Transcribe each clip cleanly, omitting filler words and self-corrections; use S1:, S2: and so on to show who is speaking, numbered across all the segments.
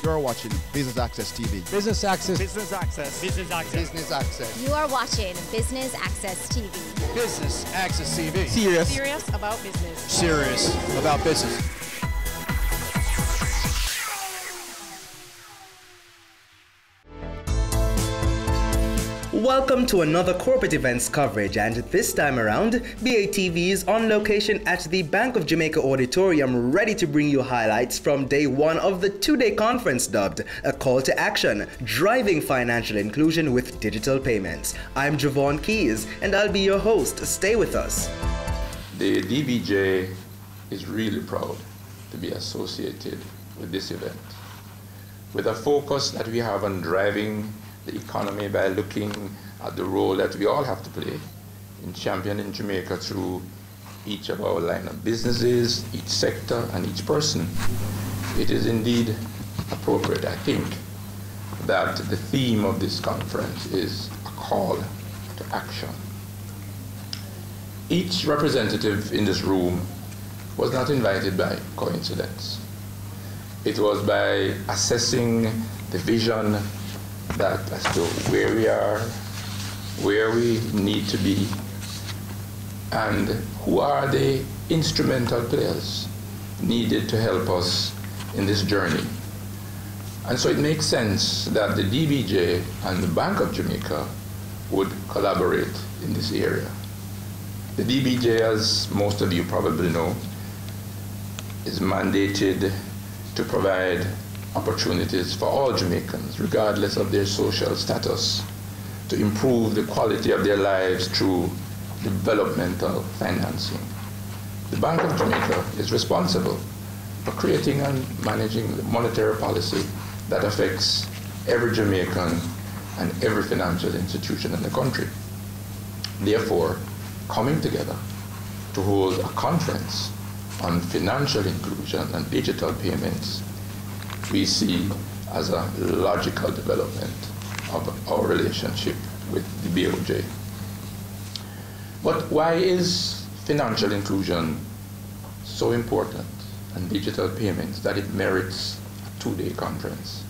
S1: You're watching Business Access TV.
S2: Business Access.
S3: Business Access. Business Access.
S1: Business Access.
S4: You are watching Business Access TV.
S2: Business Access TV.
S3: Serious about business.
S2: Serious about business.
S5: Welcome to another corporate events coverage, and this time around, BATV is on location at the Bank of Jamaica Auditorium, ready to bring you highlights from day one of the two-day conference dubbed A Call to Action, Driving Financial Inclusion with Digital Payments. I'm Javon Keys, and I'll be your host. Stay with us.
S6: The DBJ is really proud to be associated with this event, with a focus that we have on driving the economy by looking at the role that we all have to play in championing Jamaica through each of our line of businesses, each sector, and each person. It is indeed appropriate, I think, that the theme of this conference is a call to action. Each representative in this room was not invited by coincidence. It was by assessing the vision that as to where we are, where we need to be, and who are the instrumental players needed to help us in this journey. And so it makes sense that the DBJ and the Bank of Jamaica would collaborate in this area. The DBJ, as most of you probably know, is mandated to provide opportunities for all Jamaicans, regardless of their social status, to improve the quality of their lives through developmental financing. The Bank of Jamaica is responsible for creating and managing the monetary policy that affects every Jamaican and every financial institution in the country. Therefore, coming together to hold a conference on financial inclusion and digital payments we see as a logical development of our relationship with the BOJ. But why is financial inclusion so important and digital payments that it merits a two-day conference?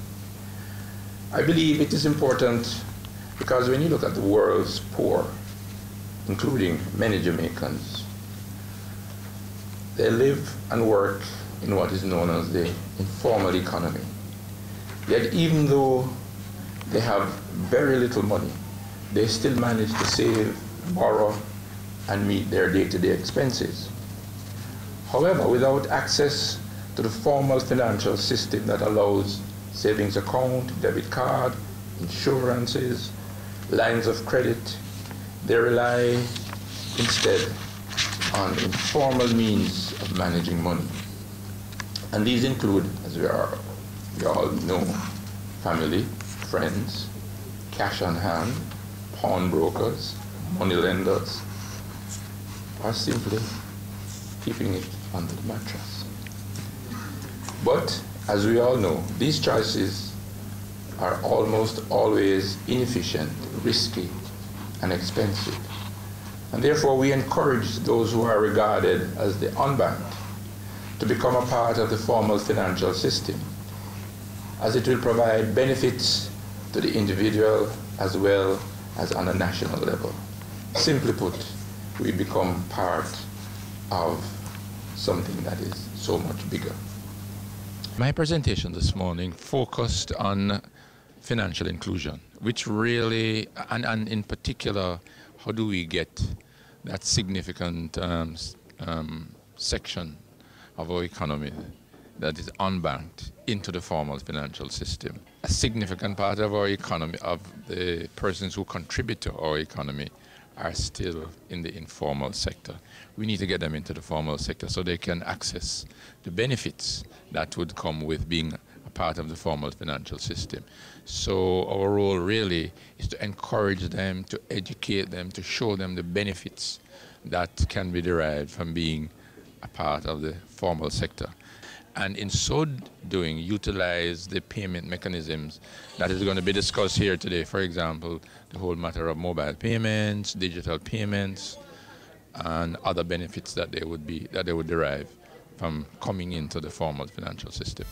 S6: I believe it is important because when you look at the world's poor, including many Jamaicans, they live and work in what is known as the informal economy. Yet even though they have very little money, they still manage to save, borrow, and meet their day-to-day expenses. However, without access to the formal financial system that allows savings account, debit card, insurances, lines of credit, they rely instead on informal means of managing money. And these include, as we all know, family, friends, cash on hand, pawnbrokers, money lenders, or simply keeping it under the mattress. But, as we all know, these choices are almost always inefficient, risky, and expensive. And therefore, we encourage those who are regarded as the unbanked to become a part of the formal financial system, as it will provide benefits to the individual as well as on a national level. Simply put, we become part of something that is so much bigger.
S7: My presentation this morning focused on financial inclusion, which really, and in particular, how do we get that significant section of our economy that is unbanked into the formal financial system. A significant part of our economy, of the persons who contribute to our economy, are still in the informal sector. We need to get them into the formal sector so they can access the benefits that would come with being a part of the formal financial system. So our role really is to encourage them, to educate them, to show them the benefits that can be derived from being a part of the formal sector. And in so doing, utilize the payment mechanisms that is going to be discussed here today. For example, the whole matter of mobile payments, digital payments, and other benefits that they would derive from coming into the formal financial system.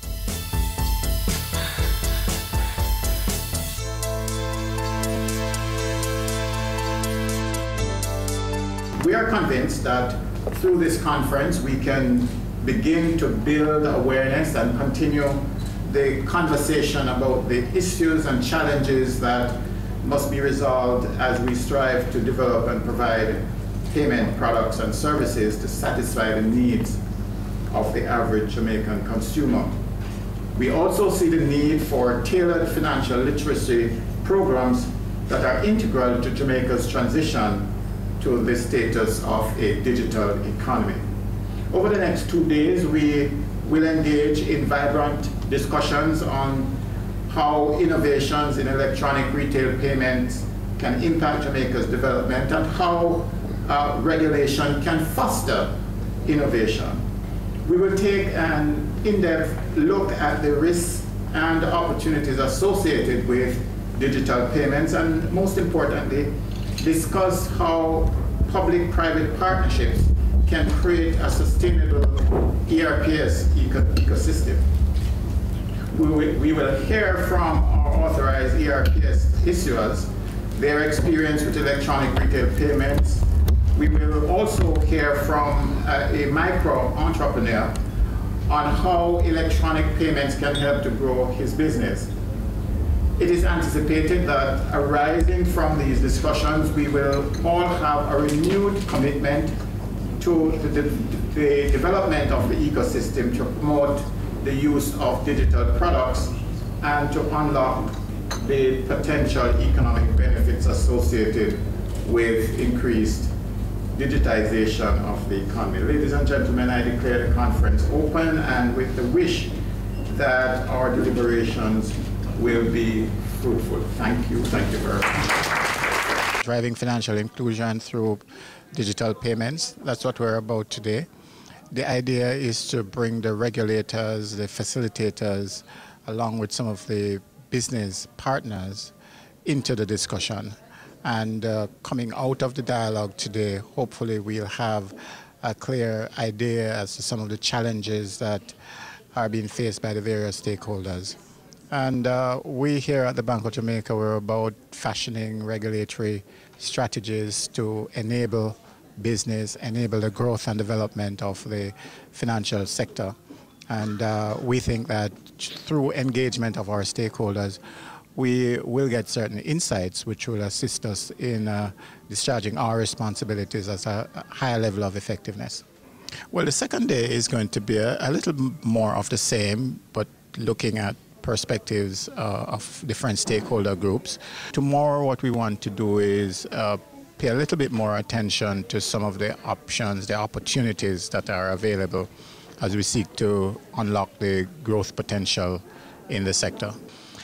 S8: We are convinced that through this conference we can begin to build awareness and continue the conversation about the issues and challenges that must be resolved as we strive to develop and provide payment products and services to satisfy the needs of the average Jamaican consumer. We also see the need for tailored financial literacy programs that are integral to Jamaica's transition to the status of a digital economy. Over the next 2 days, we will engage in vibrant discussions on how innovations in electronic retail payments can impact Jamaica's development and how regulation can foster innovation. We will take an in-depth look at the risks and opportunities associated with digital payments and, most importantly, discuss how public-private partnerships can create a sustainable ERPS ecosystem. We will hear from our authorized ERPS issuers their experience with electronic retail payments. We will also hear from a micro entrepreneur on how electronic payments can help to grow his business. It is anticipated that arising from these discussions, we will all have a renewed commitment to the development of the ecosystem to promote the use of digital products and to unlock the potential economic benefits associated with increased digitization of the economy. Ladies and gentlemen, I declare the conference open, and with the wish that our deliberations will be fruitful. Thank you very much.
S9: Driving financial inclusion through digital payments, that's what we're about today. The idea is to bring the regulators, the facilitators, along with some of the business partners into the discussion. And coming out of the dialogue today, hopefully we'll have a clear idea as to some of the challenges that are being faced by the various stakeholders. And we here at the Bank of Jamaica, we're about fashioning regulatory strategies to enable business, enable the growth and development of the financial sector. And we think that through engagement of our stakeholders, we will get certain insights which will assist us in discharging our responsibilities as a higher level of effectiveness. Well, the second day is going to be a little more of the same, but looking at perspectives of different stakeholder groups. Tomorrow what we want to do is pay a little bit more attention to some of the options, the opportunities that are available as we seek to unlock the growth potential in the sector.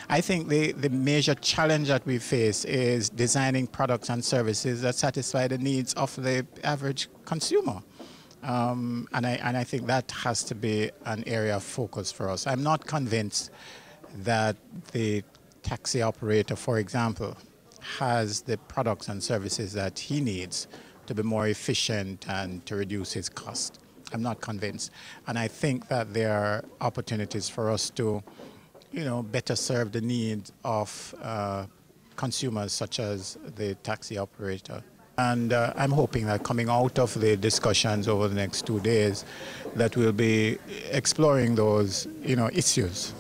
S9: I think the major challenge that we face is designing products and services that satisfy the needs of the average consumer. And I think that has to be an area of focus for us. I'm not convinced that the taxi operator, for example, has the products and services that he needs to be more efficient and to reduce his cost. I'm not convinced. And I think that there are opportunities for us to, better serve the needs of consumers such as the taxi operator. And I'm hoping that coming out of the discussions over the next 2 days, that we'll be exploring those, issues.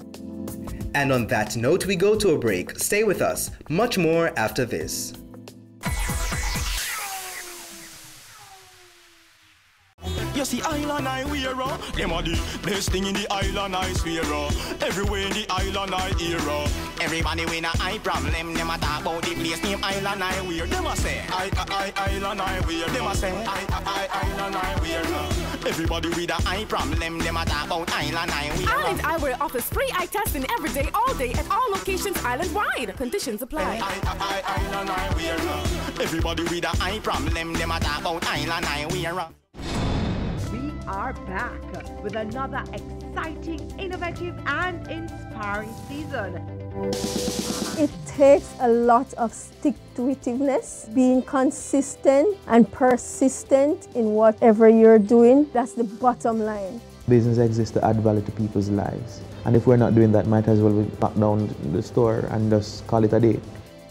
S5: And on that note, we go to a break. Stay with us. Much more after this.
S10: You see island I wear, them are the best thing in the island I swear. Everywhere in the island I hear. Everybody with a eye problem, them a talk about the place name island I wear. Them a say, island I wear. Them a say, island I wear. Everybody with a eye problem, them a talk about island I wear.
S11: Island Eyewear offers free eye testing every day, all day, at all locations island-wide. Conditions apply.
S10: Island I wear. Everybody with a eye problem, them a talk about island I wear.
S12: Are back with another exciting, innovative and inspiring season.
S13: It takes a lot of stick-to-itiveness, being consistent and persistent in whatever you're doing. That's the bottom line.
S14: Business exists to add value to people's lives. And if we're not doing that, might as well we lock down the store and just call it a day.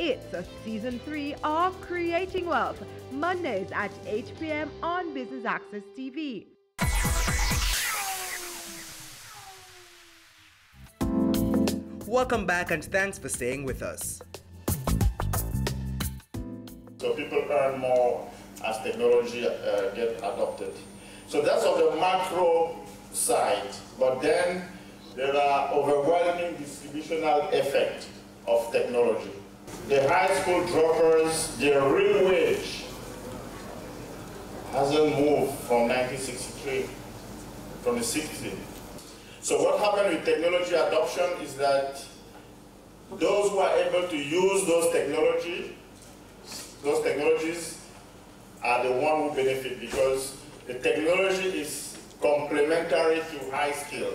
S12: It's a season Season 3 of Creating Wealth, Mondays at 8 p.m. on Business Access TV.
S5: Welcome back and thanks for staying with us.
S15: So people earn more as technology get adopted. So that's on the macro side, but then there are overwhelming distributional effect of technology. The high school droppers, their real wage hasn't moved from 1963, from the 60s. So what happened with technology adoption is that those who are able to use those technologies are the one who benefit, because the technology is complementary to high skill.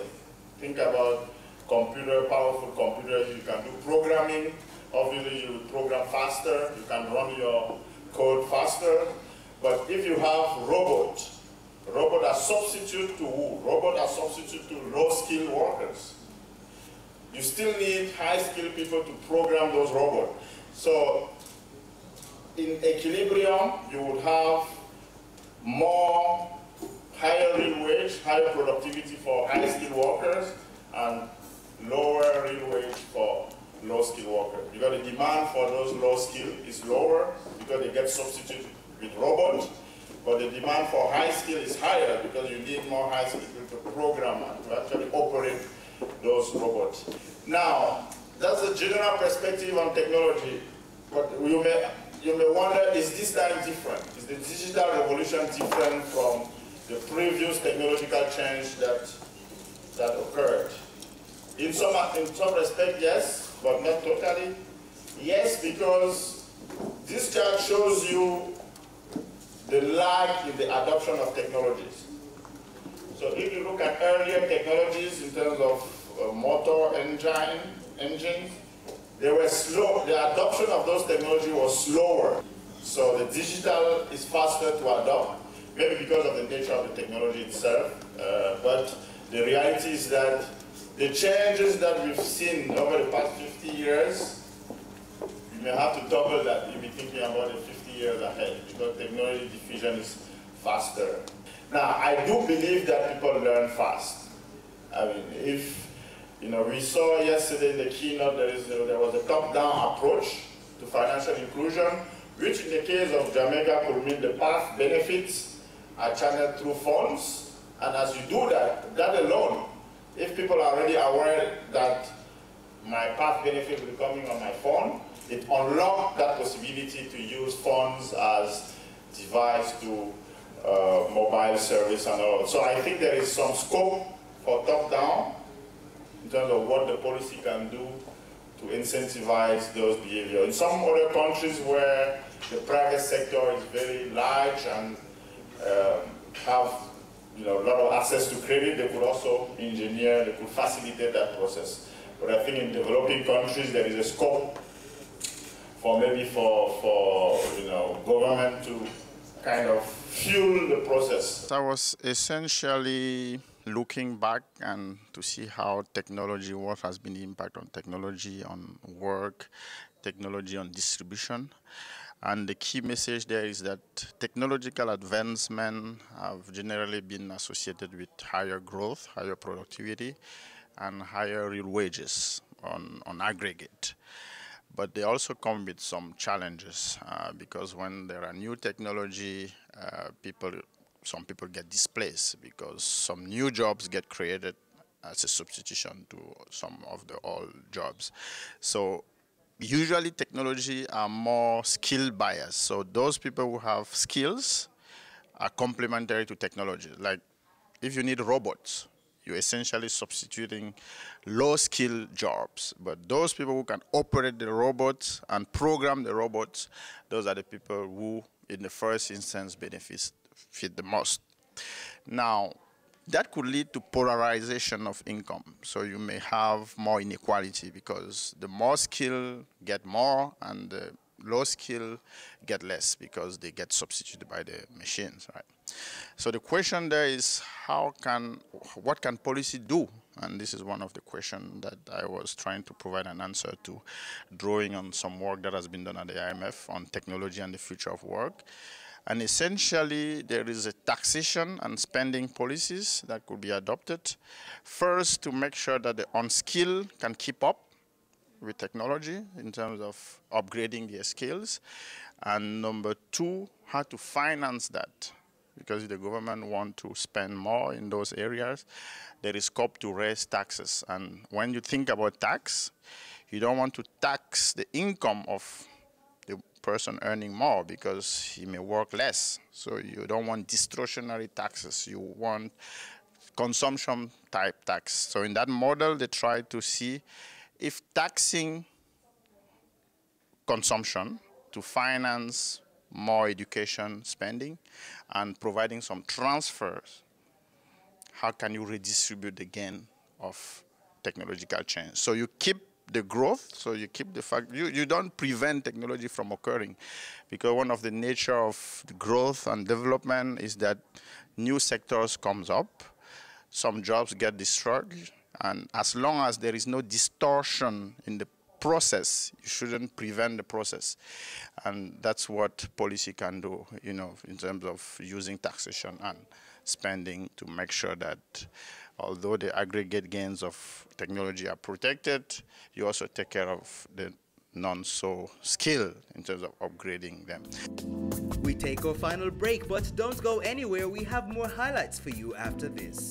S15: Think about powerful computers. You can do programming. Obviously, you program faster. You can run your code faster. But if you have robots are substitute to who? Robots are substitute to low-skilled workers. You still need high-skilled people to program those robots. So in equilibrium, you would have more higher real wage, higher productivity for high-skilled workers, and lower real wage for low-skilled workers. Because the demand for those low-skilled is lower because they get substituted with robots. But the demand for high skill is higher because you need more high skill to program and to actually operate those robots. Now, that's the general perspective on technology. But you may wonder, is this time different? Is the digital revolution different from the previous technological change that occurred? In some respect, yes, but not totally. Yes, because this chart shows you the lag in the adoption of technologies. So if you look at earlier technologies in terms of motor engines, they were slow. The adoption of those technologies was slower. So the digital is faster to adopt, maybe because of the nature of the technology itself. But the reality is that the changes that we've seen over the past 50 years, you may have to double that. You'll be thinking about it 50 years ahead, because technology diffusion is faster. Now, I do believe that people learn fast. I mean, we saw yesterday in the keynote there was a top-down approach to financial inclusion, which in the case of Jamaica could mean the path benefits are channeled through funds. And as you do that alone, if people are already aware that my path benefit will be coming on my phone, it unlocks that possibility to use funds as device to mobile service and all. So I think there is some scope for top-down in terms of what the policy can do to incentivize those behaviors. In some other countries where the private sector is very large and have a lot of access to credit, they could also engineer, they could facilitate that process. But I think in developing countries there is a scope for government to kind of fuel the process.
S16: I was essentially looking back and to see how what has been the impact on technology, on work, technology on distribution. And the key message there is that technological advancement have generally been associated with higher growth, higher productivity, and higher real wages on aggregate. But they also come with some challenges because when there are new technology, some people get displaced because some new jobs get created as a substitution to some of the old jobs. So usually technology are more skill biased. So those people who have skills are complementary to technology. Like if you need robots, you're essentially substituting low-skill jobs. But those people who can operate the robots and program the robots, those are the people who, in the first instance, benefit the most. Now, that could lead to polarization of income. So you may have more inequality because the more skill get more and the low skill get less because they get substituted by the machines, right? So the question there is what can policy do And this is one of the questions that I was trying to provide an answer to, drawing on some work that has been done at the IMF on technology and the future of work. And essentially, there is a taxation and spending policies that could be adopted. First, to make sure that the unskilled can keep up with technology in terms of upgrading their skills. And number two, how to finance that. Because if the government wants to spend more in those areas, there is scope to raise taxes. And when you think about tax, you don't want to tax the income of the person earning more because he may work less. So you don't want distortionary taxes. You want consumption type tax. So in that model, they try to see if taxing consumption to finance more education spending and providing some transfers, how can you redistribute the gain of technological change? So you keep the growth, so you keep the fact, you don't prevent technology from occurring, because one of the nature of growth and development is that new sectors comes up, some jobs get destroyed, and as long as there is no distortion in the process, you shouldn't prevent the process. And that's what policy can do, you know, in terms of using taxation and spending to make sure that although the aggregate gains of technology are protected, you also take care of the non-so skilled in terms of upgrading them.
S5: We take our final break, but don't go anywhere. We have more highlights for you after this.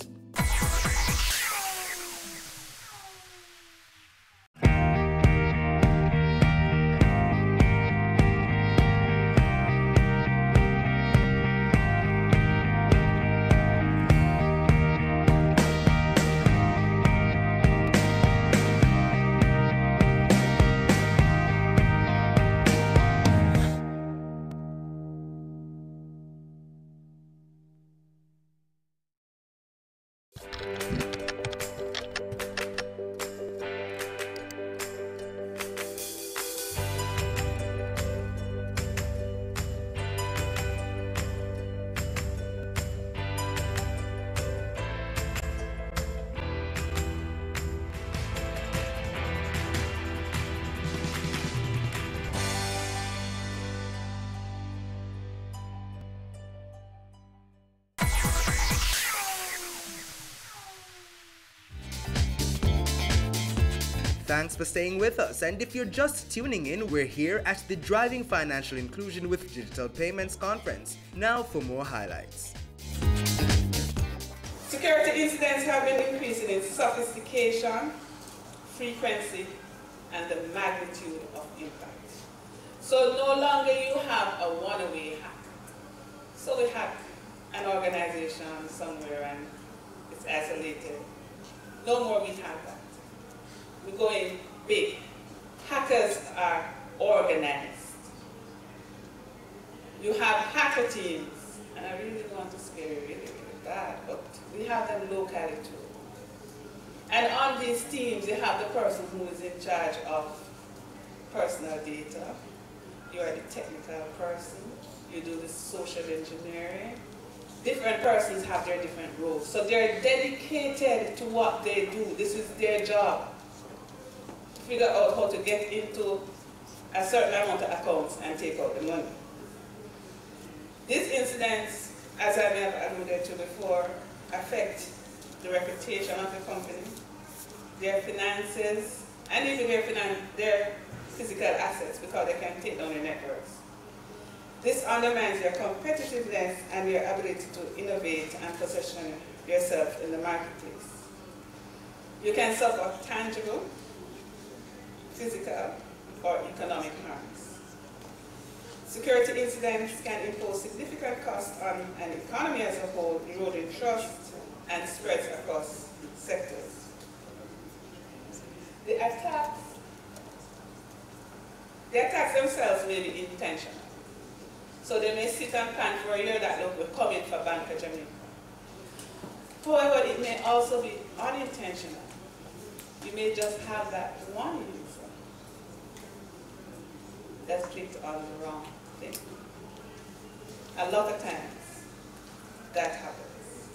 S5: Thanks for staying with us, and if you're just tuning in, we're here at the Driving Financial Inclusion with Digital Payments Conference. Now for more highlights.
S17: Security incidents have been increasing in sophistication, frequency, and the magnitude of impact. So no longer you have a one-way hack. So we hack an organization somewhere and it's isolated. No more we have that. We're going big. Hackers are organized. You have hacker teams, and I really don't want to scare you really bad, but we have them locally too. And on these teams, you have the person who is in charge of personal data. You are the technical person. You do the social engineering. Different persons have their different roles. So they're dedicated to what they do. This is their job. Figure out how to get into a certain amount of accounts and take out the money. These incidents, as I have alluded to before, affect the reputation of the company, their finances, and even their physical assets, because they can take down their networks. This undermines your competitiveness and your ability to innovate and position yourself in the marketplace. You can suffer tangible, physical, or economic harms. Security incidents can impose significant costs on an economy as a whole, eroding trust and spreads across sectors. The attacks themselves may be intentional. So they may sit and plan for a year that look will come in for Bank of Jamaica. However, it may also be unintentional. You may just have that one user that's clicked on the wrong thing. A lot of times, that happens.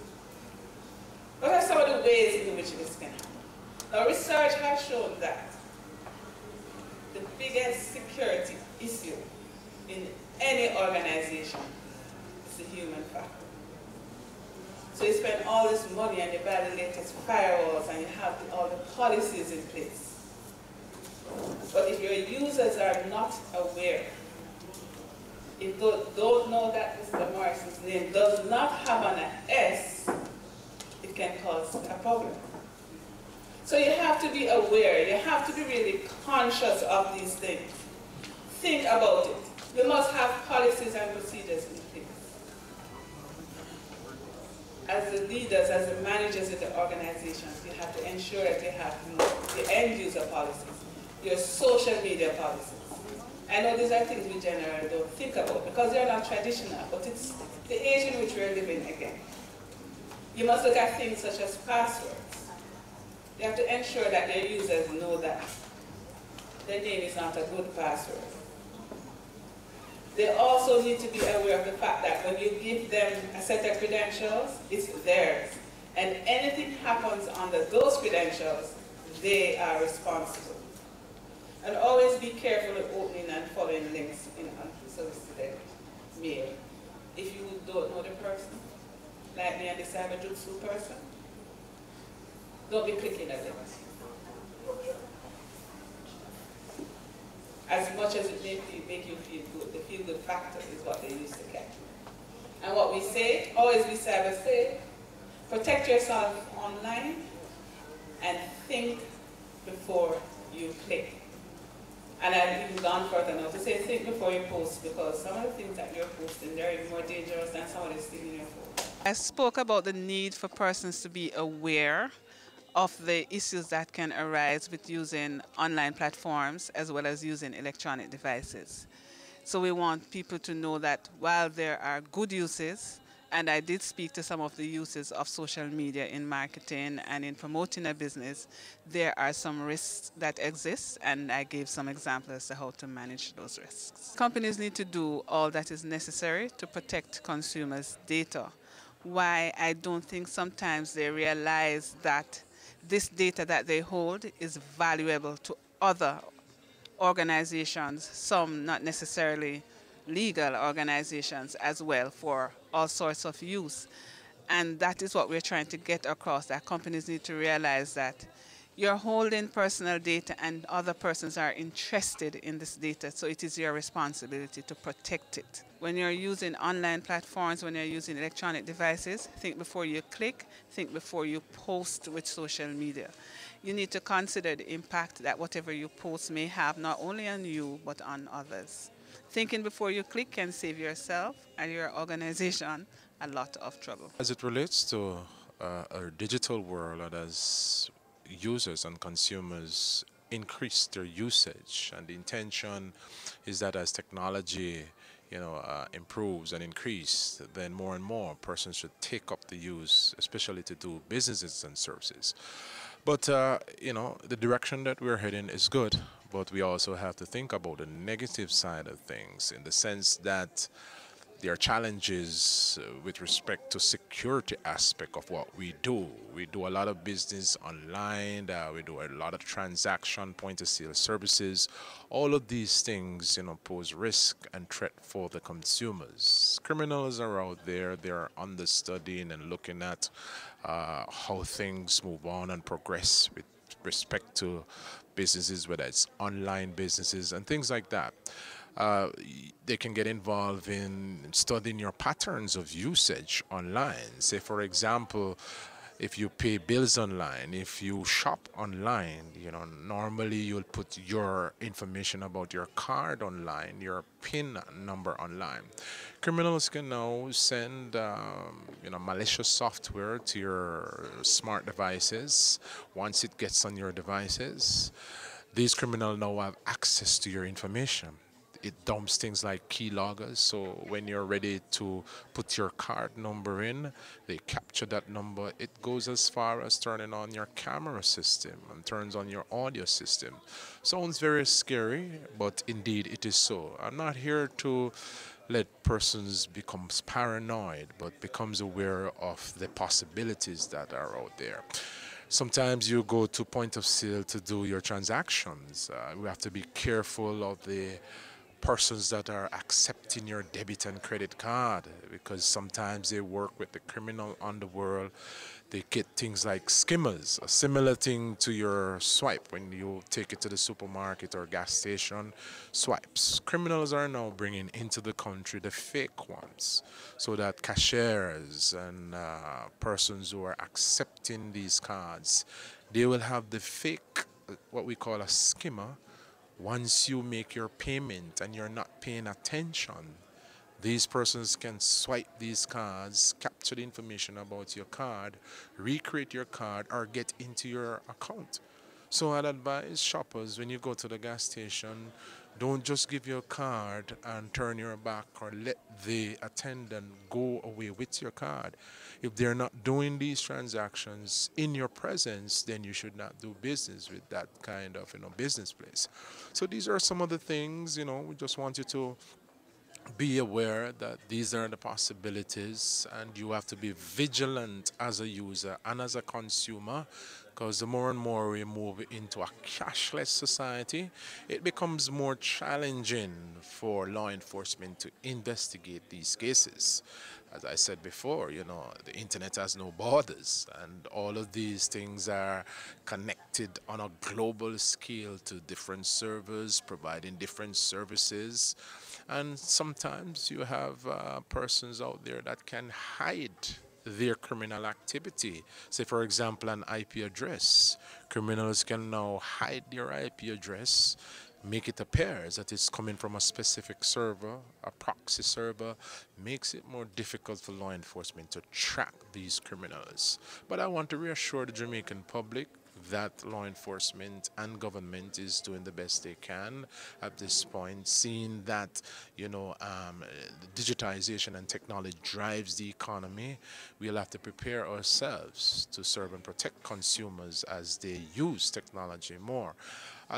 S17: What are some of the ways in which this can happen? Now, research has shown that the biggest security issue in any organization is the human factor. So you spend all this money and you buy the latest firewalls and you have all the policies in place. But if your users are not aware, if they don't know that Mr. Morrison's name does not have an S, it can cause a problem. So you have to be aware, you have to be really conscious of these things. Think about it. You must have policies and procedures in place. As the leaders, as the managers of the organizations, you have to ensure that you have the end user policies, your social media policies. I know these are things we generally don't think about because they're not traditional, but it's the age in which we're living again. You must look at things such as passwords. You have to ensure that your users know that their name is not a good password. They also need to be aware of the fact that when you give them a set of credentials, it's theirs. And anything happens under those credentials, they are responsible. And always be careful of opening and following links in unsolicited mail. If you don't know the person, like me and the Cyberjutsu person, don't be clicking at them. As much as it may make you feel good, the feel-good factor is what they used to get. And what we say, always be cyber safe, protect yourself online, and think before you click. And I've even gone further now to say think before you post, because some of the things that you're posting, they're even more dangerous than some of the things in your phone.
S18: I spoke about the need for persons to be aware of the issues that can arise with using online platforms as well as using electronic devices. So we want people to know that while there are good uses, and I did speak to some of the uses of social media in marketing and in promoting a business, there are some risks that exist, and I gave some examples as to how to manage those risks. Companies need to do all that is necessary to protect consumers' data. Why I don't think sometimes they realize that this data that they hold is valuable to other organizations, some not necessarily legal organizations as well, for all sorts of use. And that is what we're trying to get across, that companies need to realize that you're holding personal data and other persons are interested in this data, so it is your responsibility to protect it. When you're using online platforms, when you're using electronic devices, think before you click, think before you post with social media. You need to consider the impact that whatever you post may have, not only on you, but on others. Thinking before you click can save yourself and your organization a lot of trouble.
S19: As it relates to a digital world, and as users and consumers increase their usage, and the intention is that as technology improves and increases, then more and more persons should take up the use, especially to do businesses and services. But the direction that we're heading is good, but we also have to think about the negative side of things, in the sense that there are challenges with respect to security aspect of what we do. We do a lot of business online, we do a lot of transaction, point-of-sale services. All of these things, pose risk and threat for the consumers. Criminals are out there, they're understudying and looking at how things move on and progress with respect to businesses, whether it's online businesses and things like that. They can get involved in studying your patterns of usage online. Say, for example, if you pay bills online, if you shop online, normally you'll put your information about your card online, your PIN number online. Criminals can now send malicious software to your smart devices. Once it gets on your devices, these criminals now have access to your information. It dumps things like keyloggers, so when you're ready to put your card number in, they capture that number. It goes as far as turning on your camera system and turns on your audio system. Sounds very scary, but indeed it is so. I'm not here to let persons become paranoid, but becomes aware of the possibilities that are out there. Sometimes you go to point of sale to do your transactions. We have to be careful of the persons that are accepting your debit and credit card, because sometimes they work with the criminal underworld. They get things like skimmers, a similar thing to your swipe when you take it to the supermarket or gas station. Swipes. Criminals are now bringing into the country the fake ones, so that cashiers and persons who are accepting these cards, they will have the fake, what we call a skimmer. Once you make your payment and you're not paying attention, these persons can swipe these cards, capture the information about your card, recreate your card, or get into your account. So I'd advise shoppers, when you go to the gas station, don't just give your card and turn your back or let the attendant go away with your card. If they're not doing these transactions in your presence, then you should not do business with that kind of business place. So these are some of the things, we just want you to be aware that these are the possibilities, and you have to be vigilant as a user and as a consumer, because the more and more we move into a cashless society, it becomes more challenging for law enforcement to investigate these cases. As I said before, the internet has no borders, and all of these things are connected on a global scale to different servers providing different services. And sometimes you have persons out there that can hide their criminal activity. Say, for example, an IP address. Criminals can now hide their IP address, make it appear that it's coming from a specific server, a proxy server, makes it more difficult for law enforcement to track these criminals. But I want to reassure the Jamaican public that law enforcement and government is doing the best they can at this point, seeing that digitization and technology drives the economy. We'll have to prepare ourselves to serve and protect consumers as they use technology more.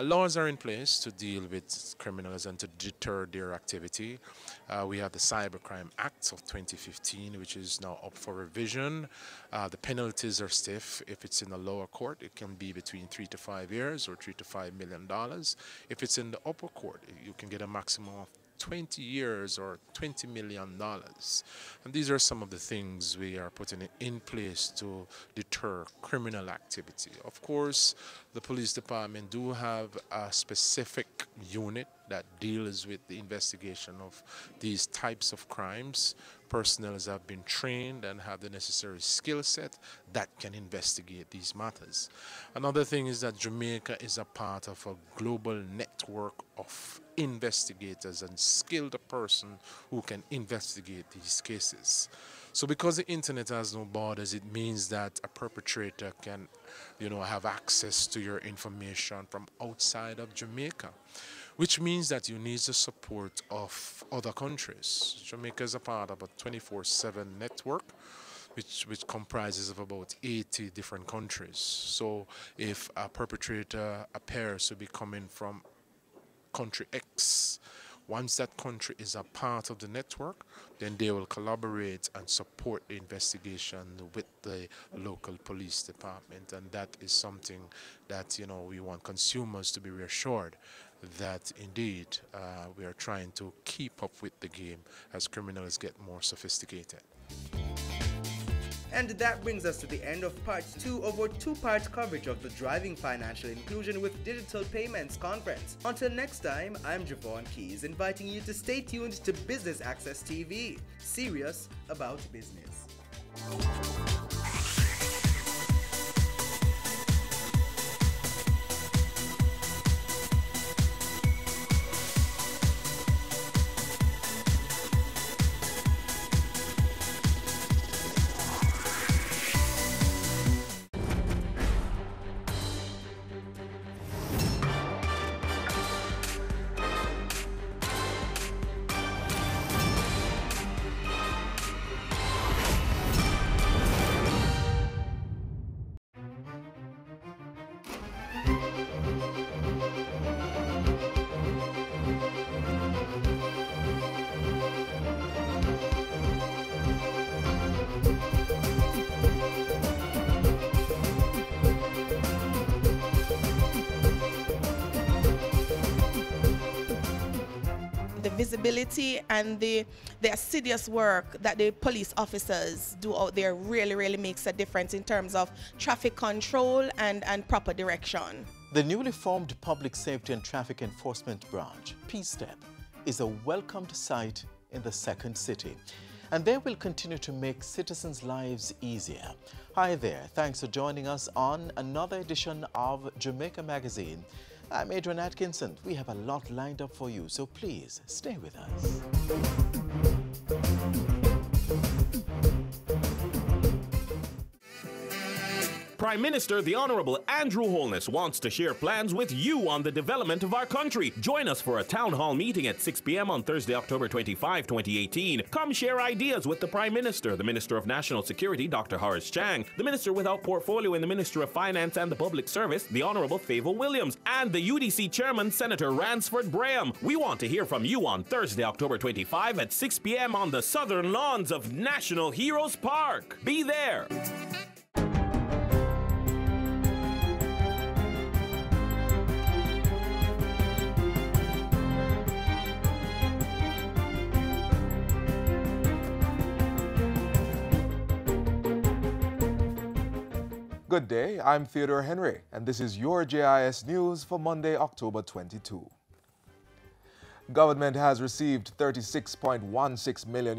S19: Laws are in place to deal with criminals and to deter their activity. We have the Cybercrime Act of 2015, which is now up for revision. The penalties are stiff. If it's in the lower court, it can be between 3 to 5 years or $3 to $5 million. If it's in the upper court, you can get a maximum of 20 years or $20 million. And these are some of the things we are putting in place to deter criminal activity. Of course, the police department do have a specific unit that deals with the investigation of these types of crimes. Personnel have been trained and have the necessary skill set that can investigate these matters. Another thing is that Jamaica is a part of a global network of investigators and skilled person who can investigate these cases. So because the internet has no borders, it means that a perpetrator can, have access to your information from outside of Jamaica, which means that you need the support of other countries. Jamaica is a part of a 24/7 network, which comprises of about 80 different countries. So if a perpetrator appears to be coming from country X, once that country is a part of the network, then they will collaborate and support the investigation with the local police department. And that is something that, we want consumers to be reassured that indeed we are trying to keep up with the game as criminals get more sophisticated.
S5: And that brings us to the end of part 2 of our 2-part coverage of the Driving Financial Inclusion with Digital Payments conference. Until next time, I'm Javon Keys, inviting you to stay tuned to Business Access TV, serious about business.
S20: visibility and the assiduous work that the police officers do out there really makes a difference in terms of traffic control and proper direction.
S21: The newly formed Public Safety and Traffic Enforcement Branch, PSTEP, is a welcomed sight in the Second City, and they will continue to make citizens' lives easier. Hi there, thanks for joining us on another edition of Jamaica Magazine. I'm Adrian Atkinson. We have a lot lined up for you, so please stay with us.
S22: Prime Minister, the Honorable Andrew Holness, wants to share plans with you on the development of our country. Join us for a town hall meeting at 6 p.m. on Thursday, October 25, 2018. Come share ideas with the Prime Minister, the Minister of National Security, Dr. Horace Chang, the Minister without portfolio in the Ministry of Finance and the Public Service, the Honorable Favour Williams, and the UDC Chairman, Senator Ransford Braham. We want to hear from you on Thursday, October 25 at 6 p.m. on the southern lawns of National Heroes Park. Be there.
S23: Good day, I'm Theodore Henry, and this is your JIS News for Monday, October 22. Government has received $36.16 million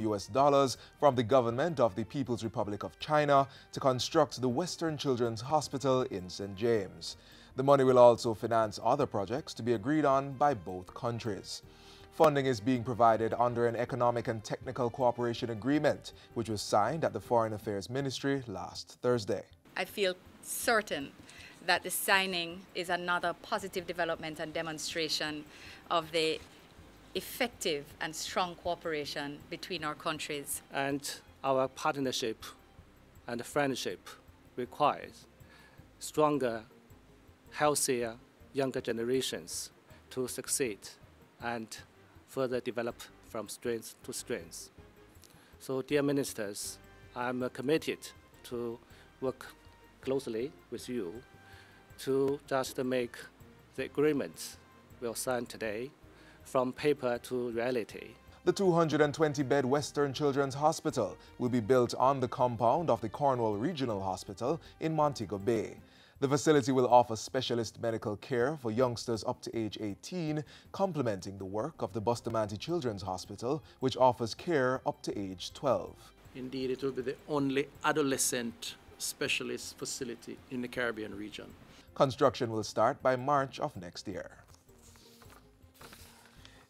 S23: from the government of the People's Republic of China to construct the Western Children's Hospital in St. James. The money will also finance other projects to be agreed on by both countries. Funding is being provided under an economic and technical cooperation agreement, which was signed at the Foreign Affairs Ministry last Thursday.
S24: I feel certain that the signing is another positive development and demonstration of the effective and strong cooperation between our countries.
S25: And our partnership and friendship requires stronger, healthier, younger generations to succeed and further develop from strength to strength. So, dear ministers, I'm committed to work closely with you to just make the agreements we'll sign today from paper to reality.
S23: The 220-bed Western Children's Hospital will be built on the compound of the Cornwall Regional Hospital in Montego Bay. The facility will offer specialist medical care for youngsters up to age 18, complementing the work of the Bustamante Children's Hospital, which offers care up to age 12.
S26: Indeed, it will be the only adolescent specialist facility in the Caribbean region.
S23: Construction will start by March of next year.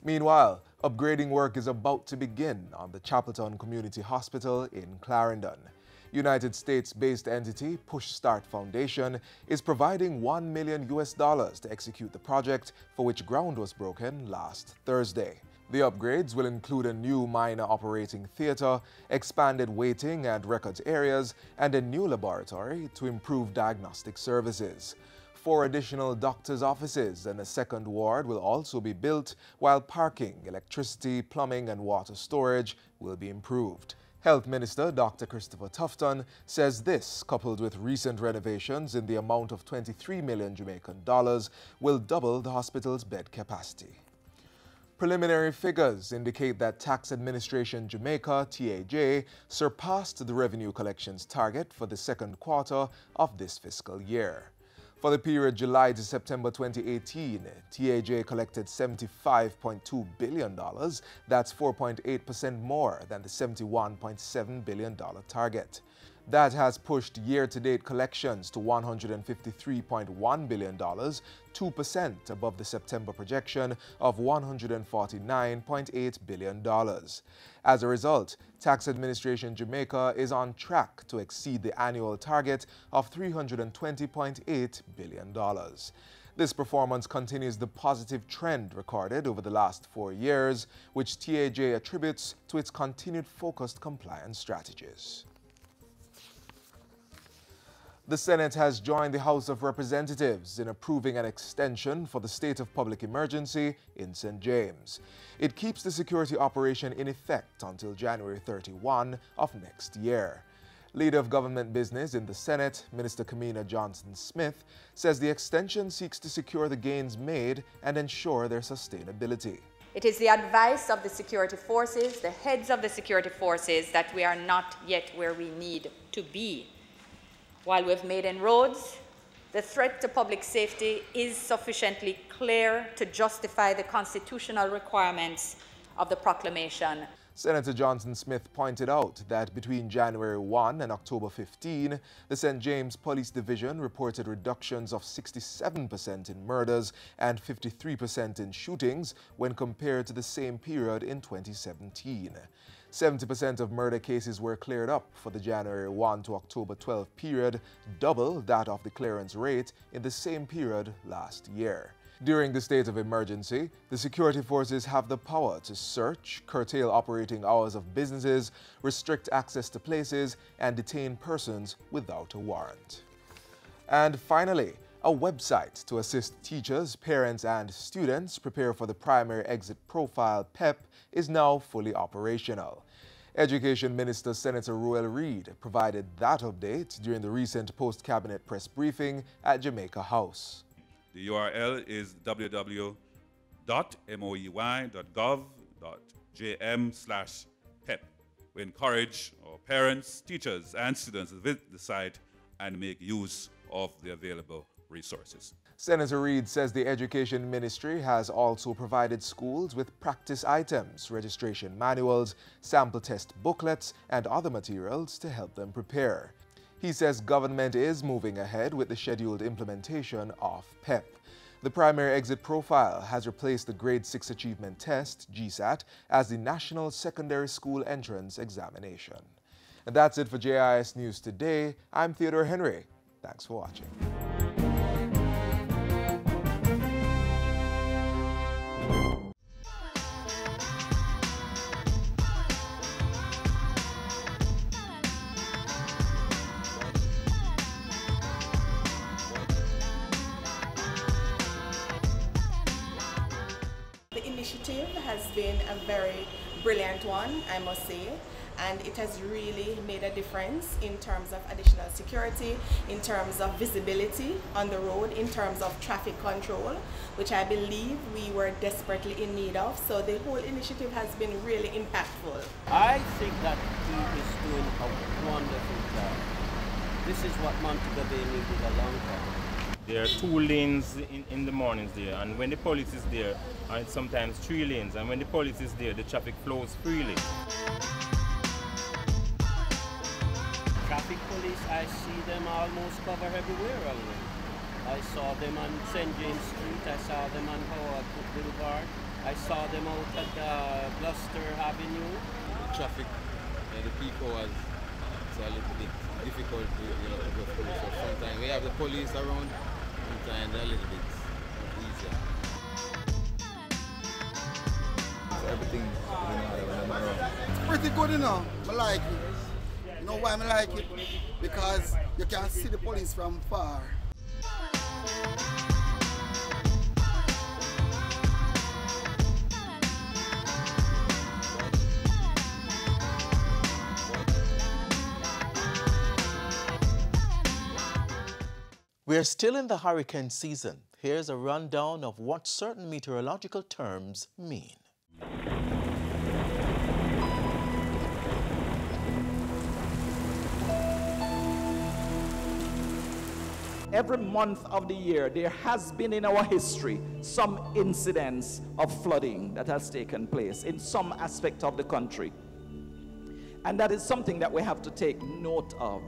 S23: Meanwhile, upgrading work is about to begin on the Chapeltown Community Hospital in Clarendon. United States-based entity Push Start Foundation is providing $1 million to execute the project, for which ground was broken last Thursday. The upgrades will include a new minor operating theater, expanded waiting and records areas, and a new laboratory to improve diagnostic services. 4 additional doctors' offices and a second ward will also be built, while parking, electricity, plumbing, and water storage will be improved. Health Minister Dr. Christopher Tufton says this, coupled with recent renovations in the amount of 23 million Jamaican dollars, will double the hospital's bed capacity. Preliminary figures indicate that Tax Administration Jamaica, TAJ, surpassed the revenue collections target for the second quarter of this fiscal year. For the period July to September 2018, TAJ collected $75.2 billion. That's 4.8% more than the $71.7 billion target. That has pushed year-to-date collections to $153.1 billion, 2% above the September projection of $149.8 billion. As a result, Tax Administration Jamaica is on track to exceed the annual target of $320.8 billion. This performance continues the positive trend recorded over the last 4 years, which TAJ attributes to its continued focused compliance strategies. The Senate has joined the House of Representatives in approving an extension for the state of public emergency in St. James. It keeps the security operation in effect until January 31 of next year. Leader of Government Business in the Senate, Minister Kamina Johnson-Smith, says the extension seeks to secure the gains made and ensure their sustainability.
S24: It is the advice of the security forces, the heads of the security forces, that we are not yet where we need to be. While we've made inroads, the threat to public safety is sufficiently clear to justify the constitutional requirements of the proclamation.
S23: Senator Johnson Smith pointed out that between January 1 and October 15, the St. James Police Division reported reductions of 67% in murders and 53% in shootings when compared to the same period in 2017. 70% of murder cases were cleared up for the January 1 to October 12 period, double that of the clearance rate in the same period last year. During the state of emergency, the security forces have the power to search, curtail operating hours of businesses, restrict access to places, and detain persons without a warrant. And finally, a website to assist teachers, parents, and students prepare for the Primary Exit Profile PEP is now fully operational. Education Minister Senator Ruel Reid provided that update during the recent post-cabinet press briefing at Jamaica House.
S1: The URL is www.moey.gov.jm/PEP. We encourage our parents, teachers, and students to visit the site and make use of the available resources.
S23: Senator Reid says the Education Ministry has also provided schools with practice items, registration manuals, sample test booklets, and other materials to help them prepare. He says government is moving ahead with the scheduled implementation of PEP. The Primary Exit Profile has replaced the Grade 6 Achievement Test, GSAT, as the National Secondary School Entrance Examination. And that's it for JIS News Today. I'm Theodore Henry. Thanks for watching.
S20: The initiative has been a very brilliant one, I must say, and it has really made a difference in terms of additional security, in terms of visibility on the road, in terms of traffic control, which I believe we were desperately in need of. So the whole initiative has been really impactful.
S2: I think that he is doing a wonderful job. This is what Montego Bay needed a long time.
S3: There are 2 lanes in the mornings there, and when the police is there, and it's sometimes 3 lanes, and when the police is there, the traffic flows freely.
S2: Traffic police, I see them almost cover everywhere already. I saw them on St. James Street, I saw them on Howard Boulevard, I saw them out at Gloucester Avenue.
S4: The traffic and the people was a little bit difficult to go through. So sometimes we have the police around, sometimes a little bit easier.
S6: So everything is around.
S7: It's pretty good, you know. I like it. You know why I like it? Because you can see the police from far.
S21: We're still in the hurricane season. Here's a rundown of what certain meteorological terms mean.
S27: Every month of the year, there has been in our history some incidents of flooding that has taken place in some aspect of the country. And that is something that we have to take note of.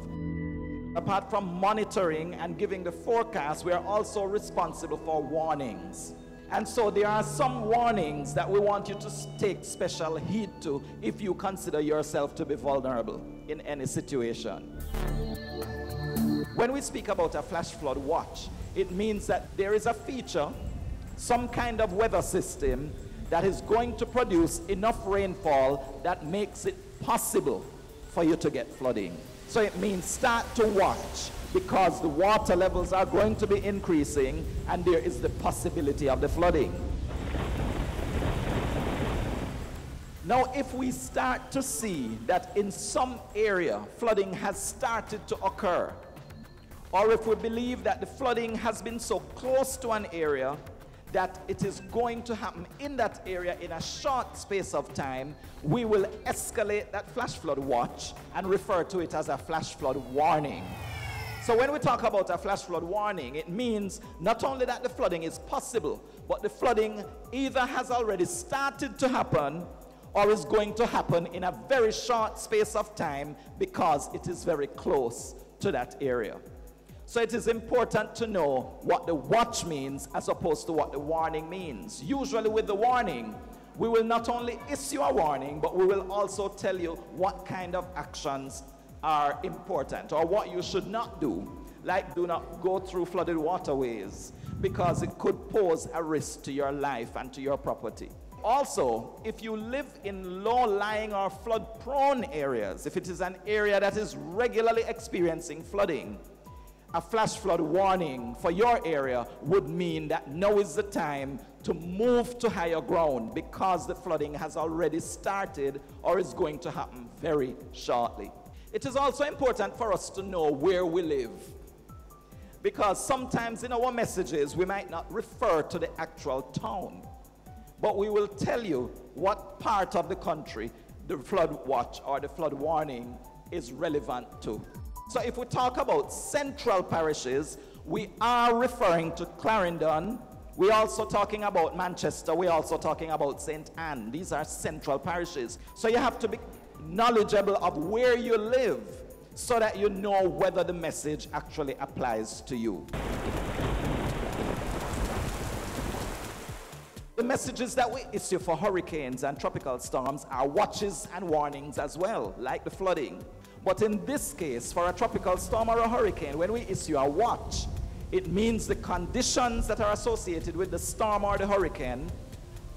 S27: Apart from monitoring and giving the forecast, we are also responsible for warnings. And so there are some warnings that we want you to take special heed to if you consider yourself to be vulnerable in any situation. When we speak about a flash flood watch, it means that there is a feature, some kind of weather system that is going to produce enough rainfall that makes it possible for you to get flooding. So it means start to watch, because the water levels are going to be increasing and there is the possibility of the flooding. Now, if we start to see that in some area flooding has started to occur, or if we believe that the flooding has been so close to an area that it is going to happen in that area in a short space of time, we will escalate that flash flood watch and refer to it as a flash flood warning. So when we talk about a flash flood warning, it means not only that the flooding is possible, but the flooding either has already started to happen or is going to happen in a very short space of time because it is very close to that area. So it is important to know what the watch means as opposed to what the warning means. Usually with the warning, we will not only issue a warning, but we will also tell you what kind of actions are important or what you should not do, like do not go through flooded waterways because it could pose a risk to your life and to your property. Also, if you live in low-lying or flood-prone areas, if it is an area that is regularly experiencing flooding, a flash flood warning for your area would mean that now is the time to move to higher ground because the flooding has already started or is going to happen very shortly. It is also important for us to know where we live, because sometimes in our messages we might not refer to the actual town, but we will tell you what part of the country the flood watch or the flood warning is relevant to. So if we talk about central parishes, we are referring to Clarendon. We're also talking about Manchester. We're also talking about St. Anne. These are central parishes. So you have to be knowledgeable of where you live so that you know whether the message actually applies to you. The messages that we issue for hurricanes and tropical storms are watches and warnings as well, like the flooding. But in this case, for a tropical storm or a hurricane, when we issue a watch, it means the conditions that are associated with the storm or the hurricane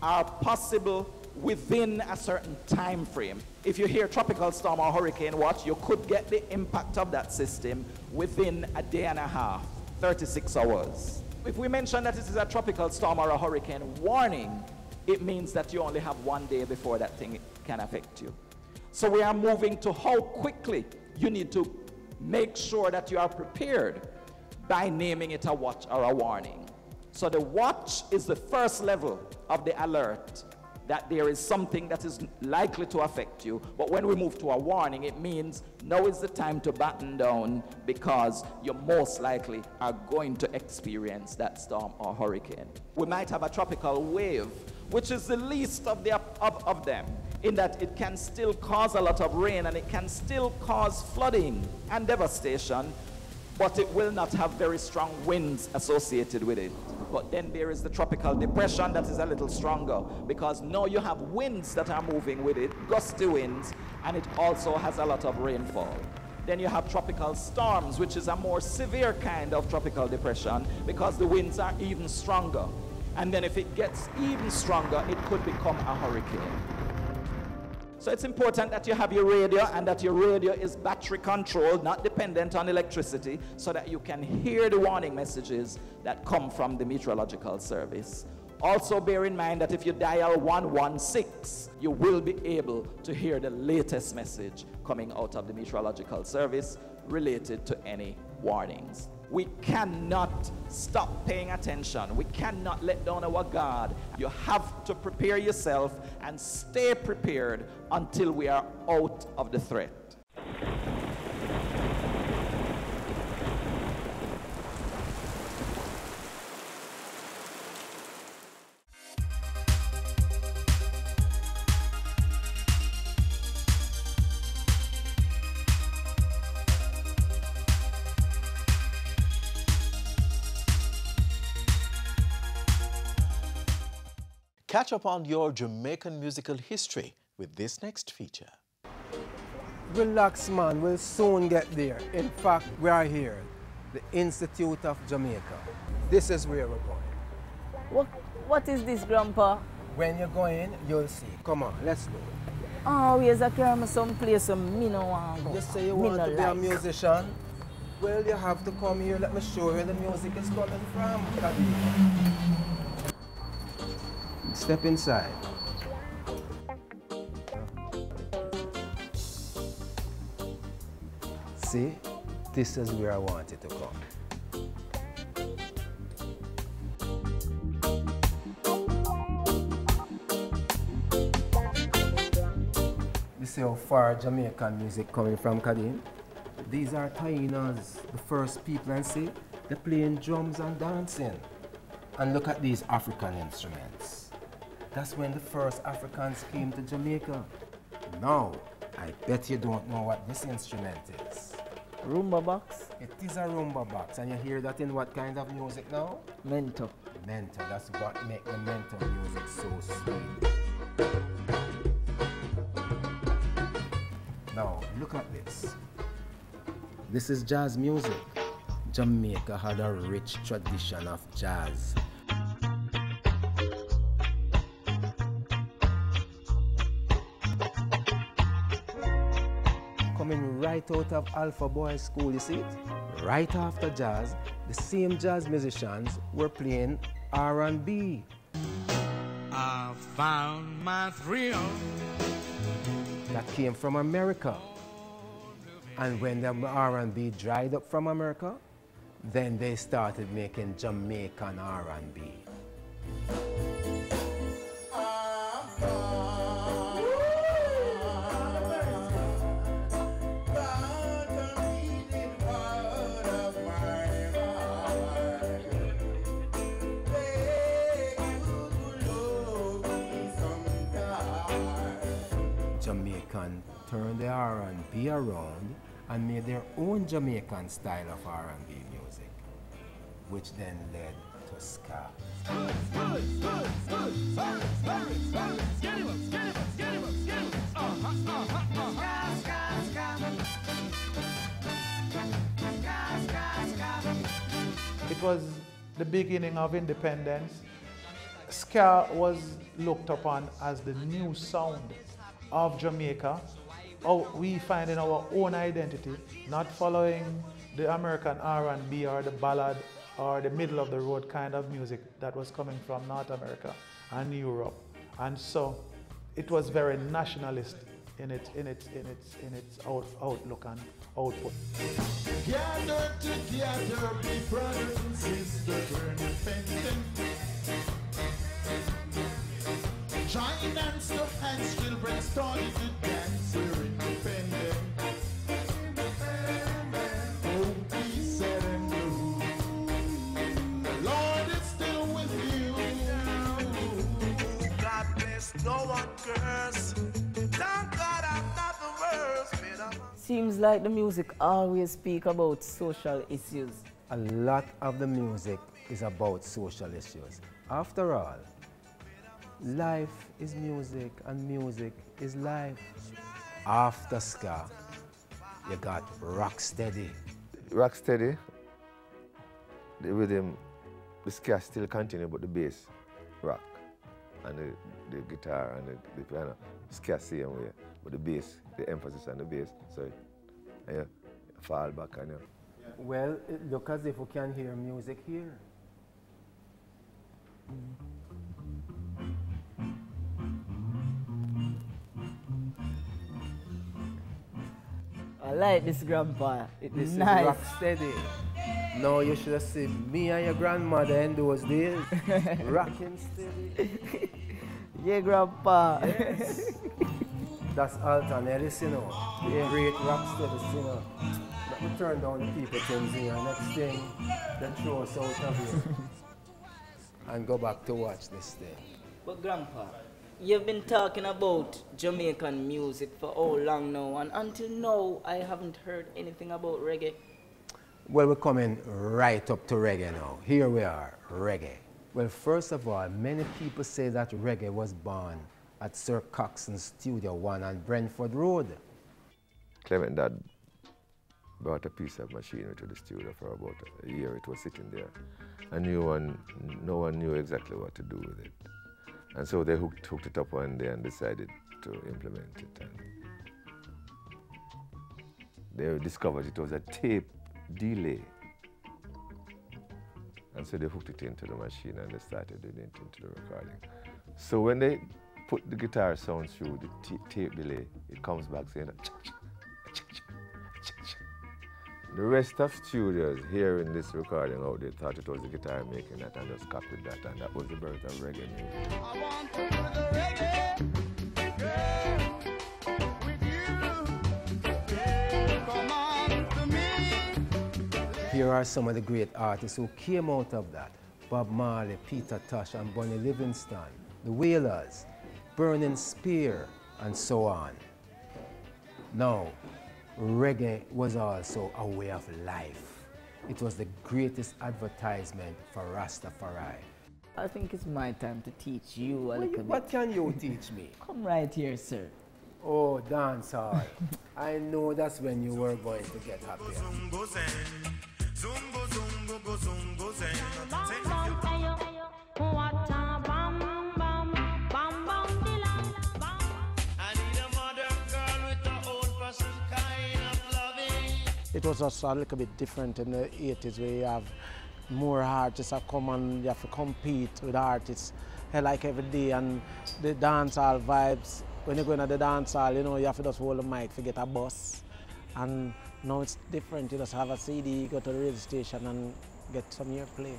S27: are possible within a certain time frame. If you hear tropical storm or hurricane watch, you could get the impact of that system within a day and a half, 36 hours. If we mention that it is a tropical storm or a hurricane warning, it means that you only have 1 day before that thing can affect you. So we are moving to how quickly you need to make sure that you are prepared by naming it a watch or a warning. So the watch is the first level of the alert that there is something that is likely to affect you. But when we move to a warning, it means now is the time to batten down because you most likely are going to experience that storm or hurricane. We might have a tropical wave, which is the least of them, in that it can still cause a lot of rain and it can still cause flooding and devastation, but it will not have very strong winds associated with it. But then there is the tropical depression that is a little stronger because now you have winds that are moving with it, gusty winds, and it also has a lot of rainfall. Then you have tropical storms, which is a more severe kind of tropical depression because the winds are even stronger. And then if it gets even stronger, it could become a hurricane. So it's important that you have your radio and that your radio is battery controlled, not dependent on electricity, so that you can hear the warning messages that come from the meteorological service. Also bear in mind that if you dial 116, you will be able to hear the latest message coming out of the meteorological service related to any warnings. We cannot stop paying attention. We cannot let down our guard. You have to prepare yourself and stay prepared until we are out of the threat.
S21: Catch up on your Jamaican musical history with this next feature.
S8: Relax, man, we'll soon get there. In fact, we are here, the Institute of Jamaica. This is where we're going.
S9: What is this, Grandpa?
S8: When you go in, you'll see. Come on, let's go.
S9: Oh, where's a carry some place where me no want go?
S8: You say you want to be a musician? Well, you have to come here. Let me show you where the music is coming from. Step inside. See, this is where I want it to come. see how far Jamaican music coming from, Kadim? These are Tainas, the first people, and see, they're playing drums and dancing. And look at these African instruments. That's when the first Africans came to Jamaica. Now, I bet you don't know what this instrument is.
S9: Rumba box?
S8: It is a rumba box, and you hear that in what kind of music now?
S9: Mento.
S8: Mento, that's what makes the mento music so sweet. Now, look at this. This is jazz music. Jamaica had a rich tradition of jazz. Coming right out of Alpha Boys School, you see it? Right after jazz, the same jazz musicians were playing R&B.
S10: I found my thrill.
S8: That came from America. And when the R&B dried up from America, then they started making Jamaican R&B. Jamaican turned the R&B around and made their own Jamaican style of R&B music, which then led to ska.
S11: It was the beginning of independence. Ska was looked upon as the new sound of Jamaica. We find in our own identity, not following the American R&B or the ballad or the middle of the road kind of music that was coming from North America and Europe. And so it was very nationalist in its outlook and output.
S10: Gather together, be brothers and sisters, we're independent. Join hands to hands, children started to dance, we're independent. Oh, peace and blue. The Lord is still with you. God bless, no one curse. Thank God I'm not the worst.
S9: Seems like the music always speak about social issues.
S8: A lot of the music is about social issues. After all, life is music and music is life. After ska, you got Rocksteady.
S12: Rocksteady, the rhythm, the ska still continue, but the bass rock. And the guitar and the piano, ska same way. But the bass, the emphasis on the bass, so yeah, fall back on you.
S8: Well, it looks as if we can hear music here.
S9: I like this, Grandpa.
S8: This
S9: nice.
S8: is Rocksteady. No, you should have seen me and your grandmother in those days. Rocking steady.
S9: Yeah, Grandpa.
S8: Yes. That's Alton Ellis, you know. The great Rocksteady singer. But we turn down the people things here. Next thing, they throw us out of here. And go back to watch this thing.
S9: But Grandpa, you've been talking about Jamaican music for how long now? And until now, I haven't heard anything about reggae.
S8: Well, we're coming right up to reggae now. Here we are, reggae. Well, first of all, many people say that reggae was born at Sir Coxson's Studio 1 on Brentford Road.
S12: Clement Dad brought a piece of machinery to the studio for about a year. It was sitting there. And no one knew exactly what to do with it. And so they hooked it up one day and decided to implement it. And they discovered it was a tape delay. And so they hooked it into the machine and they started doing it into the recording. So when they put the guitar sound through the tape delay, it comes back saying, the rest of studios hearing this recording out, they thought it was the guitar making that and just copied that, and that was the birth of reggae music.
S10: I want to do the reggae, girl, with you.
S8: Here are some of the great artists who came out of that. Bob Marley, Peter Tosh, and Bonnie Livingston, the Wailers, Burning Spear, and so on. Now, reggae was also a way of life. It was the greatest advertisement for Rastafari.
S9: I think it's my time to teach you a little bit.
S8: What can you teach me?
S9: Come right here, sir.
S8: Oh, dancehall. I know that's when you were going to get happier.
S13: It was just a little bit different in the 80s where you have more artists that come and you have to compete with artists like every day, and the dancehall vibes. When you go into the dance hall, you know, you have to just hold the mic to get a bus. And now it's different. You just have a CD, you go to the radio station and get some airplay.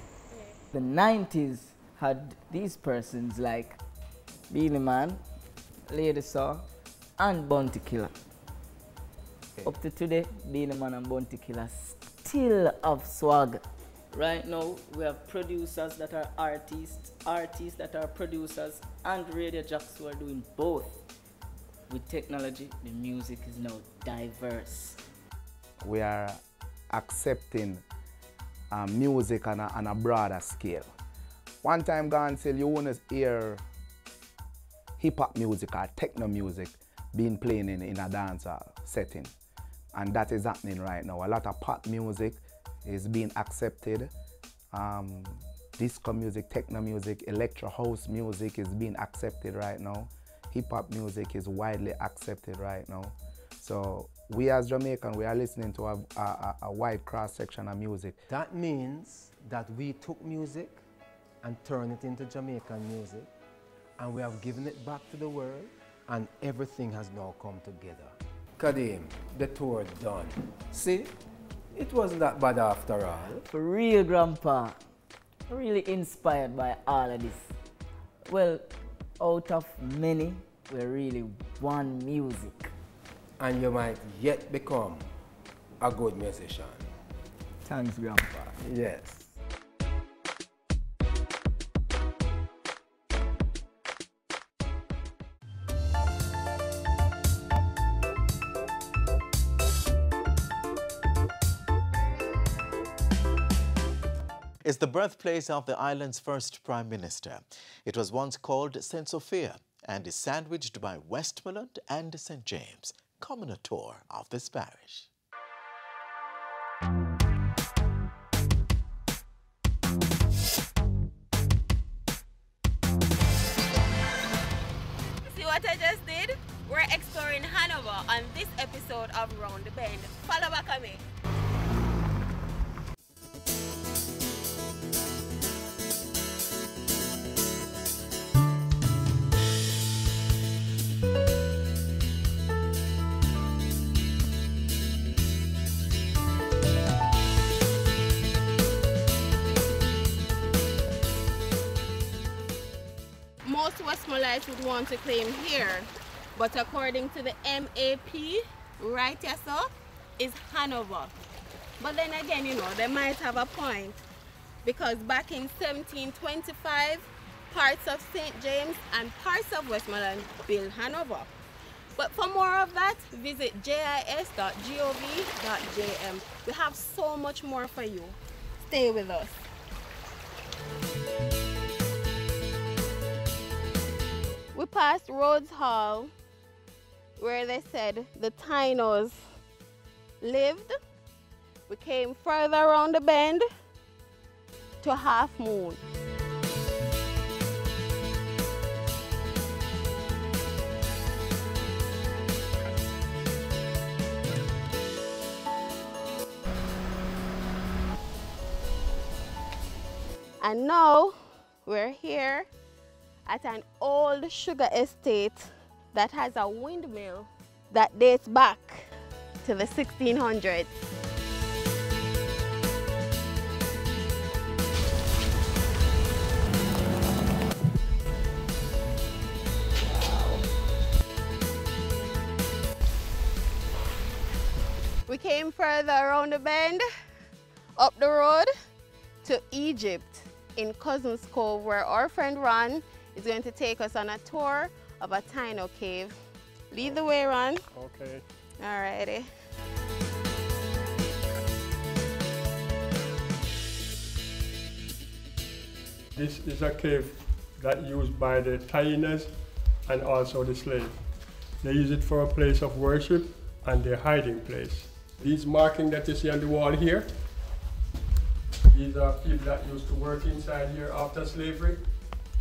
S9: The 90s had these persons like Beenie Man, Lady Saw, and Bounty Killer. Okay. Up to today, Beenie Man and Bounty Killer still have swag. Right now, we have producers that are artists, artists that are producers, and radio jocks who are doing both. With technology, the music is now diverse.
S14: We are accepting music on a broader scale. One time gone till you want to hear hip-hop music or techno music being played in a dancehall setting. And that is happening right now. A lot of pop music is being accepted. Disco music, techno music, electro house music is being accepted right now. Hip-hop music is widely accepted right now. So we as Jamaican, we are listening to a wide cross-section of music.
S8: That means that we took music and turned it into Jamaican music, and we have given it back to the world, and everything has now come together. Kadeem, the tour done. See, it wasn't that bad after all.
S9: For real, Grandpa. Really inspired by all of this. Well, out of many, we're really one music.
S8: And you might yet become a good musician.
S9: Thanks, Grandpa.
S8: Yes.
S21: Is the birthplace of the island's first Prime Minister. It was once called St. Sophia and is sandwiched by Westmoreland and St. James. Come on a tour of this parish.
S15: See what I just did? We're exploring Hanover on this episode of Round the Bend. Follow back on me. Most Westmorelites would want to claim here, but according to the MAP, right here so, is Hanover. But then again, you know, they might have a point, because back in 1725, parts of St. James and parts of Westmoreland built Hanover. But for more of that, visit jis.gov.jm. We have so much more for you. Stay with us. We passed Rhodes Hall, where they said the Tainos lived. We came further around the bend to Half Moon. And now we're here at an old sugar estate that has a windmill that dates back to the 1600s. We came further around the bend, up the road to Egypt in Cousins Cove, where our friend Ron is going to take us on a tour of a Taino cave. Lead the way, Ron.
S5: Okay.
S15: Alrighty.
S5: This is a cave that used by the Tainas and also the slaves. They use it for a place of worship and their hiding place. These markings that you see on the wall here, these are people that used to work inside here after slavery,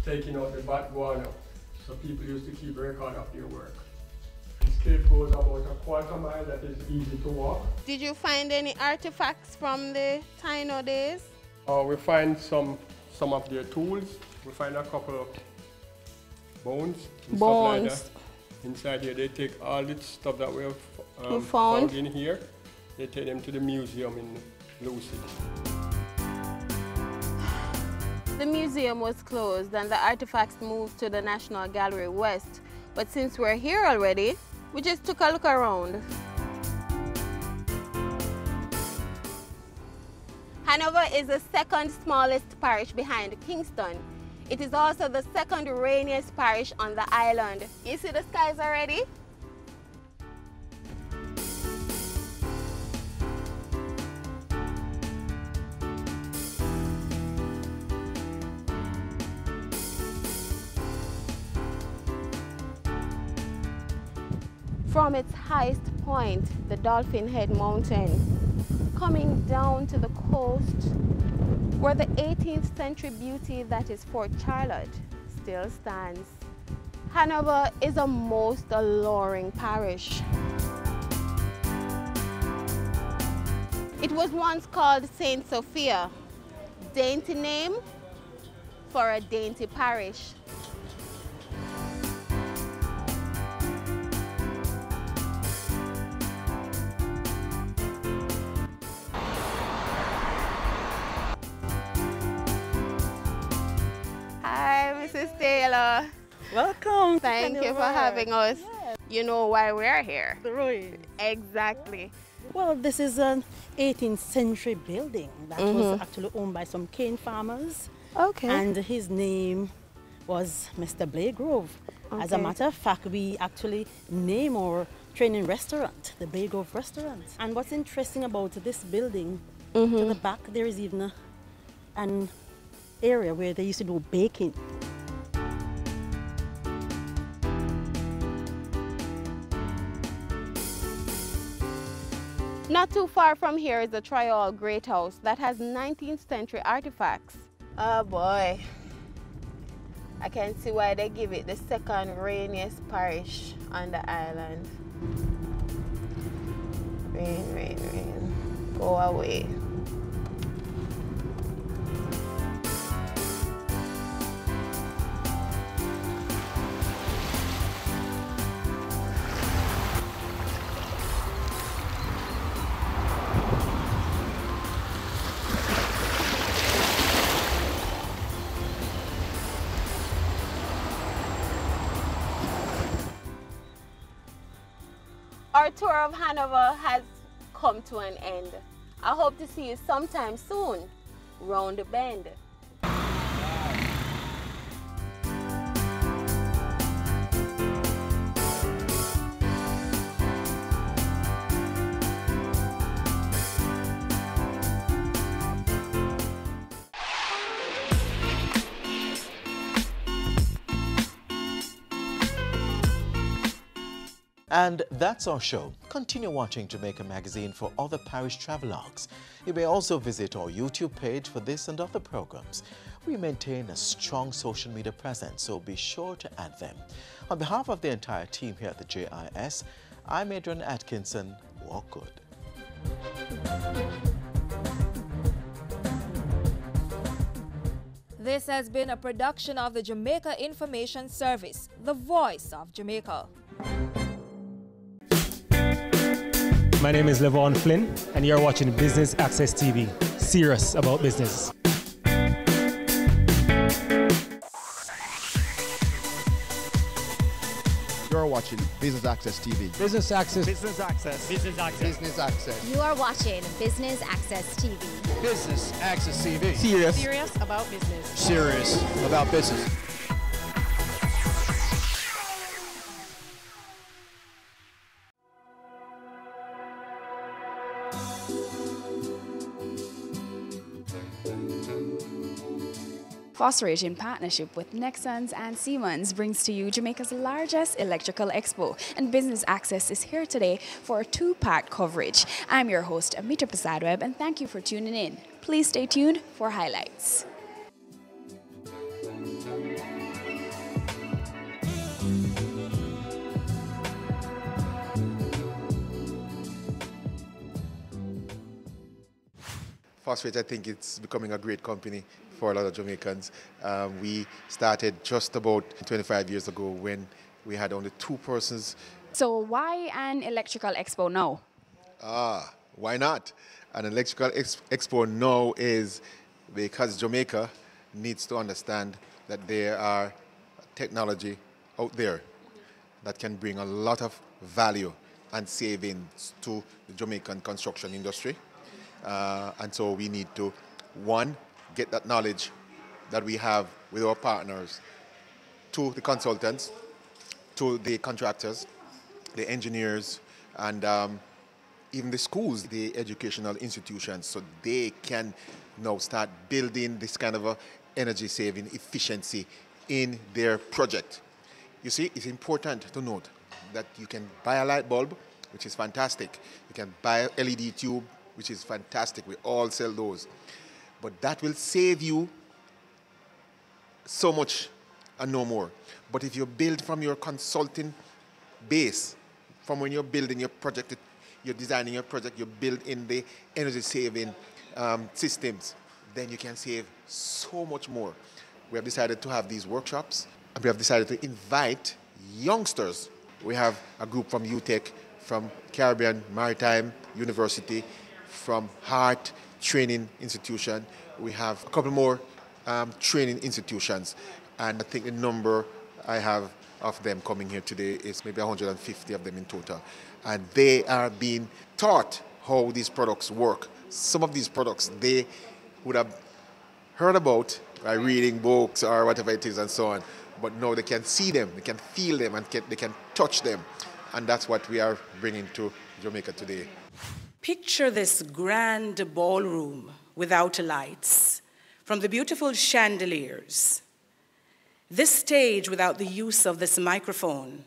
S5: taking out the bad guano. So people used to keep record of their work. This cave goes about a quarter mile that is easy to walk.
S15: Did you find any artifacts from the Taino days?
S5: We find some of their tools. We find a couple of bones and stuff like that. Inside here, they take all the stuff that we have found in here. They take them to the museum in Lucid.
S15: The museum was closed and the artifacts moved to the National Gallery West. But since we're here already, we just took a look around. Hanover is the second smallest parish behind Kingston. It is also the second rainiest parish on the island. You see the skies already? From its highest point, the Dolphin Head Mountain, coming down to the coast, where the 18th century beauty that is Fort Charlotte still stands. Hanover is a most alluring parish. It was once called St. Sophia, dainty name for a dainty parish. Mrs. Taylor.
S16: Welcome.
S15: Thank you for having us.
S16: Yes.
S15: You know why we're here.
S16: The ruins.
S15: Exactly.
S16: Well, this is an 18th century building that was actually owned by some cane farmers.
S15: Okay.
S16: And his name was Mr. Blagrove. Okay. As a matter of fact, we actually name our training restaurant, the Blagrove Restaurant. And what's interesting about this building, to the back, there is even an area where they used to do baking.
S15: Not too far from here is the Trial Great House that has 19th century artifacts. Oh boy, I can see why they give it the second rainiest parish on the island. Rain, rain, rain, go away. Our tour of Hanover has come to an end. I hope to see you sometime soon, round the bend.
S21: And that's our show. Continue watching Jamaica Magazine for other parish travelogues. You may also visit our YouTube page for this and other programs. We maintain a strong social media presence, so be sure to add them. On behalf of the entire team here at the JIS, I'm Adrian Atkinson. Walk good.
S17: This has been a production of the Jamaica Information Service, the voice of Jamaica.
S18: My name is Levon Flynn, and you're watching Business Access TV. Serious about business.
S1: You're watching Business Access TV.
S19: Business Access. Business Access. Business Access.
S1: Business Access.
S22: You are watching Business Access TV.
S19: Business Access TV.
S22: Serious about business.
S19: Serious about business.
S23: Phosphorate, in partnership with Nexans and Siemens, brings to you Jamaica's largest electrical expo, and Business Access is here today for a two-part coverage. I'm your host, Amita Prasadweb, and thank you for tuning in. Please stay tuned for highlights.
S24: Phosphate, I think it's becoming a great company for a lot of Jamaicans. We started just about 25 years ago when we had only 2 persons.
S23: So why an electrical expo now?
S24: Why not? An electrical expo now is because Jamaica needs to understand that there are technology out there that can bring a lot of value and savings to the Jamaican construction industry. And so we need to, one, get that knowledge that we have with our partners to the consultants, to the contractors, the engineers, and even the schools, the educational institutions, so they can now start building this kind of a energy saving efficiency in their project. You see, it's important to note that you can buy a light bulb, which is fantastic. You can buy an LED tube, which is fantastic. We all sell those. But that will save you so much and no more. But if you build from your consulting base, from when you're building your project, you're designing your project, you build in the energy saving systems, then you can save so much more. We have decided to have these workshops, and we have decided to invite youngsters. We have a group from UTech, from Caribbean Maritime University, from Hart Training Institution. We have a couple more training institutions, and I think the number I have of them coming here today is maybe 150 of them in total. And they are being taught how these products work. Some of these products they would have heard about by reading books or whatever it is and so on, but now they can see them, they can feel them, and they can touch them. And that's what we are bringing to Jamaica today.
S25: Picture this grand ballroom without lights, from the beautiful chandeliers, this stage without the use of this microphone,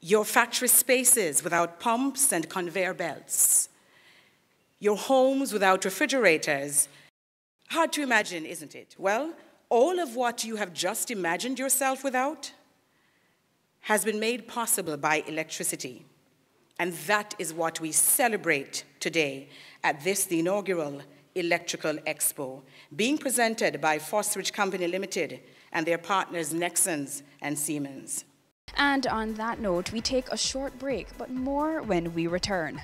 S25: your factory spaces without pumps and conveyor belts, your homes without refrigerators. Hard to imagine, isn't it? Well, all of what you have just imagined yourself without has been made possible by electricity. And that is what we celebrate today at this, the inaugural Electrical Expo, being presented by Phosphorate Company Limited and their partners Nexans and Siemens.
S23: And on that note, we take a short break, but more when we return.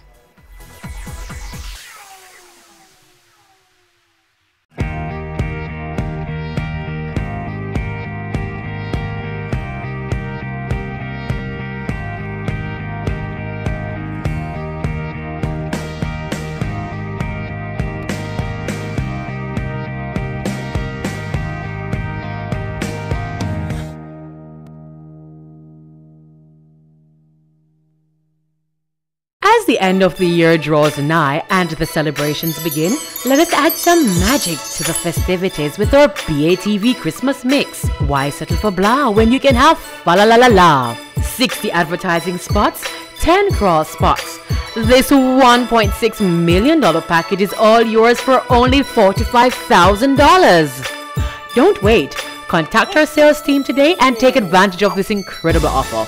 S26: As the end of the year draws nigh and the celebrations begin, let us add some magic to the festivities with our BATV Christmas mix. Why settle for blah when you can have fa la la la la? 60 advertising spots, 10 cross spots. This $1.6 million package is all yours for only $45,000. Don't wait. Contact our sales team today and take advantage of this incredible offer.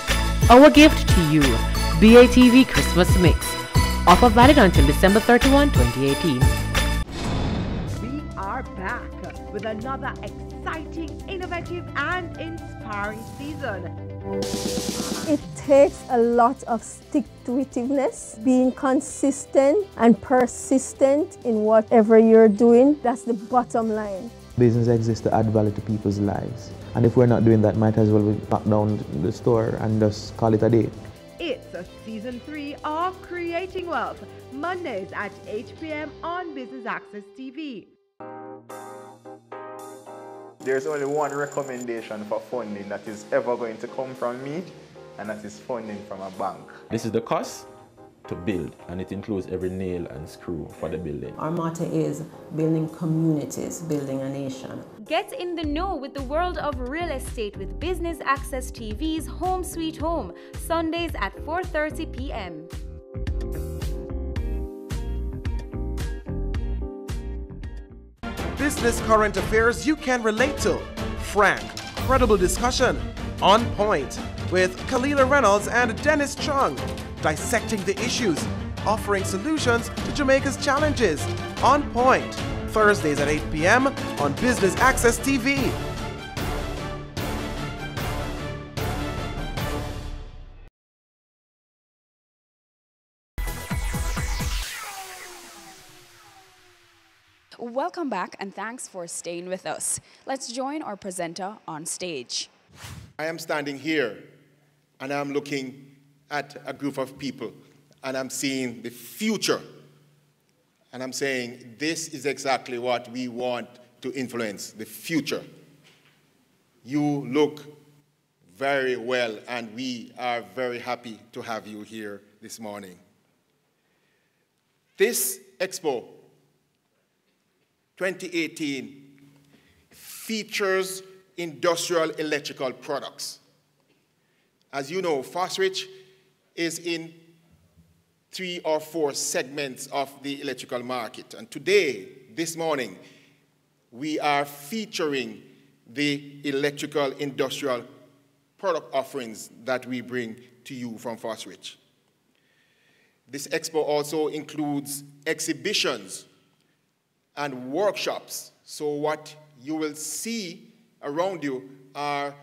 S26: Our gift to you. BATV Christmas Mix. Offer valid until December 31, 2018.
S28: We are back with another exciting, innovative and inspiring season.
S29: It takes a lot of stick-to-itiveness, being consistent and persistent in whatever you're doing. That's the bottom line.
S30: Business exists to add value to people's lives.
S2: And if we're not doing that, might as well we back down the store and just call it a day.
S28: It's a season 3 of Creating Wealth, Mondays at 8 p.m. on Business Access TV.
S3: There's only one recommendation for funding that is ever going to come from me, and that is funding from a bank.
S4: This is the cost to build, and it includes every nail and screw for the building.
S6: Our motto is building communities, building a nation.
S22: Get in the know with the world of real estate with Business Access TV's Home Sweet Home, Sundays at 4:30 p.m.
S7: Business current affairs you can relate to. Frank, credible discussion. On point with Kalila Reynolds and Dennis Chung. Dissecting the issues, offering solutions to Jamaica's challenges. On Point, Thursdays at 8 p.m. on Business Access TV.
S23: Welcome back and thanks for staying with us. Let's join our presenter on stage.
S24: I am standing here and I'm looking at a group of people and I'm seeing the future. And I'm saying this is exactly what we want to influence, the future. You look very well and we are very happy to have you here this morning. This Expo 2018 features industrial electrical products. As you know, Fosrich is in 3 or 4 segments of the electrical market. And today, this morning, we are featuring the electrical industrial product offerings that we bring to you from Fosrich. This expo also includes exhibitions and workshops. So what you will see around you are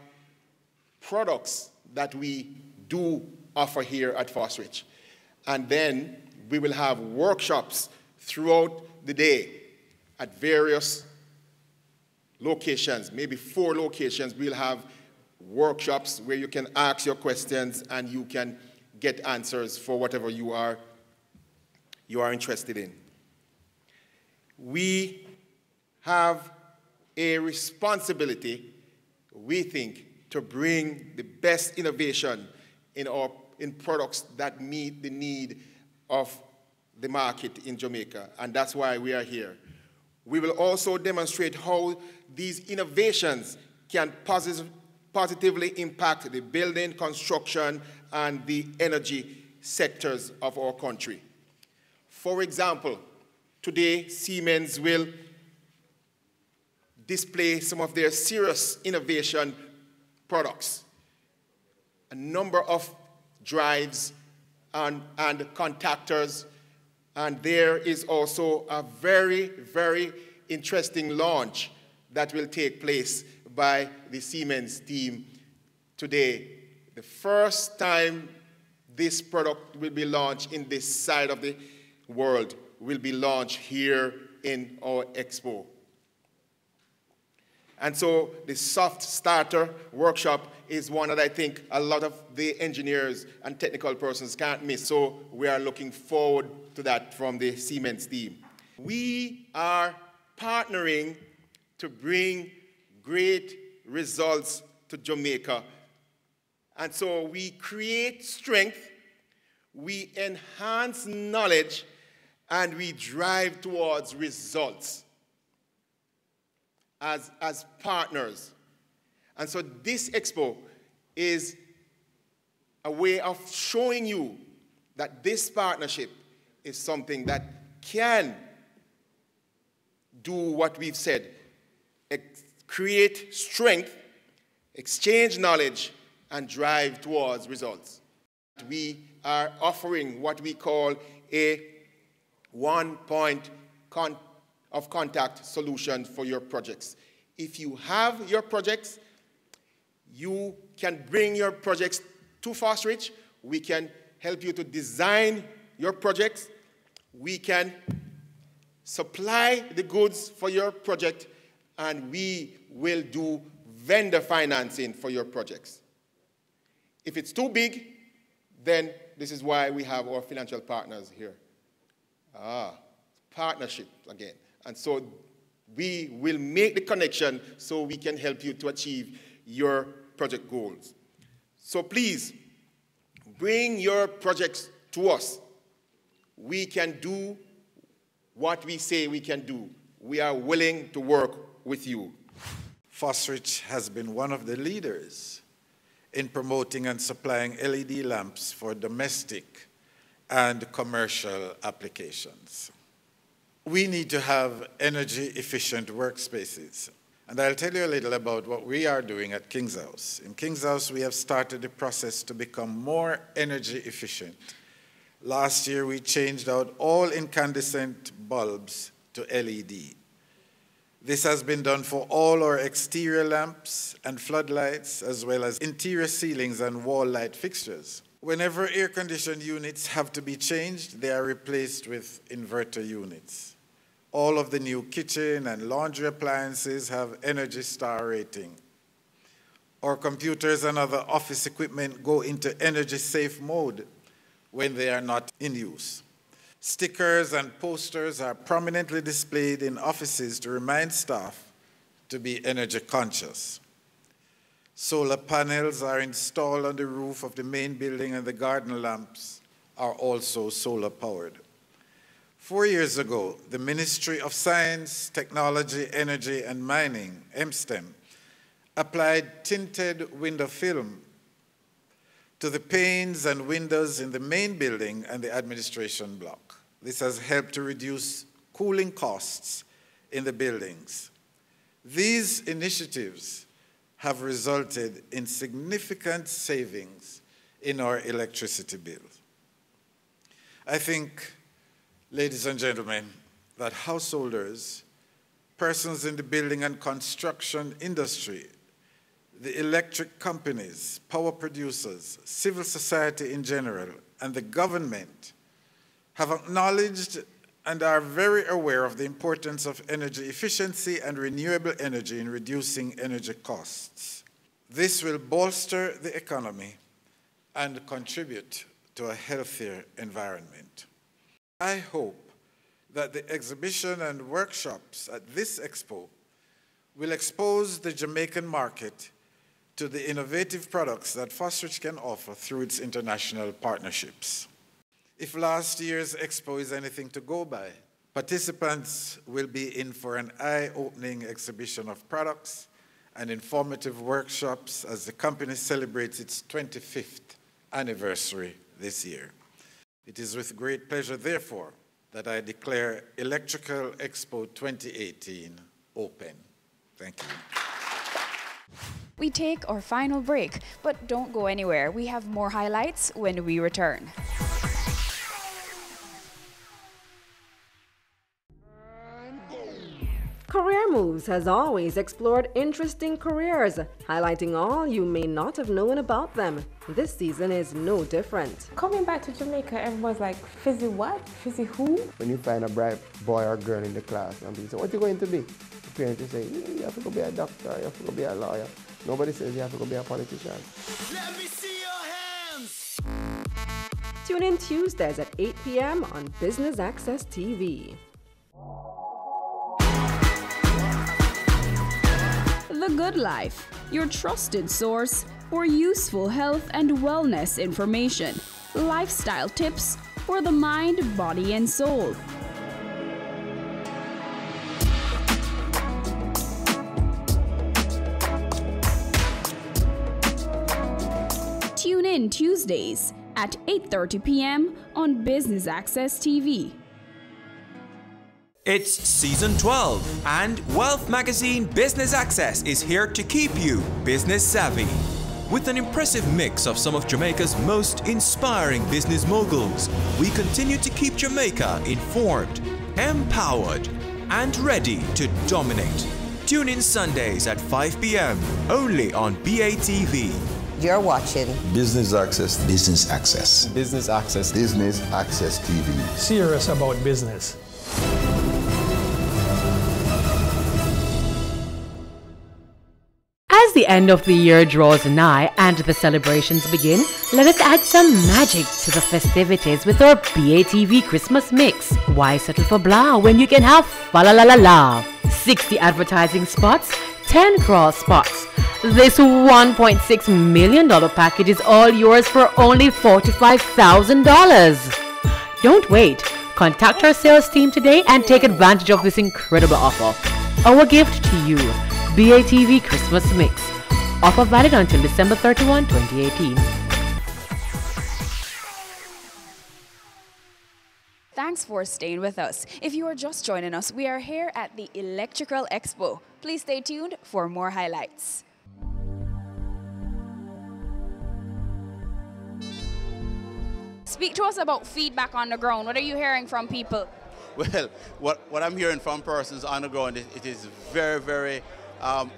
S24: products that we do offer here at Fosrich. And then we will have workshops throughout the day at various locations, maybe 4 locations. We'll have workshops where you can ask your questions and you can get answers for whatever you are interested in. We have a responsibility, we think, to bring the best innovation in products that meet the need of the market in Jamaica, and that's why we are here. We will also demonstrate how these innovations can positively impact the building, construction, and the energy sectors of our country. For example, today Siemens will display some of their serious innovation products. A number of drives and contactors, and there is also a very, very interesting launch that will take place by the Siemens team today. The first time this product will be launched in this side of the world will be launched here in our expo. And so the soft starter workshop is one that I think a lot of the engineers and technical persons can't miss. So we are looking forward to that from the Siemens team. We are partnering to bring great results to Jamaica. And so we create strength, we enhance knowledge, and we drive towards results as partners. And so this expo is a way of showing you that this partnership is something that can do what we've said, create strength, exchange knowledge, and drive towards results. We are offering what we call a one-point of contact solution for your projects. If you have your projects, you can bring your projects to Fosrich. We can help you to design your projects. We can supply the goods for your project, and we will do vendor financing for your projects. If it's too big, then this is why we have our financial partners here. Partnership again. And so we will make the connection so we can help you to achieve your project goals. So please, bring your projects to us. We can do what we say we can do. We are willing to work with you.
S8: Fosrich has been one of the leaders in promoting and supplying LED lamps for domestic and commercial applications. We need to have energy-efficient workspaces. And I'll tell you a little about what we are doing at King's House. In King's House, we have started the process to become more energy efficient. Last year, we changed out all incandescent bulbs to LED. This has been done for all our exterior lamps and floodlights, as well as interior ceilings and wall light fixtures. Whenever air-conditioned units have to be changed, they are replaced with inverter units. All of the new kitchen and laundry appliances have Energy Star rating. Our computers and other office equipment go into energy safe mode when they are not in use. Stickers and posters are prominently displayed in offices to remind staff to be energy conscious. Solar panels are installed on the roof of the main building, and the garden lamps are also solar powered. 4 years ago, the Ministry of Science, Technology, Energy and Mining, MSTEM, applied tinted window film to the panes and windows in the main building and the administration block. This has helped to reduce cooling costs in the buildings. These initiatives have resulted in significant savings in our electricity bills. I think, ladies and gentlemen, that householders, persons in the building and construction industry, the electric companies, power producers, civil society in general, and the government have acknowledged and are very aware of the importance of energy efficiency and renewable energy in reducing energy costs. This will bolster the economy and contribute to a healthier environment. I hope that the exhibition and workshops at this expo will expose the Jamaican market to the innovative products that Fosrich can offer through its international partnerships. If last year's expo is anything to go by, participants will be in for an eye-opening exhibition of products and informative workshops as the company celebrates its 25th anniversary this year. It is with great pleasure, therefore, that I declare Electrical Expo 2018 open. Thank you.
S23: We take our final break, but don't go anywhere. We have more highlights when we return.
S9: Career Moves has always explored interesting careers, highlighting all you may not have known about them. This season is no different.
S10: Coming back to Jamaica, everyone's like, Fizzy what? Fizzy who?
S2: When you find a bright boy or girl in the class and people say, what are you going to be? The parents will say, you have to go be a doctor, you have to go be a lawyer. Nobody says you have to go be a politician.
S11: Let me see your hands!
S9: Tune in Tuesdays at 8 p.m. on Business Access TV.
S23: The Good Life, your trusted source for useful health and wellness information, lifestyle tips for the mind, body, and soul. Tune in Tuesdays at 8:30 p.m. on Business Access TV.
S12: It's season 12, and Wealth Magazine Business Access is here to keep you business savvy. With an impressive mix of some of Jamaica's most inspiring business moguls, we continue to keep Jamaica informed, empowered, and ready to dominate. Tune in Sundays at 5 p.m. only on BATV.
S13: You're watching
S14: Business Access.
S13: Business Access.
S14: Business Access.
S13: Business Access TV.
S18: Serious about business.
S26: As the end of the year draws nigh and the celebrations begin, let us add some magic to the festivities with our BATV Christmas mix. Why settle for blah when you can have fa la la la la? 60 advertising spots, 10 cross spots. This $1.6 million package is all yours for only $45,000. Don't wait. Contact our sales team today and take advantage of this incredible offer. Our gift to you, BATV Christmas Mix. Offer valid until December 31, 2018.
S23: Thanks for staying with us. If you are just joining us, we are here at the Electrical Expo. Please stay tuned for more highlights. Speak to us about feedback on the ground. What are you hearing from people?
S1: Well, what I'm hearing from persons on the ground, it is very, very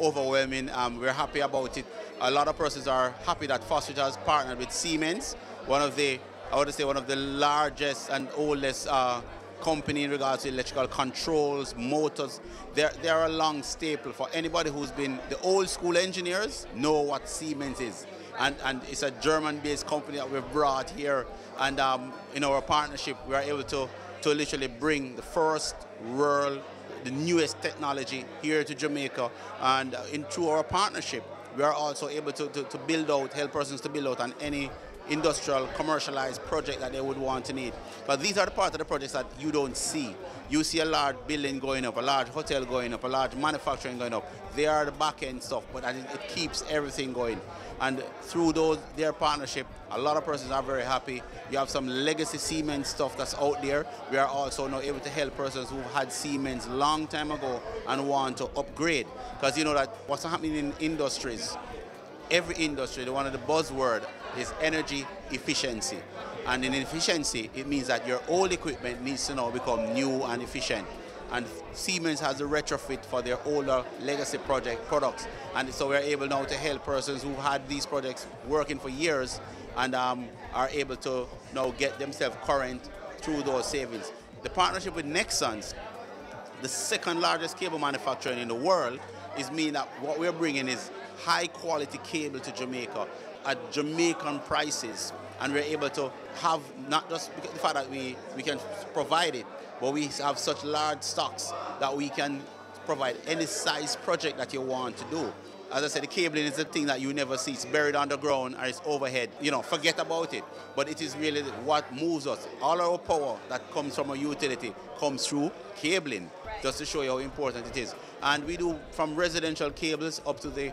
S1: overwhelming. We're happy about it. A lot of persons are happy that Foster has partnered with Siemens, one of the largest and oldest company in regards to electrical controls, motors. They're a long staple for anybody who's been the old school engineers know what Siemens is. And it's a German-based company that we've brought here. And in our partnership, we are able to literally bring the first world, the newest technology here to Jamaica. And through our partnership, we are also able to build out, help persons to build out on any industrial, commercialized project that they would want to need. But these are the part of the projects that you don't see. You see a large building going up, a large hotel going up, a large manufacturing going up. They are the back-end stuff, but it keeps everything going. And through their partnership, a lot of persons are very happy. You have some legacy Siemens stuff that's out there. We are also now able to help persons who've had Siemens long time ago and want to upgrade. Because you know that what's happening in industries, every industry, one of the buzzword is energy efficiency. And in efficiency, it means that your old equipment needs to now become new and efficient. And Siemens has a retrofit for their older legacy products. And so we're able now to help persons who had these projects working for years and are able to now get themselves current through those savings. The partnership with Nexans, the second largest cable manufacturer in the world, is meaning that what we're bringing is high quality cable to Jamaica at Jamaican prices. And we're able to have not just the fact that we can provide it, but we have such large stocks that we can provide any size project that you want to do. As I said, the cabling is the thing that you never see. It's buried underground or it's overhead. You know, forget about it. But it is really what moves us. All our power that comes from a utility comes through cabling, just to show you how important it is. And we do from residential cables up to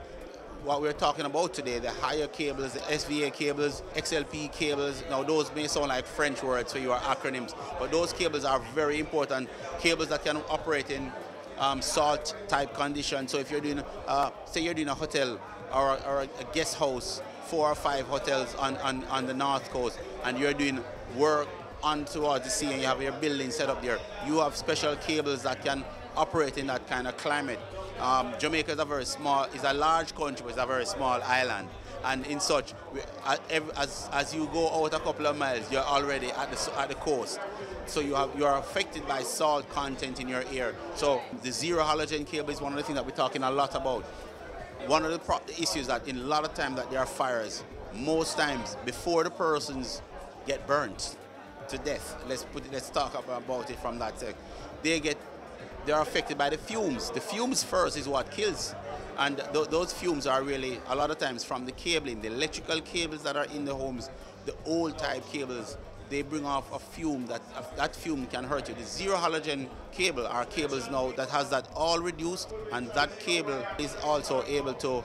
S1: what we're talking about today, the higher cables, the SVA cables, XLP cables. Now those may sound like French words for your acronyms, but those cables are very important. Cables that can operate in salt type conditions. So if you're doing, say you're doing a hotel or a guest house, 4 or 5 hotels on the north coast, and you're doing work on towards the sea and you have your building set up there, you have special cables that can operate in that kind of climate. Jamaica is is a large country, but it's a very small island. And in such, as you go out a couple of miles, you're already at the coast. So you are affected by salt content in your air. So the zero halogen cable is one of the things that we're talking a lot about. One of the issues that in a lot of times that there are fires, most times before the persons get burnt to death, let's talk about it from that side. They are affected by the fumes. The fumes first is what kills. And those fumes are really, a lot of times from the cabling, the electrical cables that are in the homes, the old type cables, they bring off a fume that fume can hurt you. The zero halogen cable are cables now that has that all reduced, and that cable is also able to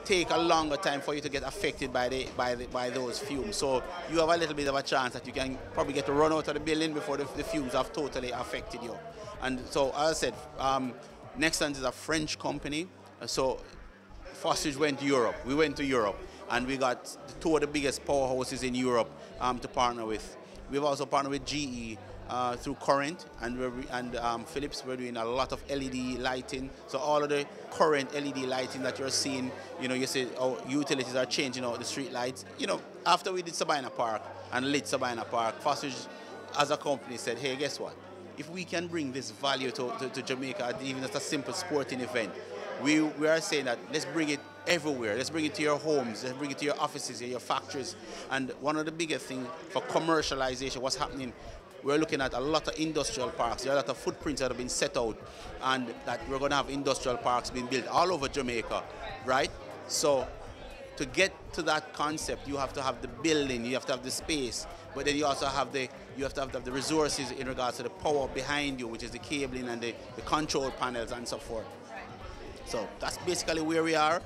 S1: take a longer time for you to get affected by those fumes. So you have a little bit of a chance that you can probably get to run out of the building before the fumes have totally affected you. And so, as I said, Nexans is a French company. So Fostage went to Europe. We went to Europe, and we got 2 of the biggest powerhouses in Europe to partner with. We've also partnered with GE through Current, and Philips. We're doing a lot of LED lighting. So all of the current LED lighting that you're seeing, you see how utilities are changing out the street lights. After we did Sabina Park and lit Sabina Park, Fostage as a company said, hey, guess what? If we can bring this value to Jamaica, even just a simple sporting event, we are saying that let's bring it everywhere. Let's bring it to your homes, let's bring it to your offices, your factories. And one of the biggest things for commercialization, what's happening, we're looking at a lot of industrial parks. There are a lot of footprints that have been set out, and that we're going to have industrial parks being built all over Jamaica, right? So to get to that concept, you have to have the building, you have to have the space, but then you also have the resources in regards to the power behind you, which is the cabling and the control panels and so forth. So that's basically where we are.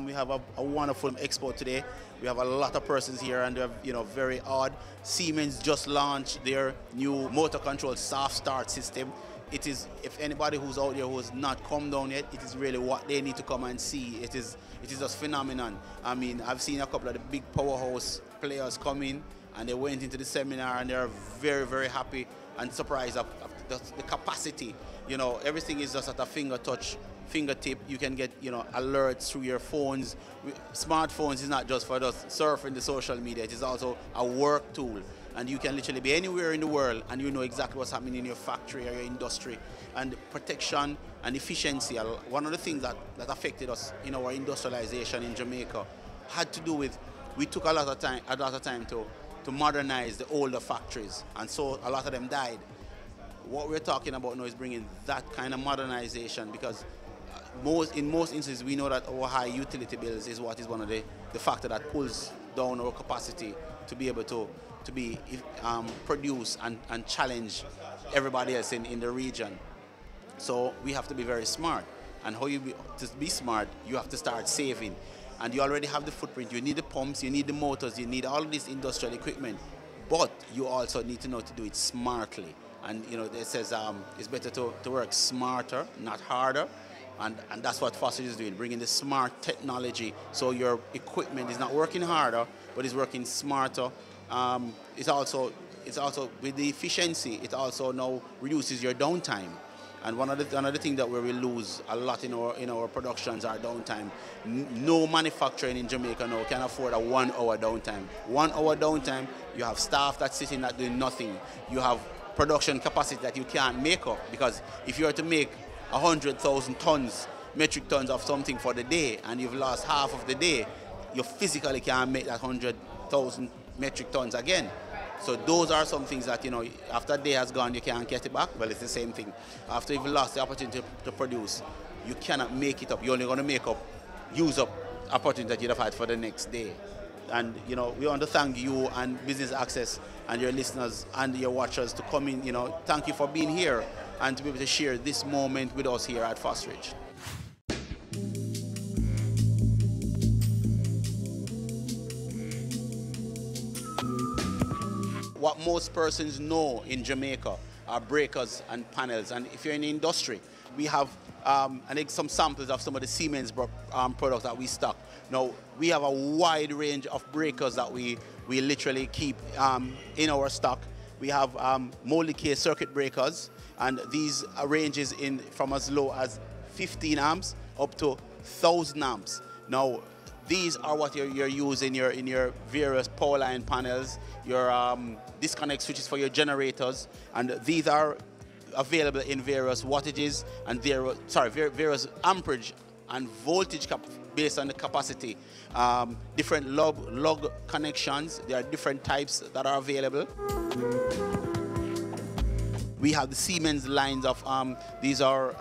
S1: We have a wonderful expo today. We have a lot of persons here, and they're very odd. Siemens just launched their new motor control soft start system. It is, if anybody who's out there who has not come down yet, it is really what they need to come and see. It is just phenomenon. I mean, I've seen a couple of the big powerhouse players come in, and they went into the seminar, and they're very, very happy and surprised of the capacity. Everything is just at a fingertip. You can get alerts through your phones. Smartphones is not just for just surfing the social media. It is also a work tool, and you can literally be anywhere in the world and you know exactly what's happening in your factory or your industry. And protection and efficiency, one of the things that affected us in our industrialization in Jamaica had to do with, we took a lot of time to modernize the older factories, and so a lot of them died. What we're talking about now is bringing that kind of modernization, because in most instances we know that our high utility bills is what is one of the factor that pulls down our capacity to be able to produce and challenge everybody else in the region. So we have to be very smart, and to be smart, you have to start saving. And you already have the footprint. You need the pumps, you need the motors, you need all of this industrial equipment, but you also need to know to do it smartly. And it says it's better to work smarter, not harder. And that's what Fossil is doing, bringing the smart technology, so your equipment is not working harder, but is working smarter. It's also with the efficiency, it also now reduces your downtime. And another thing that where we lose a lot in our productions are downtime. No manufacturing in Jamaica now can afford a 1 hour downtime. 1 hour downtime, you have staff that's sitting there doing nothing. You have production capacity that you can't make up, because if you are to make 100,000 metric tons of something for the day, and you've lost half of the day, you physically can't make that 100,000 metric tons again. So those are some things that, after a day has gone, you can't get it back. Well, it's the same thing. After you've lost the opportunity to produce, you cannot make it up. You're only going to use up opportunity that you'd have had for the next day. And, we want to thank you and Business Access and your listeners and your watchers to come in. Thank you for being here and to be able to share this moment with us here at Fosridge. What most persons know in Jamaica are breakers and panels. And if you're in the industry, we have some samples of some of the Siemens products that we stock. Now, we have a wide range of breakers that we literally keep in our stock. We have molded case circuit breakers, and these ranges from as low as 15 amps up to 1,000 amps. Now, these are what you're using in your various power line panels, your disconnect switches for your generators, and these are available in various wattages and various amperage and voltage based on the capacity. Different lug connections. There are different types that are available. We have the Siemens lines of these are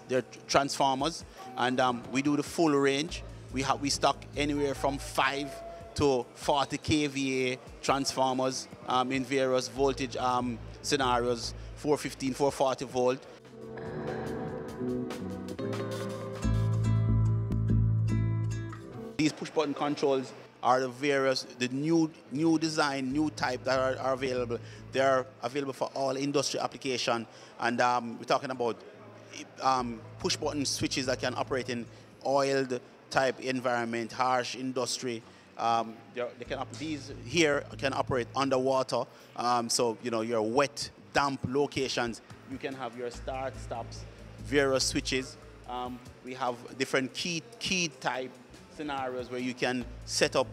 S1: their transformers, and we do the full range. We stock anywhere from 5 to 40 kVA transformers in various voltage scenarios, 415, 440 volt. These push button controls are the new design, new type that are available. They are available for all industry application, and we're talking about push button switches that can operate in oiled type environment, harsh industry. These here can operate underwater, so your wet, damp locations, you can have your start, stops, various switches. We have different key type scenarios where you can set up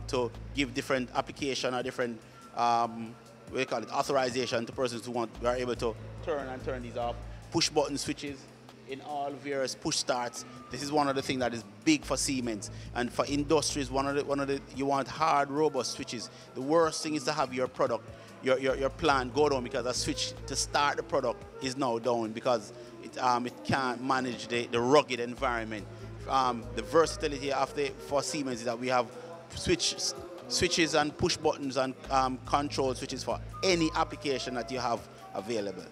S1: to give different application or different authorization to persons who are able to turn these off. Push button switches, in all various push starts. This is one of the things that is big for Siemens. And for industries, you want hard, robust switches. The worst thing is to have your product, your plant go down because a switch to start the product is now down because it can't manage the rugged environment. The versatility for Siemens is that we have switches and push buttons and control switches for any application that you have available.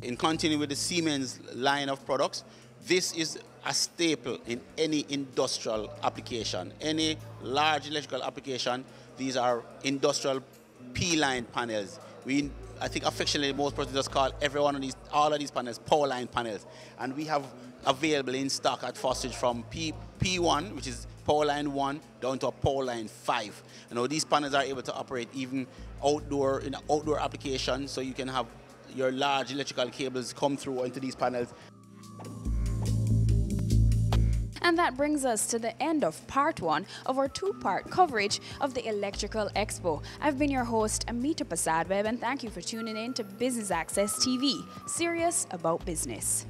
S1: In continuing with the Siemens line of products, this is a staple in any industrial application. Any large electrical application, these are industrial P-line panels. I think affectionately most persons just call all of these panels power line panels. And we have available in stock at Fosridge from P1, which is power line 1, down to a power line 5. You know, these panels are able to operate even in outdoor applications, so you can have your large electrical cables come through into these panels.
S23: And that brings us to the end of part 1 of our 2-part coverage of the Electrical Expo. I've been your host, Amita Prasad-Webb, and thank you for tuning in to Business Access TV, serious about business.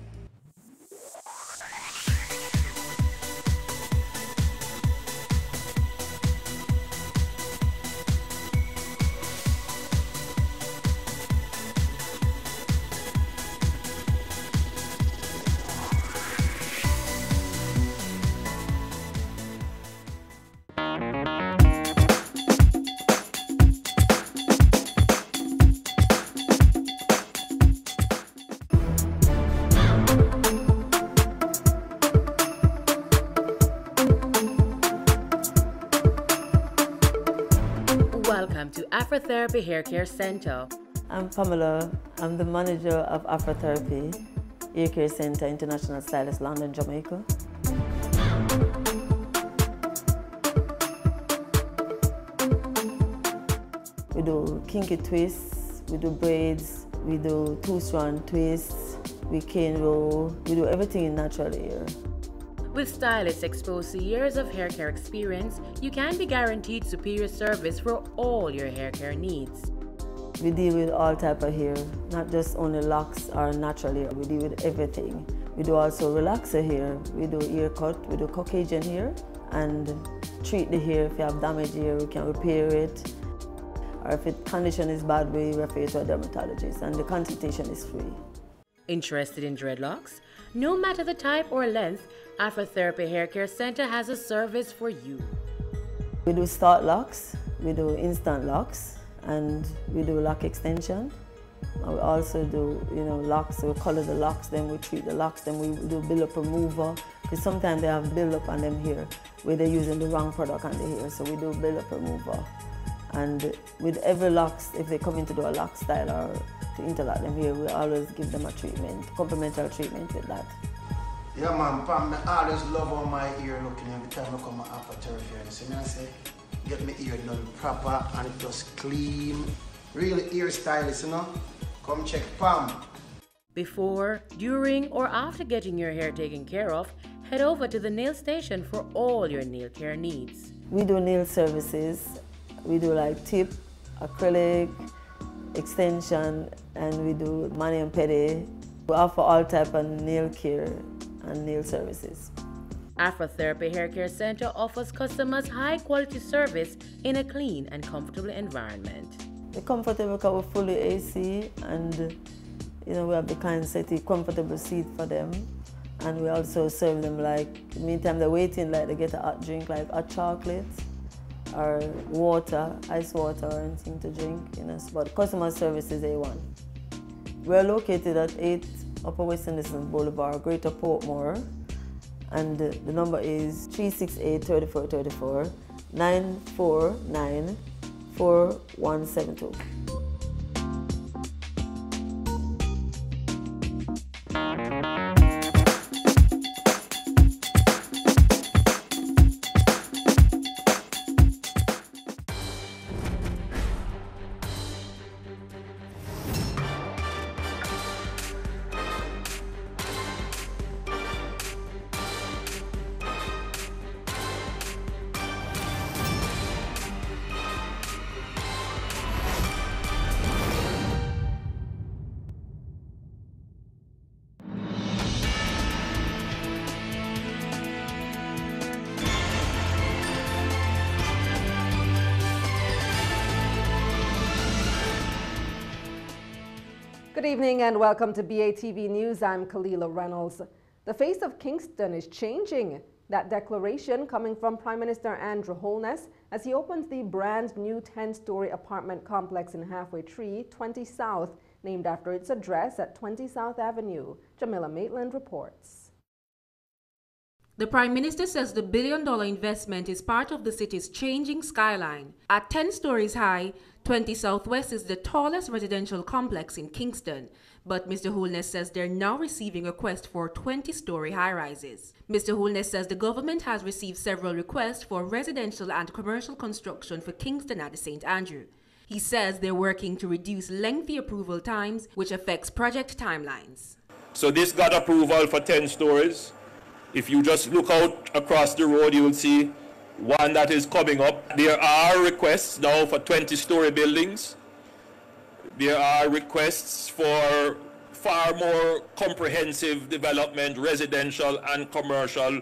S26: Afrotherapy Hair Care Center.
S5: I'm Pamela. I'm the manager of Afrotherapy Hair Care Center, International Stylist, London, Jamaica. We do kinky twists, we do braids, we do two-strand twists, we cane roll, we do everything in natural hair.
S26: With stylists exposed to years of hair care experience, you can be guaranteed superior service for all your hair care needs.
S5: We deal with all type of hair, not just only locks or natural hair. We deal with everything. We do also relaxer hair. We do ear cut, we do Caucasian hair, and treat the hair. If you have damaged hair, we can repair it. Or if the condition is bad, we refer to a dermatologist, and the consultation is free.
S26: Interested in dreadlocks? No matter the type or length, Afrotherapy Hair Care Center has a service for you.
S5: We do start locks, we do instant locks, and we do lock extension. And we also do, locks, so we color the locks, then we treat the locks, then we do build-up remover, because sometimes they have build-up on them here, where they're using the wrong product on the hair, so we do build-up remover. And with every locks, if they come in to do a lock style or to interlock them here, we always give them a treatment, complementary treatment with that.
S14: Yeah man, Pam, I always love how my ear looking every time I come to Afrotherapy here. You see me, I say, get my ear done proper and it just clean. Really ear stylist, Come check Pam.
S26: Before, during, or after getting your hair taken care of, head over to the nail station for all your nail care needs.
S5: We do nail services. We do like tip, acrylic, extension, and we do mani and pedi. We offer all type of nail care and nail services.
S26: Afrotherapy Hair Care Center offers customers high-quality service in a clean and comfortable environment.
S5: We're comfortable because we're fully AC, and we have the kind of comfortable seat for them. And we also serve them like, meantime they're waiting, like they get a hot drink, like hot chocolate or water, ice water or anything to drink. But customer service is A1. We're located at 8 Upper West Henderson Boulevard, Greater Portmore, and the number is 368-3434, 949-4172.
S9: Good evening and welcome to BATV News. I'm Kalila Reynolds. The face of Kingston is changing. That declaration coming from Prime Minister Andrew Holness as he opens the brand new 10-story apartment complex in Halfway Tree, 20 South, named after its address at 20 South Avenue. Jamila Maitland reports.
S15: The Prime Minister says the billion-dollar investment is part of the city's changing skyline. At 10 stories high, 20 Southwest is the tallest residential complex in Kingston. But Mr. Holness says they're now receiving requests for 20-story high-rises. Mr. Holness says the government has received several requests for residential and commercial construction for Kingston at the St. Andrew. He says they're working to reduce lengthy approval times, which affects project timelines.
S16: So this got approval for 10 stories. If you just look out across the road, you will see one that is coming up. There are requests now for 20-story buildings. There are requests for far more comprehensive development, residential and commercial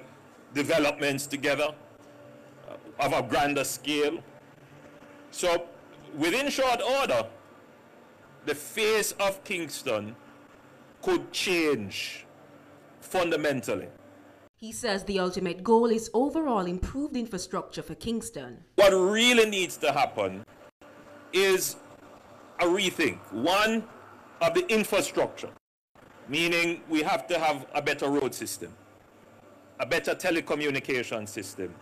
S16: developments together of a grander scale. So within short order, the face of Kingston could change fundamentally.
S15: He says the ultimate goal is overall improved infrastructure for Kingston.
S16: What really needs to happen is a rethink. One, of the infrastructure, meaning we have to have a better road system, a better telecommunication system,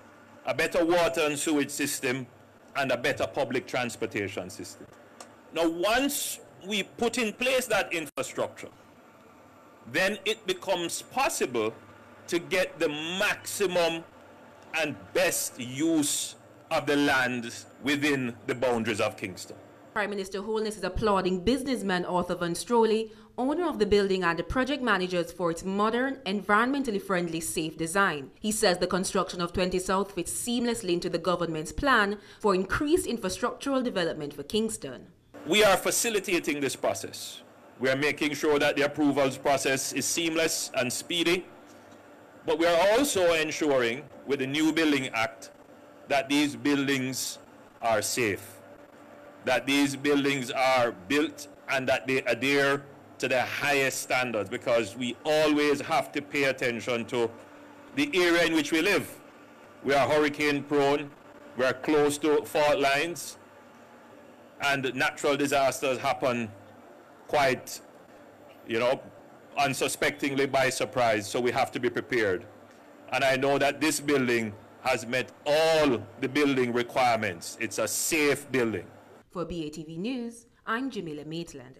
S16: a better water and sewage system, and a better public transportation system. Now, once we put in place that infrastructure, then it becomes possible to get the maximum and best use of the land within the boundaries of Kingston.
S15: Prime Minister Holness is applauding businessman Arthur Van Stroley, owner of the building, and the project managers for its modern, environmentally friendly, safe design. He says the construction of 20 South fits seamlessly into the government's plan for increased infrastructural development for Kingston.
S16: We are facilitating this process. We are making sure that the approvals process is seamless and speedy. But we are also ensuring, with the new Building Act, that these buildings are safe, that these buildings are built and that they adhere to the highest standards, because we always have to pay attention to the area in which we live. We are hurricane prone, we are close to fault lines, and natural disasters happen quite, unsuspectingly by surprise, so we have to be prepared. And I know that this building has met all the building requirements. It's a safe building.
S15: For BATV News, I'm Jamila Maitland.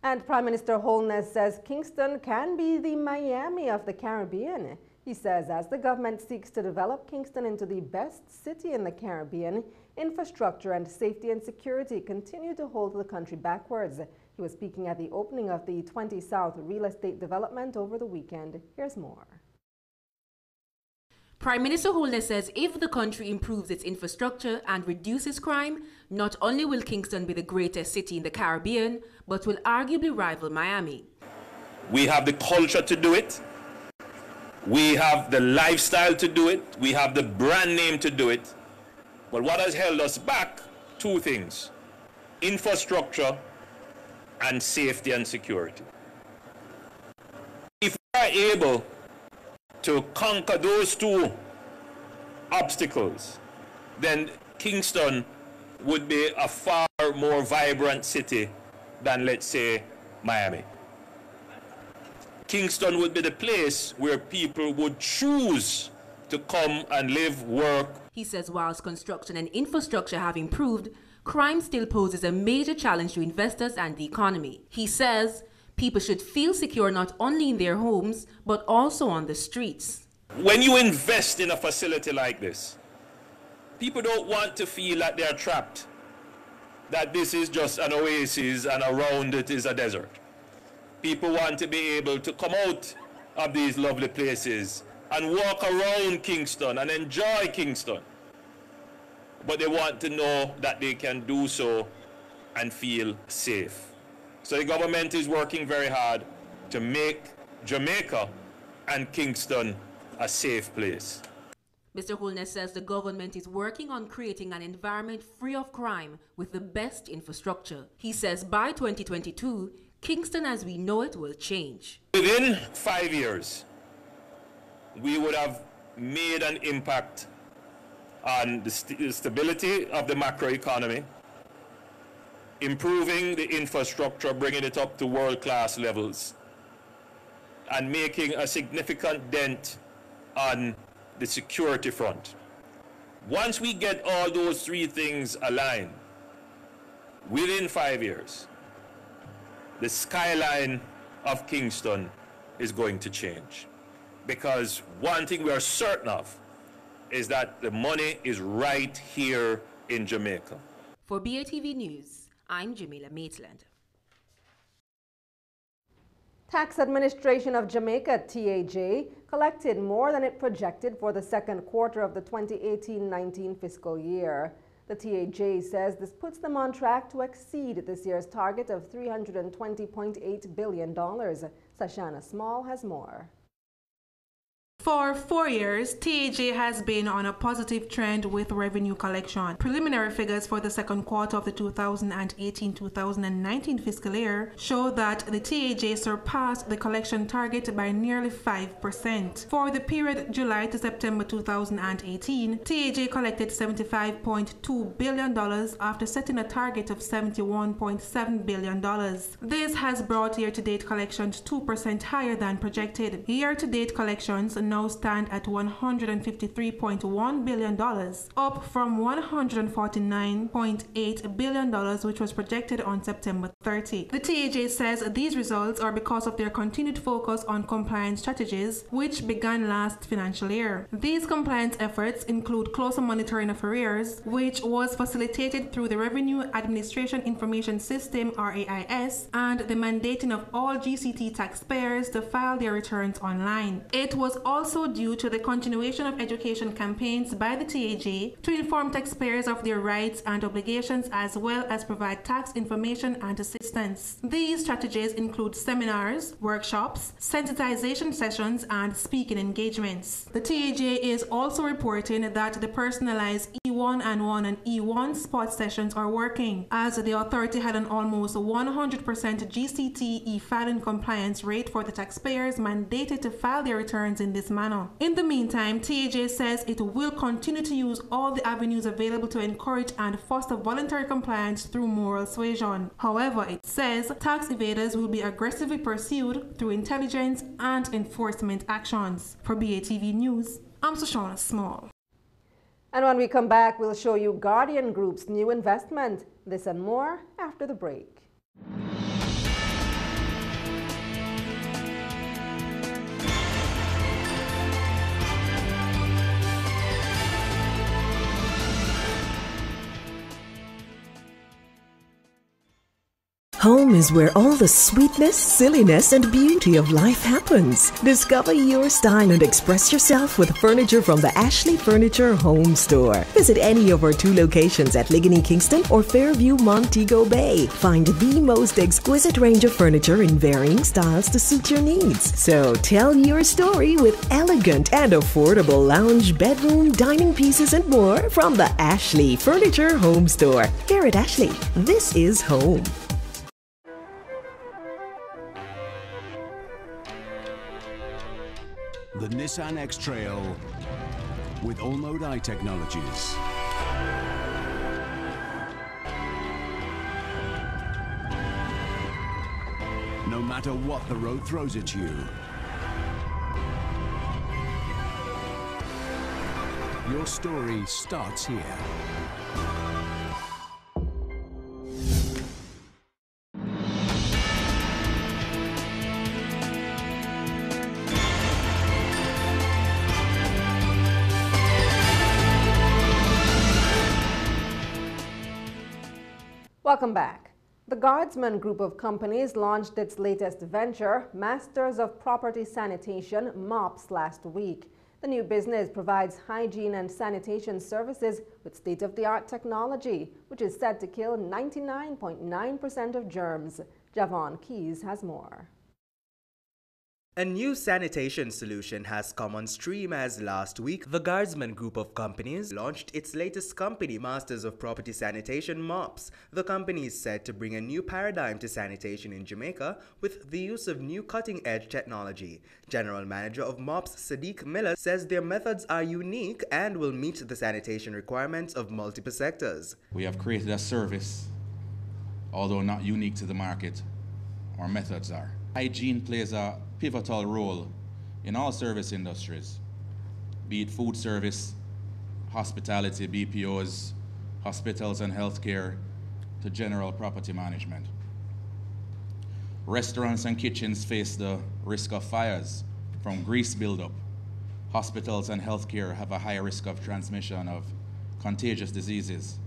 S9: And Prime Minister Holness says Kingston can be the Miami of the Caribbean. He says as the government seeks to develop Kingston into the best city in the Caribbean, infrastructure and safety and security continue to hold the country backwards. He was speaking at the opening of the 20 South real estate development over the weekend. Here's more.
S15: Prime Minister Holness says if the country improves its infrastructure and reduces crime, not only will Kingston be the greatest city in the Caribbean, but will arguably rival Miami.
S16: We have the culture to do it. We have the lifestyle to do it. We have the brand name to do it. But what has held us back? Two things: infrastructure and safety and security. If we are able to conquer those two obstacles, then Kingston would be a far more vibrant city than, let's say, Miami. Kingston would be the place where people would choose to come and live, work.
S15: He says whilst construction and infrastructure have improved, crime still poses a major challenge to investors and the economy. He says people should feel secure not only in their homes, but also on the streets.
S16: When you invest in a facility like this, people don't want to feel that they're trapped, that this is just an oasis and around it is a desert. People want to be able to come out of these lovely places and walk around Kingston and enjoy Kingston. But they want to know that they can do so and feel safe. So the government is working very hard to make Jamaica and Kingston a safe place.
S15: Mr. Holness says the government is working on creating an environment free of crime with the best infrastructure. He says by 2022, Kingston as we know it will change.
S16: Within 5 years, we would have made an impact on the stability of the macroeconomy, improving the infrastructure, bringing it up to world-class levels, and making a significant dent on the security front. Once we get all those three things aligned, within 5 years, the skyline of Kingston is going to change. Because one thing we are certain of is that the money is right here in Jamaica.
S15: For BATV News, I'm Jamila Maitland.
S9: Tax Administration of Jamaica, TAJ, collected more than it projected for the second quarter of the 2018-19 fiscal year. The TAJ says this puts them on track to exceed this year's target of $320.8 billion. Sashana Small has more.
S3: For 4 years, TAJ has been on a positive trend with revenue collection. Preliminary figures for the second quarter of the 2018-2019 fiscal year show that the TAJ surpassed the collection target by nearly 5%. For the period July to September 2018, TAJ collected $75.2 billion after setting a target of $71.7 billion. This has brought year-to-date collections 2% higher than projected. Year-to-date collections now stand at $153.1 billion, up from $149.8 billion, which was projected on September 30. The TAJ says these results are because of their continued focus on compliance strategies, which began last financial year. These compliance efforts include closer monitoring of arrears, which was facilitated through the Revenue Administration Information System, RAIS, and the mandating of all GCT taxpayers to file their returns online. It was also due to the continuation of education campaigns by the TAJ to inform taxpayers of their rights and obligations as well as provide tax information and assistance. These strategies include seminars, workshops, sensitization sessions, and speaking engagements. The TAJ is also reporting that the personalized E1 and 1 and E1 spot sessions are working, as the authority had an almost 100% GCT e-filing compliance rate for the taxpayers mandated to file their returns in this manner. In the meantime, TAJ says it will continue to use all the avenues available to encourage and foster voluntary compliance through moral suasion. However, it says tax evaders will be aggressively pursued through intelligence and enforcement actions. For BATV News, I'm Shoshana Small.
S9: And when we come back, we'll show you Guardian Group's new investment. This and more after the break.
S17: Home is where all the sweetness, silliness, and beauty of life happens. Discover your style and express yourself with furniture from the Ashley Furniture Home Store. Visit any of our 2 locations at Ligony Kingston or Fairview Montego Bay. Find the most exquisite range of furniture in varying styles to suit your needs. So tell your story with elegant and affordable lounge, bedroom, dining pieces, and more from the Ashley Furniture Home Store. Here at Ashley, this is home.
S19: The Nissan X-Trail with All-Mode I technologies. No matter what the road throws at you, your story starts here.
S9: Welcome back. The Guardsman Group of companies launched its latest venture, Masters of Property Sanitation, MOPS, last week. The new business provides hygiene and sanitation services with state-of-the-art technology, which is said to kill 99.9% of germs. Javon Keys has more.
S4: A new sanitation solution has come on stream as last week the Guardsman Group of companies launched its latest company, Masters of Property Sanitation MOPS. The company is set to bring a new paradigm to sanitation in Jamaica with the use of new cutting-edge technology. General Manager of MOPS, Sadiq Miller, says their methods are unique and will meet the sanitation requirements of multiple sectors.
S6: We have created a service, although not unique to the market. Our methods are. Hygiene plays a pivotal role in all service industries, be it food service, hospitality, BPOs, hospitals and healthcare, to general property management. Restaurants and kitchens face the risk of fires from grease buildup. Hospitals and healthcare have a higher risk of transmission of contagious diseases.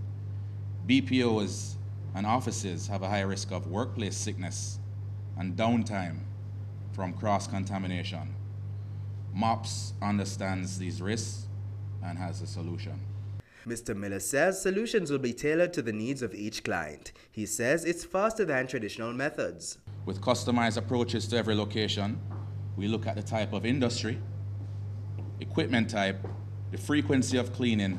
S6: BPOs and offices have a higher risk of workplace sickness and downtime from cross-contamination. MOPS understands these risks and has a solution.
S4: Mr. Miller says solutions will be tailored to the needs of each client. He says it's faster than traditional methods.
S6: With customized approaches to every location, we look at the type of industry, equipment type, the frequency of cleaning,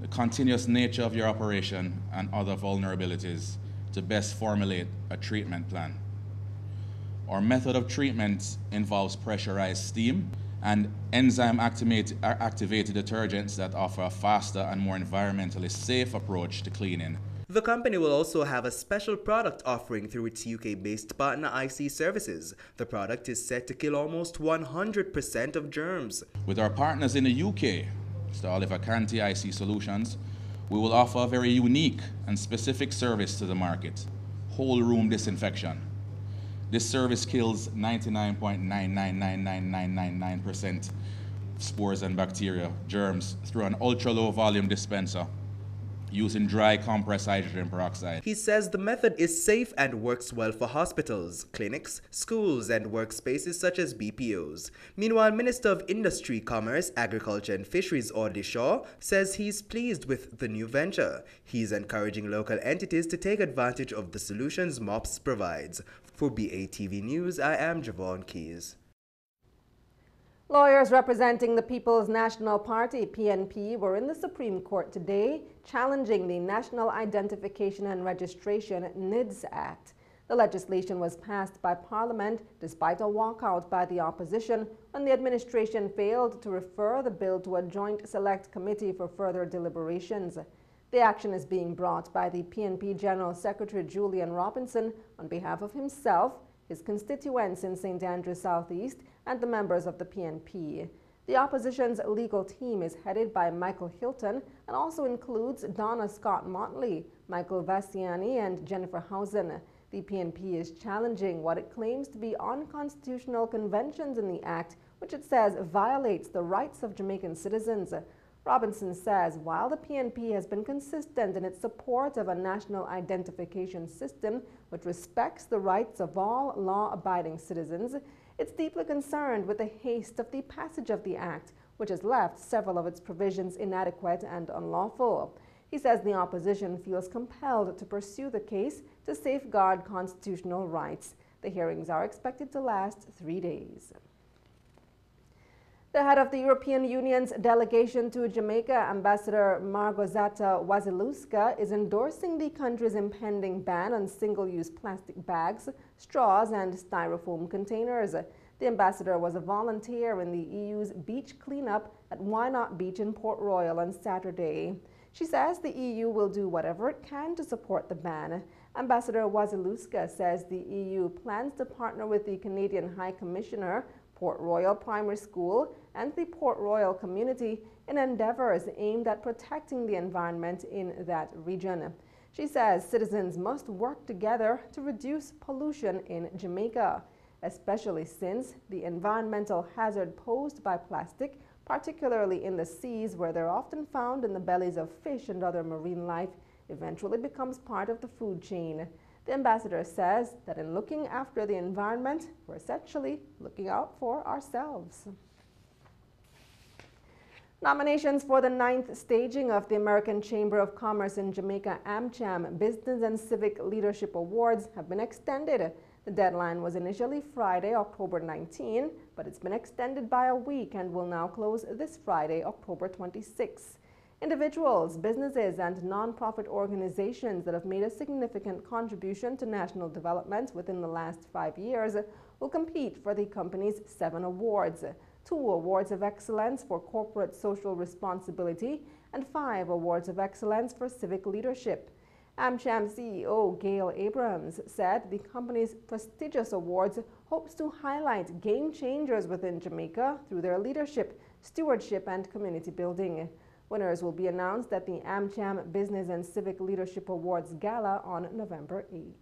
S6: the continuous nature of your operation, and other vulnerabilities to best formulate a treatment plan. Our method of treatment involves pressurized steam and enzyme-activated detergents that offer a faster and more environmentally safe approach to cleaning.
S4: The company will also have a special product offering through its UK-based partner IC Services. The product is set to kill almost 100% of germs.
S6: With our partners in the UK, Mr. Oliver Canty IC Solutions, we will offer a very unique and specific service to the market, whole room disinfection. This service kills 99.999999% spores and bacteria, germs, through an ultra-low volume dispenser using dry compressed hydrogen peroxide.
S4: He says the method is safe and works well for hospitals, clinics, schools, and workspaces such as BPOs. Meanwhile, Minister of Industry, Commerce, Agriculture and Fisheries Audley Shaw says he's pleased with the new venture. He's encouraging local entities to take advantage of the solutions MOPS provides. For BATV News, I am Javon Keys.
S9: Lawyers representing the People's National Party, PNP, were in the Supreme Court today challenging the National Identification and Registration NIDS Act. The legislation was passed by Parliament despite a walkout by the opposition when the administration failed to refer the bill to a joint select committee for further deliberations. The action is being brought by the PNP General Secretary Julian Robinson on behalf of himself, his constituents in St. Andrews Southeast, and the members of the PNP. The opposition's legal team is headed by Michael Hilton and also includes Donna Scott Motley, Michael Vassiani, and Jennifer Housen. The PNP is challenging what it claims to be unconstitutional conventions in the act, which it says violates the rights of Jamaican citizens. Robinson says while the PNP has been consistent in its support of a national identification system which respects the rights of all law-abiding citizens, it's deeply concerned with the haste of the passage of the act, which has left several of its provisions inadequate and unlawful. He says the opposition feels compelled to pursue the case to safeguard constitutional rights. The hearings are expected to last 3 days. The head of the European Union's delegation to Jamaica, Ambassador Margosata Wasilewska, is endorsing the country's impending ban on single-use plastic bags, straws, and styrofoam containers. The ambassador was a volunteer in the EU's beach cleanup at Why Not Beach in Port Royal on Saturday. She says the EU will do whatever it can to support the ban. Ambassador Wasilewska says the EU plans to partner with the Canadian High Commissioner, Port Royal Primary School, and the Port Royal community in endeavors aimed at protecting the environment in that region. She says citizens must work together to reduce pollution in Jamaica, especially since the environmental hazard posed by plastic, particularly in the seas where they're often found in the bellies of fish and other marine life, eventually becomes part of the food chain. The ambassador says that in looking after the environment, we're essentially looking out for ourselves. Nominations for the 9th staging of the American Chamber of Commerce in Jamaica AmCham Business and Civic Leadership Awards have been extended. The deadline was initially Friday, October 19, but it's been extended by a week and will now close this Friday, October 26. Individuals, businesses, and non-profit organizations that have made a significant contribution to national development within the last 5 years will compete for the company's 7 awards, 2 awards of excellence for corporate social responsibility and 5 awards of excellence for civic leadership. AmCham CEO Gail Abrams said the company's prestigious awards hopes to highlight game changers within Jamaica through their leadership, stewardship, and community building. Winners will be announced at the AmCham Business and Civic Leadership Awards Gala on November 8.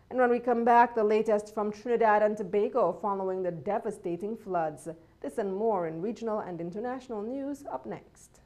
S9: And when we come back, the latest from Trinidad and Tobago following the devastating floods. This and more in regional and international news up next.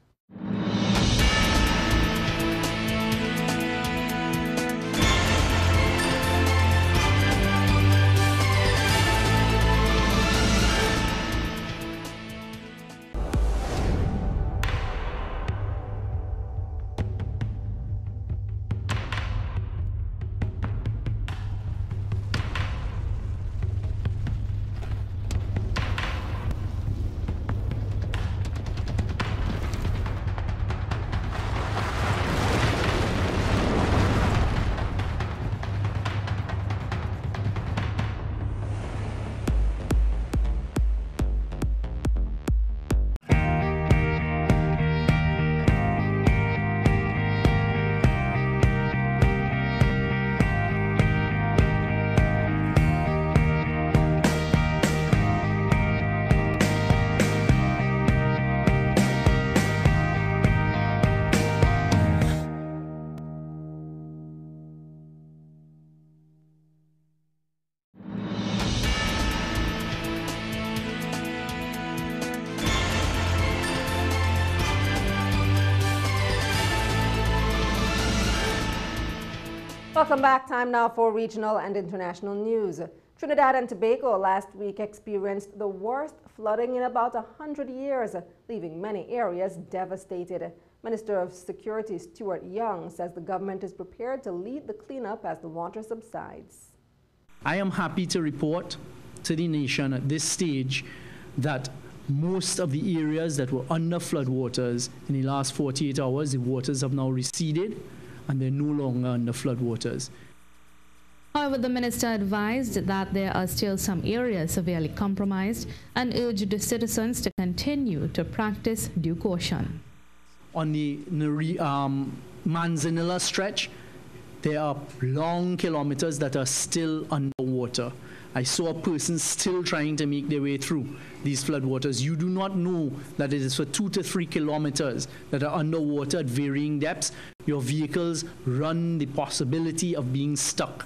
S9: Welcome back. Time now for regional and international news. Trinidad and Tobago last week experienced the worst flooding in about 100 years, leaving many areas devastated. Minister of Security Stuart Young says the government is prepared to lead the cleanup as the water subsides.
S7: I am happy to report to the nation at this stage that most of the areas that were under floodwaters in the last 48 hours, the waters have now receded and they're no longer under floodwaters.
S20: However, the minister advised that there are still some areas severely compromised and urged the citizens to continue to practice due caution.
S7: On the Manzanilla stretch, there are long kilometers that are still underwater. I saw a person still trying to make their way through these floodwaters. You do not know that it is for 2 to 3 kilometers that are underwater at varying depths. Your vehicles run the possibility of being stuck.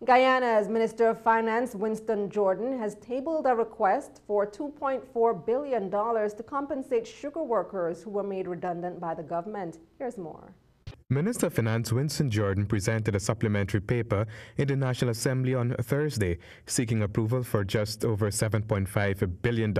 S9: Guyana's Minister of Finance, Winston Jordan, has tabled a request for $2.4 billion to compensate sugar workers who were made redundant by the government. Here's more.
S21: Minister of Finance Winston Jordan presented a supplementary paper in the National Assembly on Thursday, seeking approval for just over $7.5 billion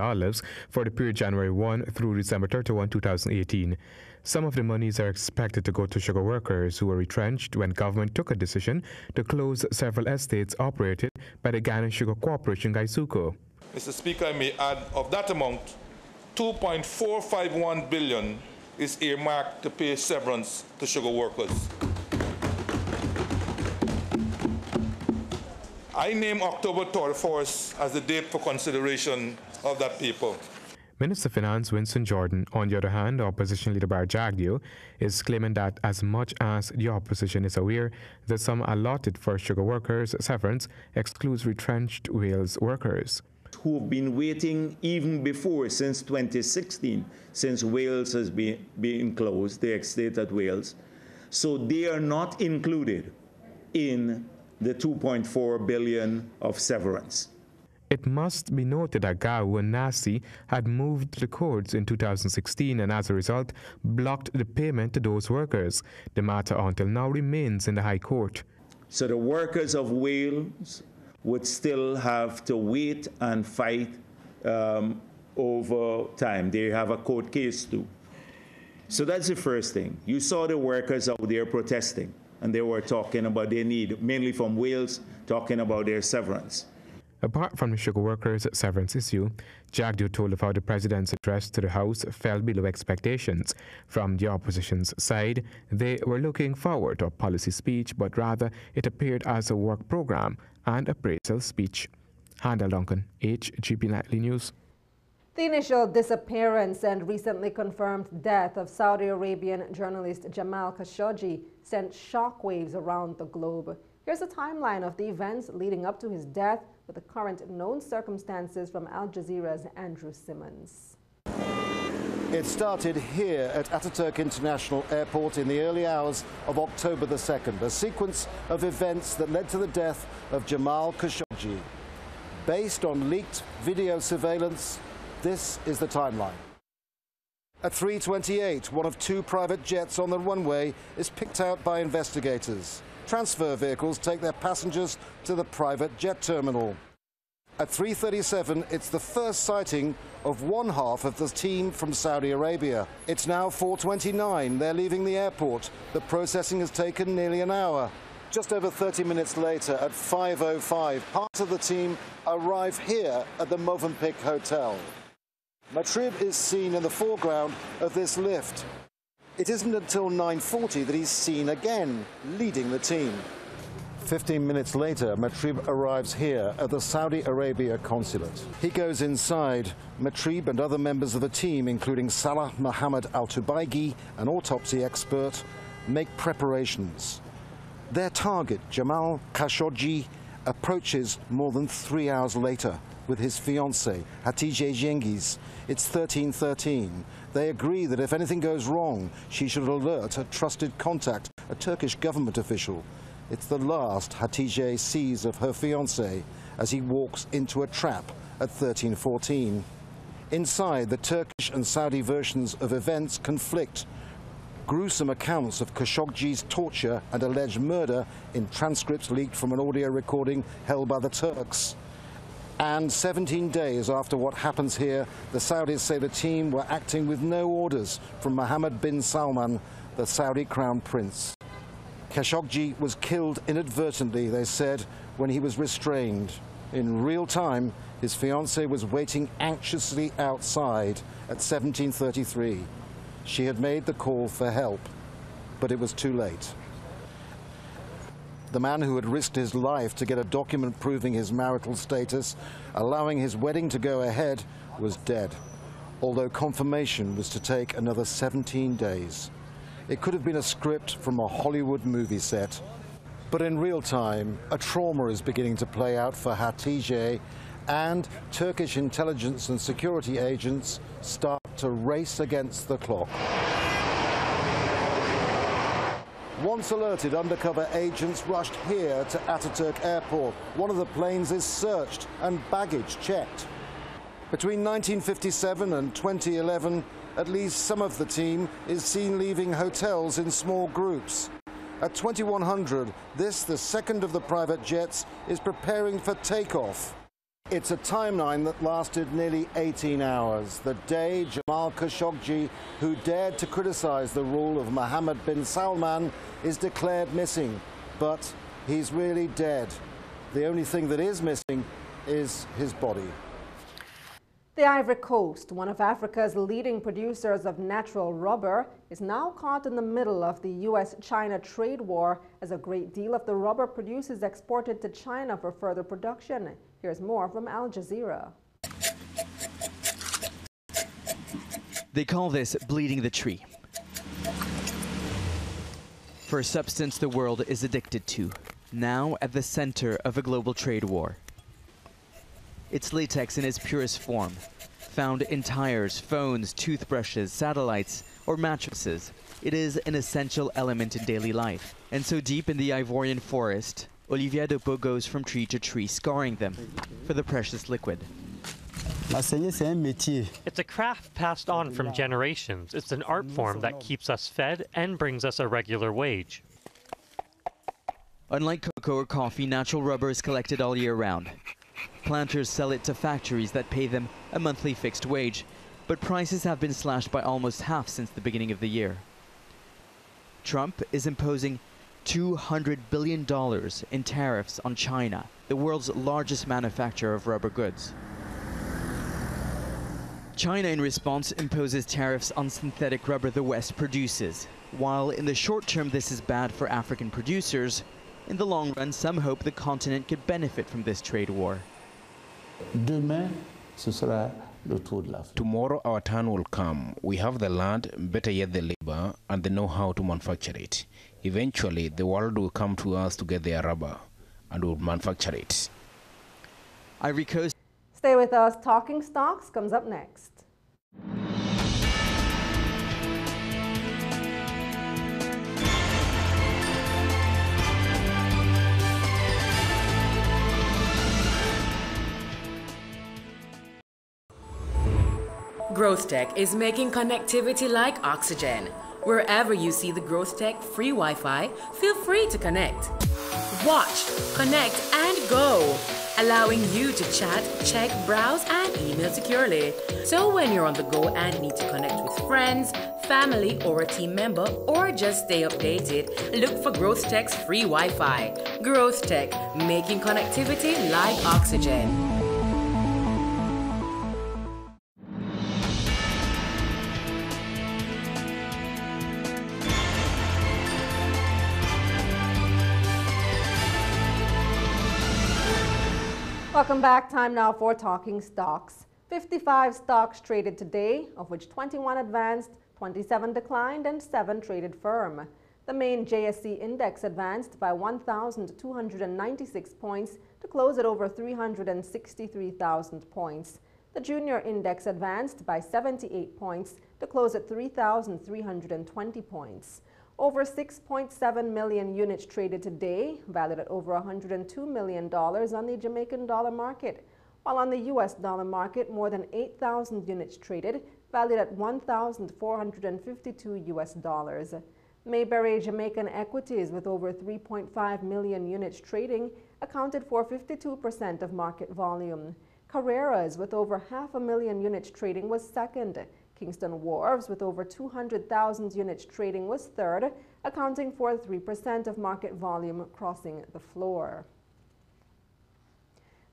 S21: for the period January 1 through December 31, 2018. Some of the monies are expected to go to sugar workers who were retrenched when government took a decision to close several estates operated by the Guyana Sugar Corporation, Gaisuco.
S22: Mr. Speaker, I may add, of that amount, $2.451 billion is earmarked to pay severance to sugar workers. I name October 31st as the date for consideration of that paper.
S21: Minister of Finance Winston Jordan, on the other hand, opposition leader Barry Jagdeo, is claiming that as much as the opposition is aware, the sum allotted for sugar workers' severance excludes retrenched Wales workers.
S24: Who have been waiting even before, since 2016, since Wales has been closed, the estate at Wales. So they are not included in the $2.4 billion of severance.
S21: It must be noted that GAU and NACI had moved the courts in 2016 and as a result blocked the payment to those workers. The matter until now remains in the High Court.
S24: So the workers of Wales would still have to wait and fight over time. They have a court case too. So that's the first thing. You saw the workers out there protesting, and they were talking about their need, mainly from Wales, talking about their severance.
S21: Apart from the sugar workers' severance issue, Jagdeo told of how the president's address to the House fell below expectations. From the opposition's side, they were looking forward to a policy speech, but rather it appeared as a work program and appraisal speech. Handel Duncan, HGP Nightly News.
S9: The initial disappearance and recently confirmed death of Saudi Arabian journalist Jamal Khashoggi sent shockwaves around the globe. Here's a timeline of the events leading up to his death with the current known circumstances from Al Jazeera's Andrew Simmons.
S2: It started here at Ataturk International Airport in the early hours of October the 2nd, a sequence of events that led to the death of Jamal Khashoggi. Based on leaked video surveillance, this is the timeline. At 3:28, one of two private jets on the runway is picked out by investigators. Transfer vehicles take their passengers to the private jet terminal. At 3:37, it's the first sighting of one half of the team from Saudi Arabia. It's now 4:29. They're leaving the airport. The processing has taken nearly an hour. Just over 30 minutes later, at 5:05, part of the team arrive here at the Movenpick Hotel. Matrib is seen in the foreground of this lift. It isn't until 9:40 that he's seen again, leading the team. 15 minutes later, Matrib arrives here at the Saudi Arabia consulate. He goes inside. Matrib and other members of the team, including Salah Mohammed Al-Tubaigi, an autopsy expert, make preparations. Their target, Jamal Khashoggi, approaches more than 3 hours later with his fiancée, Hatice Cengiz. It's 13:13. They agree that if anything goes wrong, she should alert a trusted contact, a Turkish government official. It's the last Hatice sees of her fiancé as he walks into a trap at 13:14. Inside, the Turkish and Saudi versions of events conflict. Gruesome accounts of Khashoggi's torture and alleged murder in transcripts leaked from an audio recording held by the Turks. And 17 days after what happens here, the Saudis say the team were acting with no orders from Mohammed bin Salman, the Saudi crown prince. Khashoggi was killed inadvertently, they said, when he was restrained. In real time, his fiancée was waiting anxiously outside at 17:33. She had made the call for help, but it was too late. The man who had risked his life to get a document proving his marital status, allowing his wedding to go ahead, was dead, although confirmation was to take another 17 days. It could have been a script from a Hollywood movie set. But in real time, a trauma is beginning to play out for Hatice, and Turkish intelligence and security agents start to race against the clock. Once alerted, undercover agents rushed here to Ataturk Airport. One of the planes is searched and baggage checked. Between 1957 and 2011, at least some of the team is seen leaving hotels in small groups. At 2100, this, the second of the private jets, is preparing for takeoff. It's a timeline that lasted nearly 18 hours. The day Jamal Khashoggi, who dared to criticize the rule of Mohammed bin Salman, is declared missing. But he's really dead. The only thing that is missing is his body.
S9: The Ivory Coast, one of Africa's leading producers of natural rubber, is now caught in the middle of the US-China trade war as a great deal of the rubber produced is exported to China for further production. Here's more from Al Jazeera.
S8: They call this bleeding the tree. For a substance the world is addicted to, now at the center of a global trade war. It's latex in its purest form, found in tires, phones, toothbrushes, satellites, or mattresses. It is an essential element in daily life. And so deep in the Ivorian forest, Olivier Dopo goes from tree to tree, scoring them for the precious liquid.
S10: It's a craft passed on from generations. It's an art form that keeps us fed and brings us a regular wage.
S8: Unlike cocoa or coffee, natural rubber is collected all year round. Planters sell it to factories that pay them a monthly fixed wage, but prices have been slashed by almost half since the beginning of the year. Trump is imposing $200 billion in tariffs on China, the world's largest manufacturer of rubber goods. China, in response, imposes tariffs on synthetic rubber the West produces. While in the short term this is bad for African producers, in the long run some hope the continent could benefit from this trade war.
S1: Tomorrow our turn will come. We have the land, better yet the labor, and the know-how to manufacture it. Eventually, the world will come to us to get their rubber, and we'll manufacture it.
S8: Ivory Coast.
S9: Stay with us. Talking Stocks comes up next.
S26: GrowthTech is making connectivity like oxygen. Wherever you see the GrowthTech free Wi-Fi, feel free to connect. Watch, connect, and go, allowing you to chat, check, browse, and email securely. So when you're on the go and need to connect with friends, family, or a team member, or just stay updated, look for GrowthTech's free Wi-Fi. GrowthTech, making connectivity like oxygen.
S9: Welcome back. Time now for Talking Stocks. 55 stocks traded today, of which 21 advanced, 27 declined, and 7 traded firm. The main JSE index advanced by 1,296 points to close at over 363,000 points. The junior index advanced by 78 points to close at 3,320 points. Over 6.7 million units traded today, valued at over $102 million on the Jamaican dollar market. While on the U.S. dollar market, more than 8,000 units traded, valued at $1,452 US. Mayberry Jamaican equities, with over 3.5 million units trading, accounted for 52% of market volume. Carreras, with over 500,000 units trading, was second. Kingston Wharves, with over 200,000 units trading, was third, accounting for 3% of market volume crossing the floor.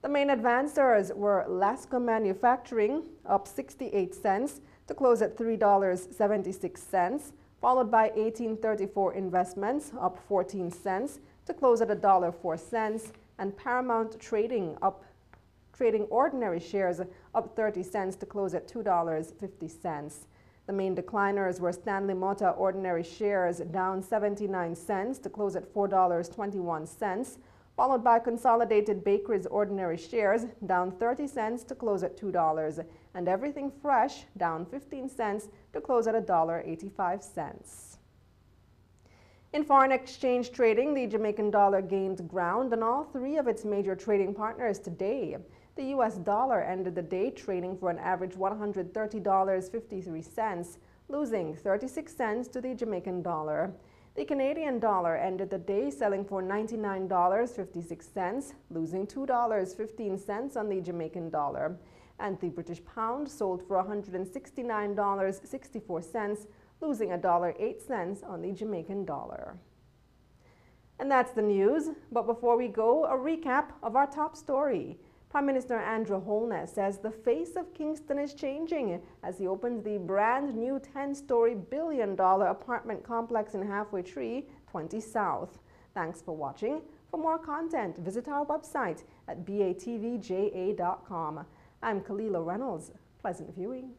S9: The main advancers were Lasco Manufacturing, up 68 cents to close at $3.76, followed by 1834 Investments, up 14 cents to close at $1.04, and Paramount Trading trading ordinary shares up 30 cents to close at $2.50. The main decliners were Stanley Mota ordinary shares, down 79 cents to close at $4.21, followed by Consolidated Bakeries ordinary shares, down 30 cents to close at $2, and Everything Fresh, down 15 cents to close at $1.85. In foreign exchange trading, the Jamaican dollar gained ground on all three of its major trading partners today. The U.S. dollar ended the day trading for an average $130.53, losing 36 cents to the Jamaican dollar. The Canadian dollar ended the day selling for $99.56, losing $2.15 on the Jamaican dollar. And the British pound sold for $169.64, losing $1.08 on the Jamaican dollar. And that's the news. But before we go, a recap of our top story. Prime Minister Andrew Holness says the face of Kingston is changing as he opens the brand new 10-story billion-dollar apartment complex in Halfway Tree, 20 South. Thanks for watching. For more content, visit our website at batvja.com. I'm Kalila Reynolds. Pleasant viewing.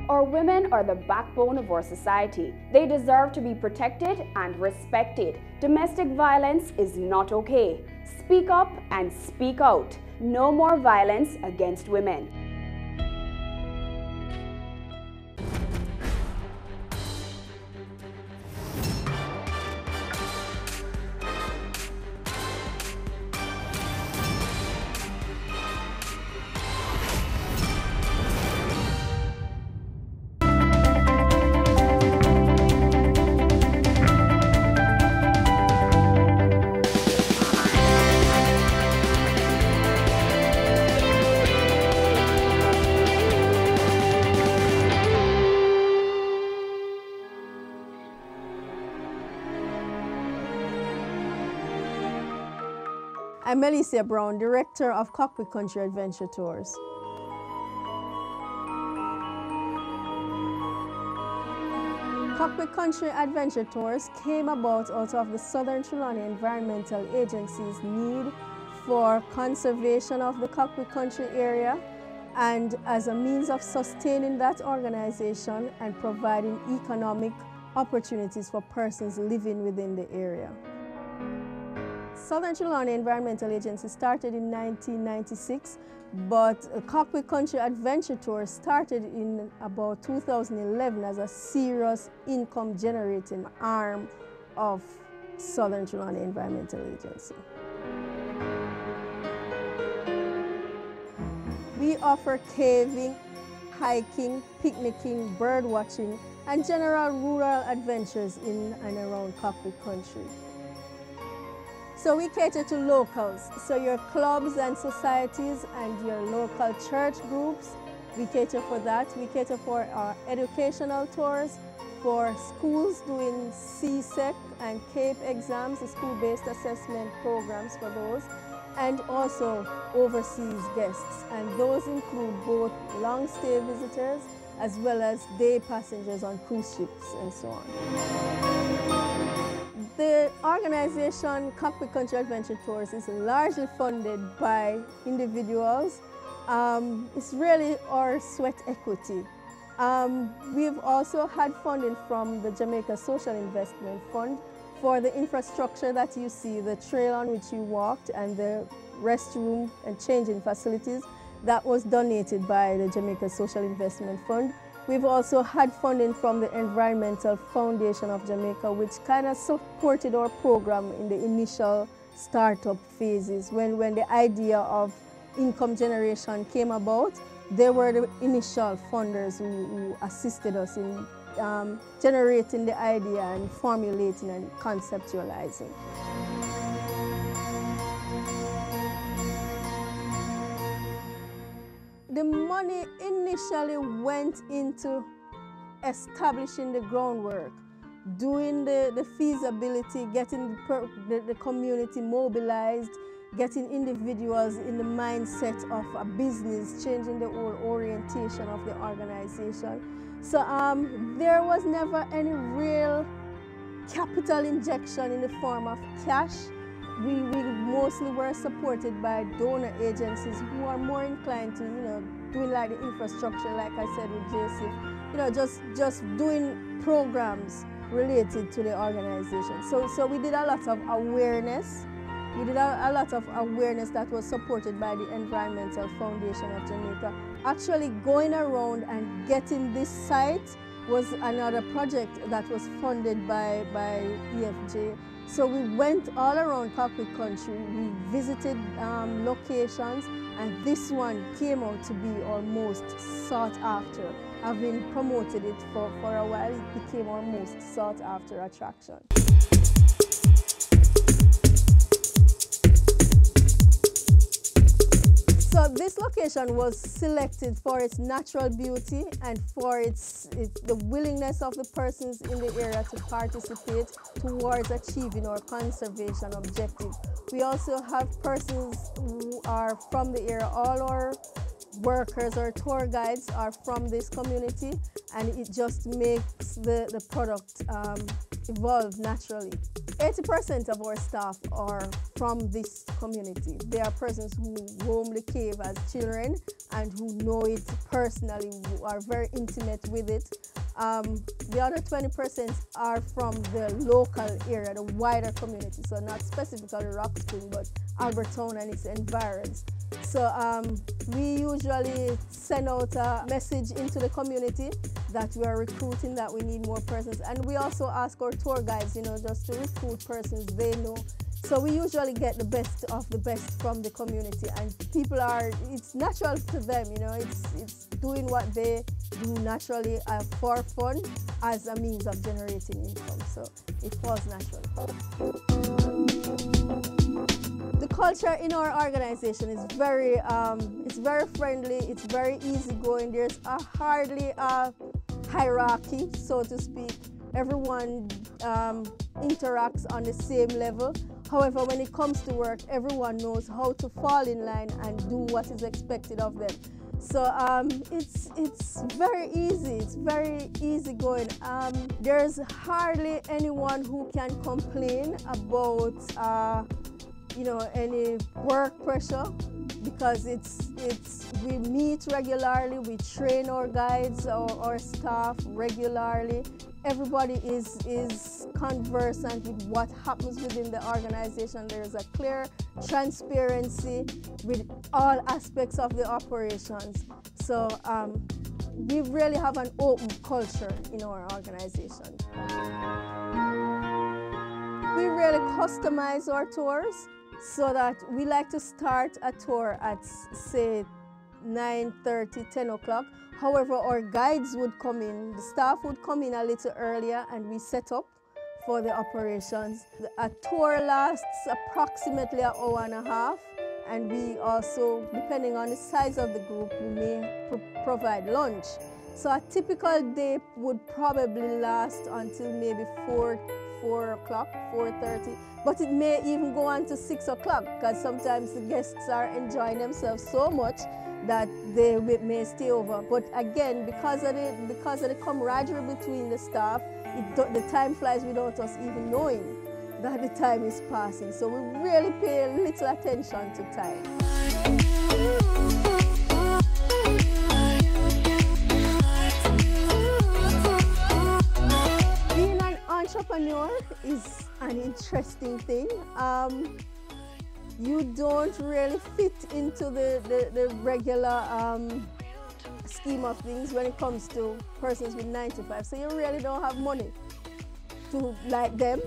S23: Our women are the backbone of our society. They deserve to be protected and respected. Domestic violence is not okay. Speak up and speak out. No more violence against women.
S11: I'm Melissa Brown, Director of Cockpit Country Adventure Tours. Cockpit Country Adventure Tours came about out of the Southern Trelawney Environmental Agency's need for conservation of the Cockpit Country area, and as a means of sustaining that organization and providing economic opportunities for persons living within the area. Southern Trelawney Environmental Agency started in 1996, but Cockpit Country Adventure Tour started in about 2011 as a serious income generating arm of Southern Trelawney Environmental Agency. We offer caving, hiking, picnicking, bird watching, and general rural adventures in and around Cockpit Country. So we cater to locals, so your clubs and societies and your local church groups, we cater for that. We cater for our educational tours, for schools doing CSEC and CAPE exams, the school-based assessment programs for those, and also overseas guests. And those include both long-stay visitors as well as day passengers on cruise ships and so on. The organization Cockpit Country Adventure Tours is largely funded by individuals. It's really our sweat equity. We've also had funding from the Jamaica Social Investment Fund for the infrastructure that you see, the trail on which you walked and the restroom and changing facilities. That was donated by the Jamaica Social Investment Fund. We've also had funding from the Environmental Foundation of Jamaica, which kind of supported our program in the initial startup phases. When the idea of income generation came about, they were the initial funders who assisted us in generating the idea and formulating and conceptualizing. The money initially went into establishing the groundwork, doing the feasibility, getting the community mobilized, getting individuals in the mindset of a business, changing the whole orientation of the organization. So there was never any real capital injection in the form of cash. We mostly were supported by donor agencies who are more inclined to, doing like the infrastructure, like I said with JSIF, just doing programs related to the organization. So we did a lot of awareness. We did a lot of awareness that was supported by the Environmental Foundation of Jamaica. Actually going around and getting this site was another project that was funded by EFJ. So we went all around Cockpit Country, we visited locations, and this one came out to be our most sought after. Having promoted it for a while, it became our most sought after attraction. So this location was selected for its natural beauty and for the willingness of the persons in the area to participate towards achieving our conservation objective. We also have persons who are from the area. All our workers or tour guides are from this community, and it just makes the product evolve naturally. 80% of our staff are from this community. They are persons who roam the cave as children and who know it personally, who are very intimate with it. The other 20% are from the local area, the wider community, so not specifically Rock Spring, but Albertown and its environs. So we usually send out a message into the community that we are recruiting, that we need more persons. And we also ask our tour guides, just to recruit persons they know. So we usually get the best of the best from the community, and people it's natural to them, it's doing what they do naturally for fun as a means of generating income. So it falls naturally. The culture in our organization is it's very friendly, it's very easygoing. There's hardly a hierarchy, so to speak. Everyone interacts on the same level. However, when it comes to work, everyone knows how to fall in line and do what is expected of them. So it's very easy. It's very easy going. There's hardly anyone who can complain about any work pressure, because we meet regularly. We train our guides, our staff regularly. Everybody is conversant with what happens within the organization. There's a clear transparency with all aspects of the operations. So we really have an open culture in our organization. We really customize our tours so that we like to start a tour at, say, 9:30, 10 o'clock. However, our guides would come in, the staff would come in a little earlier, and we set up for the operations. A tour lasts approximately an hour and a half, and we also, depending on the size of the group, we may provide lunch. So a typical day would probably last until maybe 4 o'clock, 4:30, but it may even go on to 6 o'clock, because sometimes the guests are enjoying themselves so much that they may stay over. But again, because of the camaraderie between the staff, the time flies without us even knowing that the time is passing. So we really pay little attention to time. Being an entrepreneur is an interesting thing. You don't really fit into the regular scheme of things when it comes to persons with 9 to 5. So you really don't have money to like them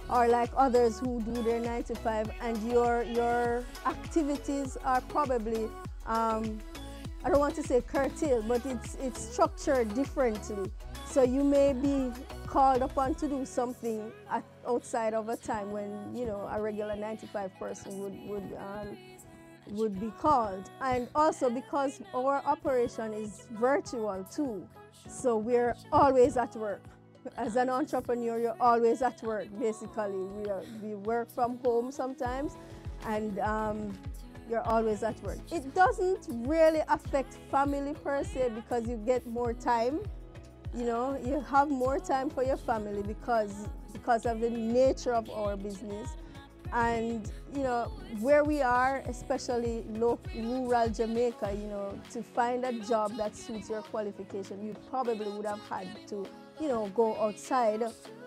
S11: or like others who do their 9 to 5, and your activities are probably I don't want to say curtailed, but it's structured differently. So you may be called upon to do something outside of a time when, a regular 9 to 5 person would be called. And also because our operation is virtual too, so we're always at work. As an entrepreneur, you're always at work, basically. We work from home sometimes, and you're always at work. It doesn't really affect family per se, because you get more time. You have more time for your family because of the nature of our business. And, where we are, especially rural Jamaica, to find a job that suits your qualification, you probably would have had to, go outside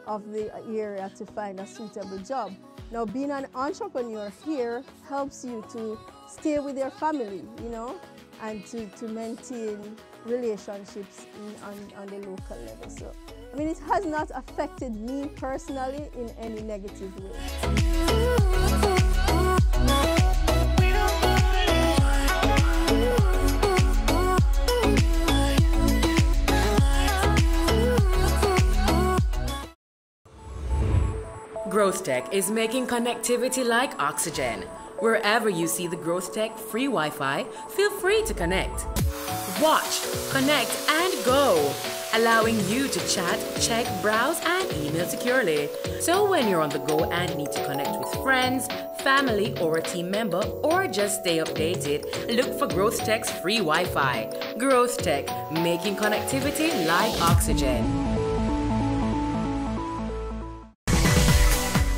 S11: of the area to find a suitable job. Now, being an entrepreneur here helps you to stay with your family, and to maintain relationships on the local level. So, it has not affected me personally in any negative way.
S26: GrowthTech is making connectivity like oxygen. Wherever you see the GrowthTech free Wi-Fi, feel free to connect. Watch, connect, and go, allowing you to chat, check, browse, and email securely. So when you're on the go and need to connect with friends, family, or a team member, or just stay updated, look for GrowthTech's free Wi-Fi. GrowthTech, making connectivity like oxygen.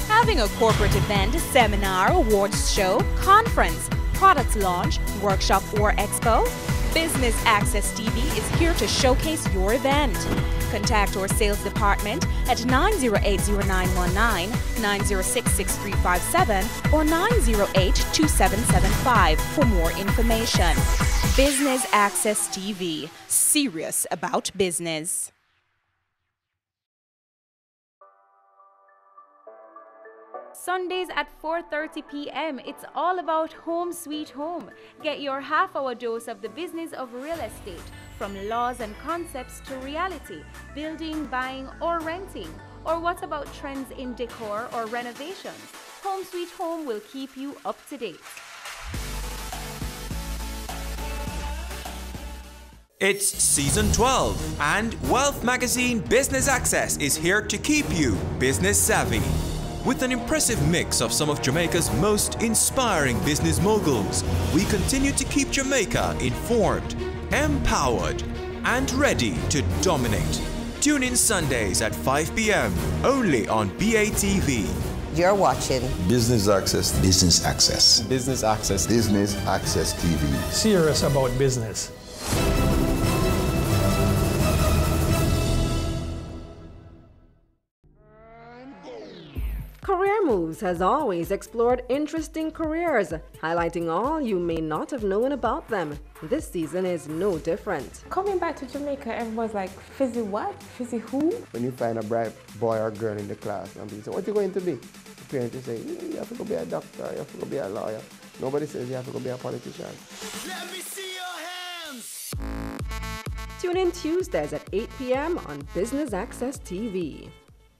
S5: Having a corporate event, seminar, awards show, conference, product launch, workshop, or expo? Business Access TV is here to showcase your event. Contact our sales department at 908-0919, 906-6357, or 908-2775 for more information. Business Access TV, serious about business.
S12: Sundays at 4:30 p.m. It's all about Home Sweet Home. Get your half-hour dose of the business of real estate, from laws and concepts to reality, building, buying, or renting. Or what about trends in decor or renovations? Home Sweet Home will keep you up to date.
S13: It's season 12, and Wealth Magazine Business Access is here to keep you business savvy. With an impressive mix of some of Jamaica's most inspiring business moguls, we continue to keep Jamaica informed, empowered, and ready to dominate. Tune in Sundays at 5 p.m. only on BATV.
S3: You're watching
S14: Business Access.
S3: Business Access.
S14: Business Access.
S3: Business Access TV.
S14: Serious about business.
S9: Career Moves has always explored interesting careers, highlighting all you may not have known about them. This season is no different.
S15: Coming back to Jamaica, everyone's like, fizzy what? Fizzy who?
S16: When you find a bright boy or girl in the class and people say, what are you going to be? The parents say, you have to go be a doctor, you have to go be a lawyer. Nobody says you have to go be a politician.
S18: Let me see your hands!
S9: Tune in Tuesdays at 8 p.m. on Business Access TV.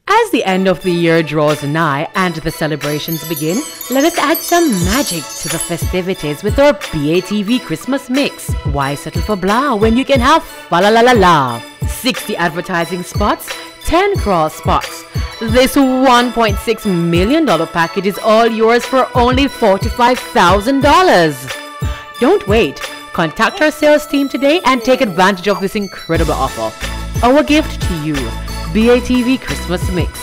S26: As the end of the year draws nigh and the celebrations begin, let us add some magic to the festivities with our BATV Christmas mix. Why settle for blah when you can have fa la la la la? 60 advertising spots, 10 cross spots. This $1.6 million package is all yours for only $45,000. Don't wait. Contact our sales team today and take advantage of this incredible offer. Our gift to you. BATV Christmas Mix.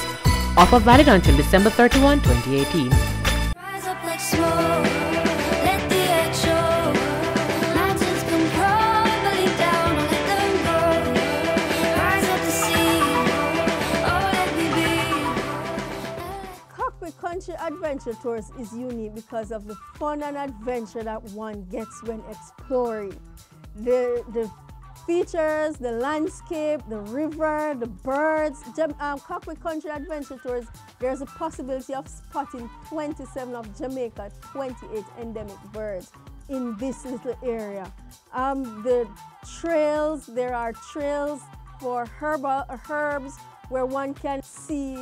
S26: Offer valid until December 31, 2018.
S18: Rise up like smoke, let the earth show. Mountains come crumbling down, let them go. Rise up to sea, oh let me be.
S11: Cockpit Country Adventure Tours is unique because of the fun and adventure that one gets when exploring. The features, the landscape, the river, the birds. Cockpit Country Adventure Tours, there's a possibility of spotting 27 of Jamaica's 28 endemic birds in this little area. The trails, there are trails for herbs where one can see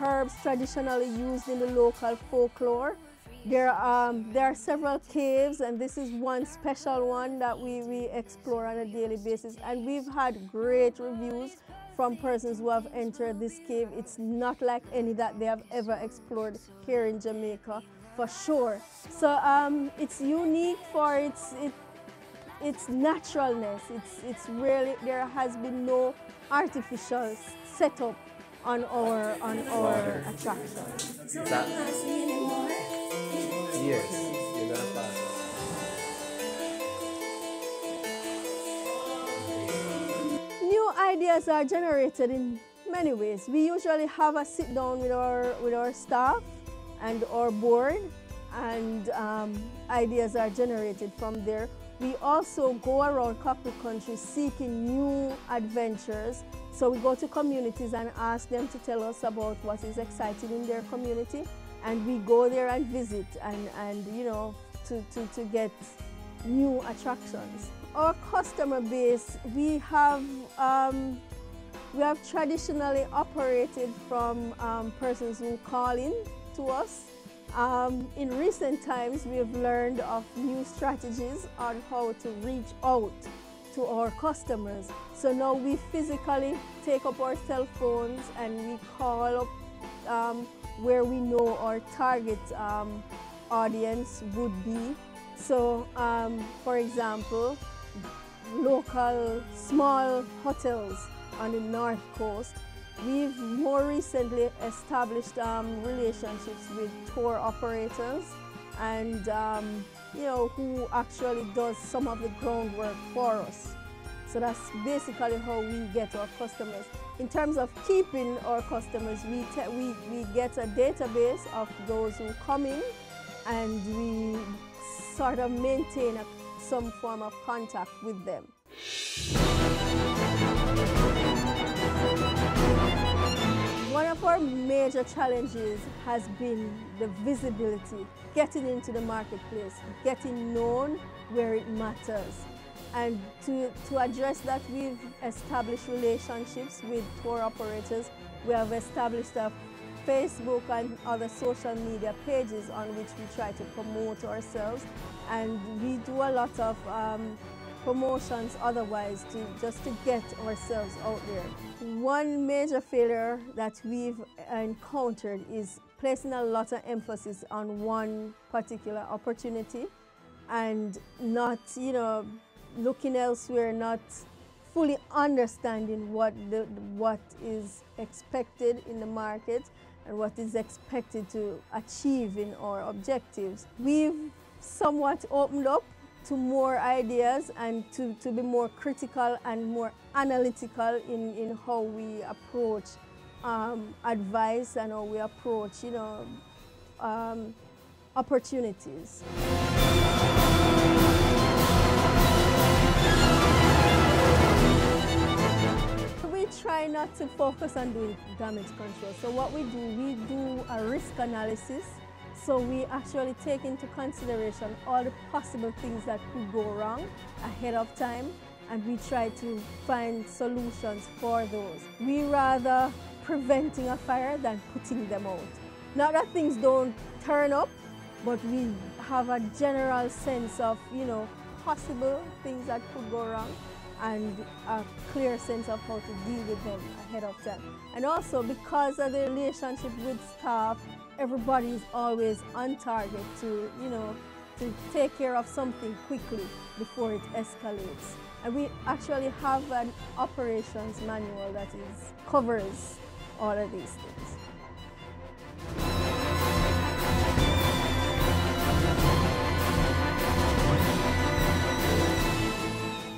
S11: herbs traditionally used in the local folklore. There are several caves, and this is one special one that we explore on a daily basis. And we've had great reviews from persons who have entered this cave. It's not like any that they have ever explored here in Jamaica, for sure. So it's unique for its naturalness. It's really, there has been no artificial setup on our attraction.
S16: Yes, you're gonna pass it.
S11: New ideas are generated in many ways. We usually have a sit down with our staff and our board, and ideas are generated from there. We also go around Cockpit Country seeking new adventures. So we go to communities and ask them to tell us about what is exciting in their community. And we go there and visit and you know, to get new attractions. Our customer base, we have traditionally operated from persons who call in to us. In recent times, we have learned of new strategies on how to reach out to our customers. So now we physically take up our cell phones and we call up where we know our target audience would be. So, for example, local small hotels on the North Coast. We've more recently established relationships with tour operators and you know, who actually does some of the groundwork for us. So that's basically how we get our customers. In terms of keeping our customers, we get a database of those who come in, and we sort of maintain some form of contact with them. One of our major challenges has been the visibility, getting into the marketplace, getting known where it matters. And to address that, we've established relationships with tour operators. We have established a Facebook and other social media pages on which we try to promote ourselves. And we do a lot of promotions otherwise just to get ourselves out there. One major failure that we've encountered is placing a lot of emphasis on one particular opportunity and not, you know, looking elsewhere, not fully understanding what is expected in the market and what is expected to achieve in our objectives. We've somewhat opened up to more ideas and to be more critical and more analytical in how we approach advice and how we approach, you know, opportunities. We try not to focus on doing damage control. So what we do a risk analysis. So we actually take into consideration all the possible things that could go wrong ahead of time, and we try to find solutions for those. We rather preventing a fire than putting them out. Not that things don't turn up, but we have a general sense of, you know, possible things that could go wrong and a clear sense of how to deal with them ahead of time. And also because of the relationship with staff, everybody is always on target to, you know, to take care of something quickly before it escalates. And we actually have an operations manual that covers all of these things.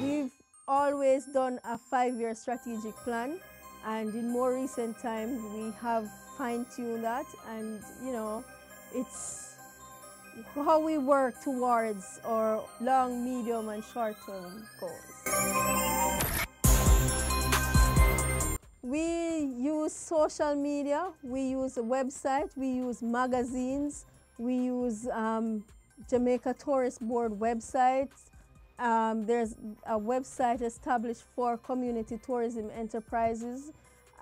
S11: We've always done a 5-year strategic plan, and in more recent times we have fine-tuned that, and you know, it's how we work towards our long, medium and short-term goals. We use social media, we use a website, we use magazines, we use Jamaica Tourist Board websites. There's a website established for community tourism enterprises,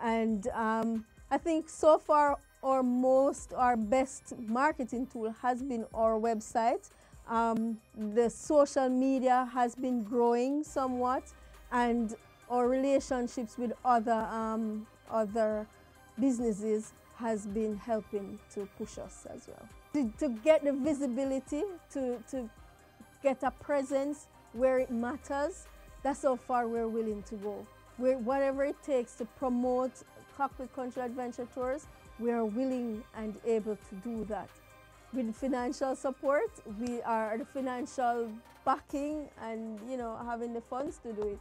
S11: and I think so far our best marketing tool has been our website. The social media has been growing somewhat, and our relationships with other businesses has been helping to push us as well. To get the visibility, to get a presence where it matters, that's how far we're willing to go. Whatever it takes to promote Cockpit Country Adventure Tours, we are willing and able to do that. With financial support, we are the financial backing and, you know, having the funds to do it.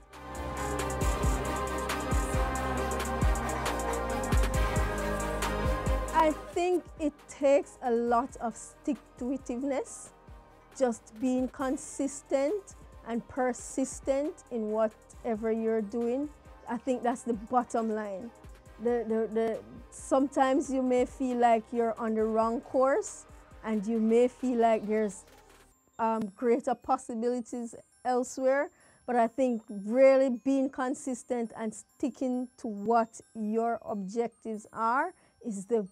S11: I think it takes a lot of stick-to-itiveness, just being consistent and persistent in whatever you're doing. I think that's the bottom line. Sometimes you may feel like you're on the wrong course, and you may feel like there's greater possibilities elsewhere, but I think really being consistent and sticking to what your objectives are is the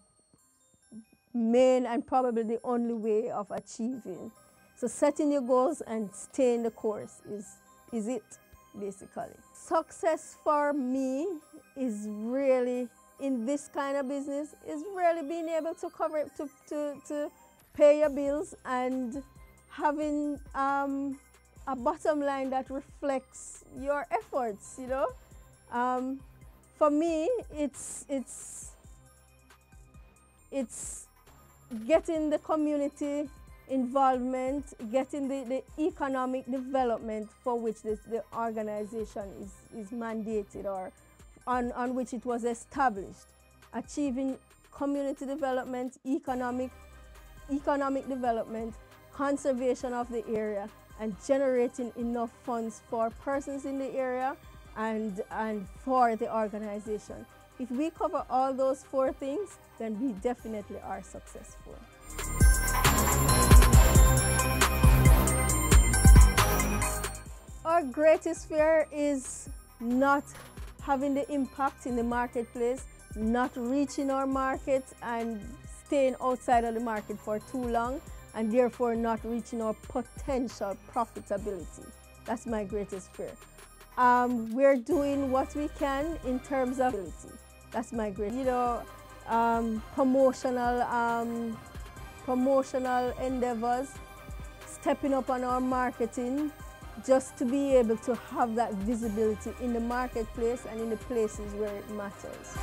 S11: main and probably the only way of achieving. So setting your goals and staying the course is it, basically. Success for me is really, in this kind of business, is really being able to cover it, to pay your bills and having a bottom line that reflects your efforts, you know. For me, it's getting the community involvement, getting the economic development for which the organization is mandated or on which it was established. Achieving community development, economic development, conservation of the area, and generating enough funds for persons in the area and for the organization. If we cover all those 4 things, then we definitely are successful. Our greatest fear is not having the impact in the marketplace, not reaching our market and staying outside of the market for too long, and therefore not reaching our potential profitability. That's my greatest fear. We're doing what we can in terms of ability. That's my great. You know, promotional endeavors, stepping up on our marketing, just to be able to have that visibility in the marketplace and in the places where it matters.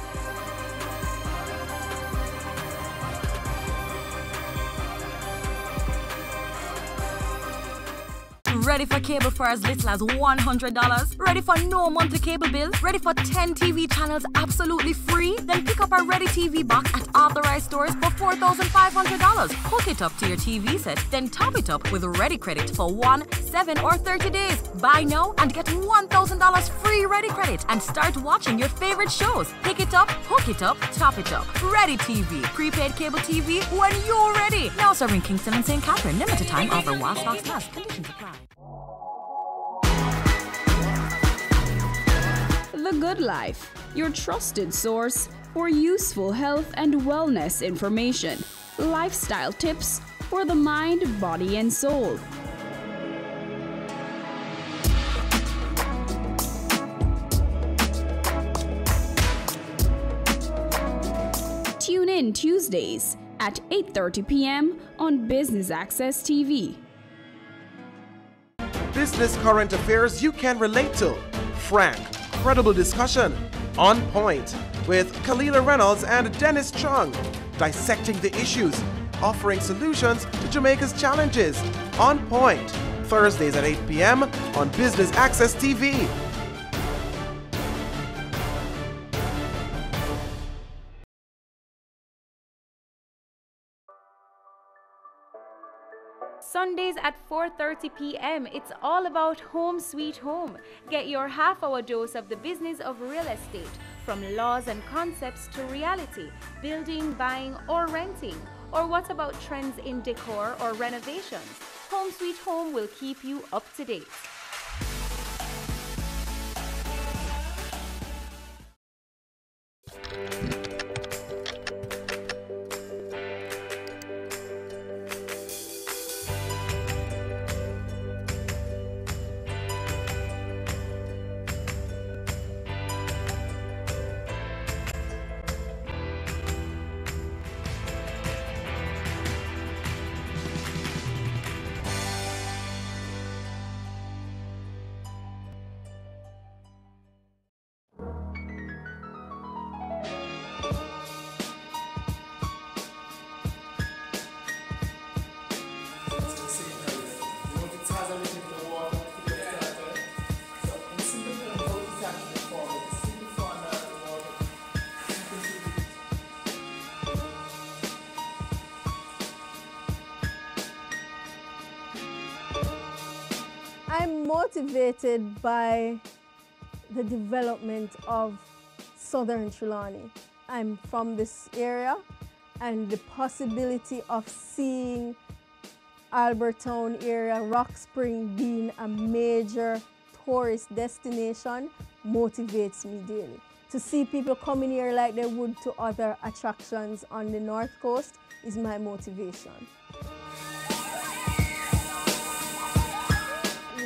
S4: Ready for cable for as little as $100? Ready for no monthly cable bill? Ready for 10 TV channels absolutely free? Then pick up our Ready TV box at authorized stores for $4,500. Hook it up to your TV set, then top it up with Ready Credit for 1, 7, or 30 days. Buy now and get $1,000 free Ready Credit and start watching your favorite shows. Pick it up, hook it up, top it up. Ready TV, prepaid cable TV when you're ready. Now serving Kingston and St. Catherine. Limited time offer while stocks last. Conditions apply.
S23: The Good Life, your trusted source for useful health and wellness information, lifestyle tips for the mind, body, and soul. Tune in Tuesdays at 8:30 p.m. on Business Access TV.
S6: Business current affairs you can relate to. Frank, credible discussion. On Point with Kalila Reynolds and Dennis Chung. Dissecting the issues, offering solutions to Jamaica's challenges. On Point, Thursdays at 8 p.m. on Business Access TV.
S12: Sundays at 4:30 p.m. It's all about Home Sweet Home. Get your half-hour dose of the business of real estate, from laws and concepts to reality, building, buying, or renting. Or what about trends in decor or renovations? Home Sweet Home will keep you up to date.
S11: I'm motivated by the development of Southern Trelawney. I'm from this area, and the possibility of seeing Albertown area, Rock Spring being a major tourist destination motivates me daily. To see people coming here like they would to other attractions on the North Coast is my motivation.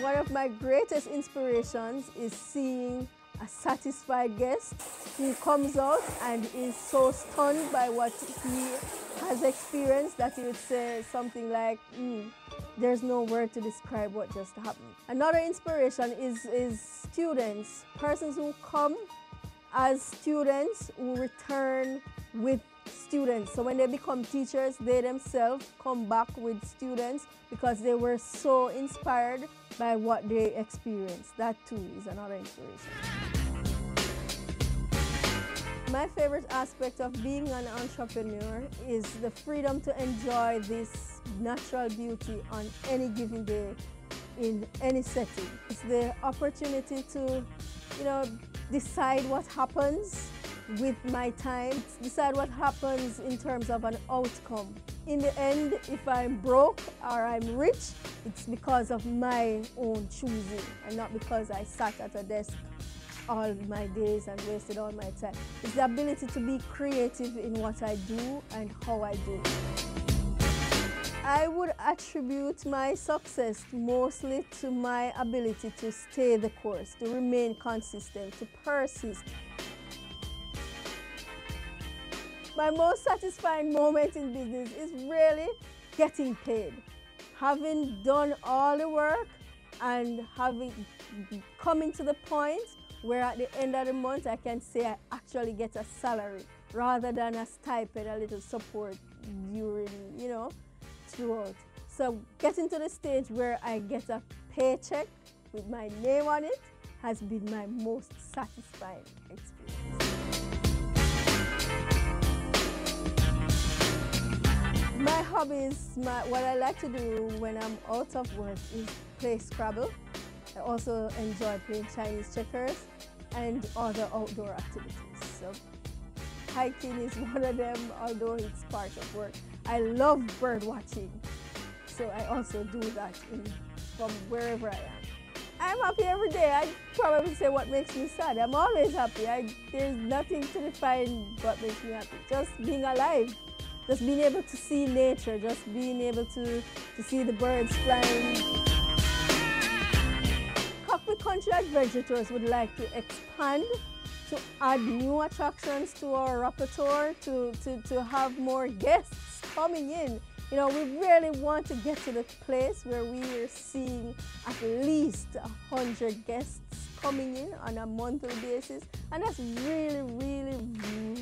S11: One of my greatest inspirations is seeing a satisfied guest who comes out and is so stunned by what he has experienced that he would say something like, there's no word to describe what just happened. Another inspiration is students, persons who come as students who return with students. So when they become teachers, they themselves come back with students because they were so inspired by what they experienced. That too is another inspiration. My favorite aspect of being an entrepreneur is the freedom to enjoy this natural beauty on any given day in any setting. It's the opportunity to, decide what happens with my time, decide what happens in terms of an outcome. In the end, if I'm broke or I'm rich, it's because of my own choosing and not because I sat at a desk all my days and wasted all my time. It's the ability to be creative in what I do and how I do it. I would attribute my success mostly to my ability to stay the course, to remain consistent, to persist. My most satisfying moment in business is really getting paid. Having done all the work and coming to the point where at the end of the month I can say I actually get a salary rather than a stipend, a little support during, throughout. So getting to the stage where I get a paycheck with my name on it has been my most satisfying experience. My hobbies, what I like to do when I'm out of work is play Scrabble. I also enjoy playing Chinese checkers and other outdoor activities. So hiking is one of them, although it's part of work. I love bird watching, so I also do that from wherever I am. I'm happy every day. I'd probably say what makes me sad. I'm always happy. There's nothing to define what makes me happy. Just being alive. Just being able to see nature, just being able to see the birds flying. Cockpit Country Adventure Tours would like to expand, to add new attractions to our repertoire, to have more guests coming in. We really want to get to the place where we are seeing at least 100 guests coming in on a monthly basis, and that's really, really,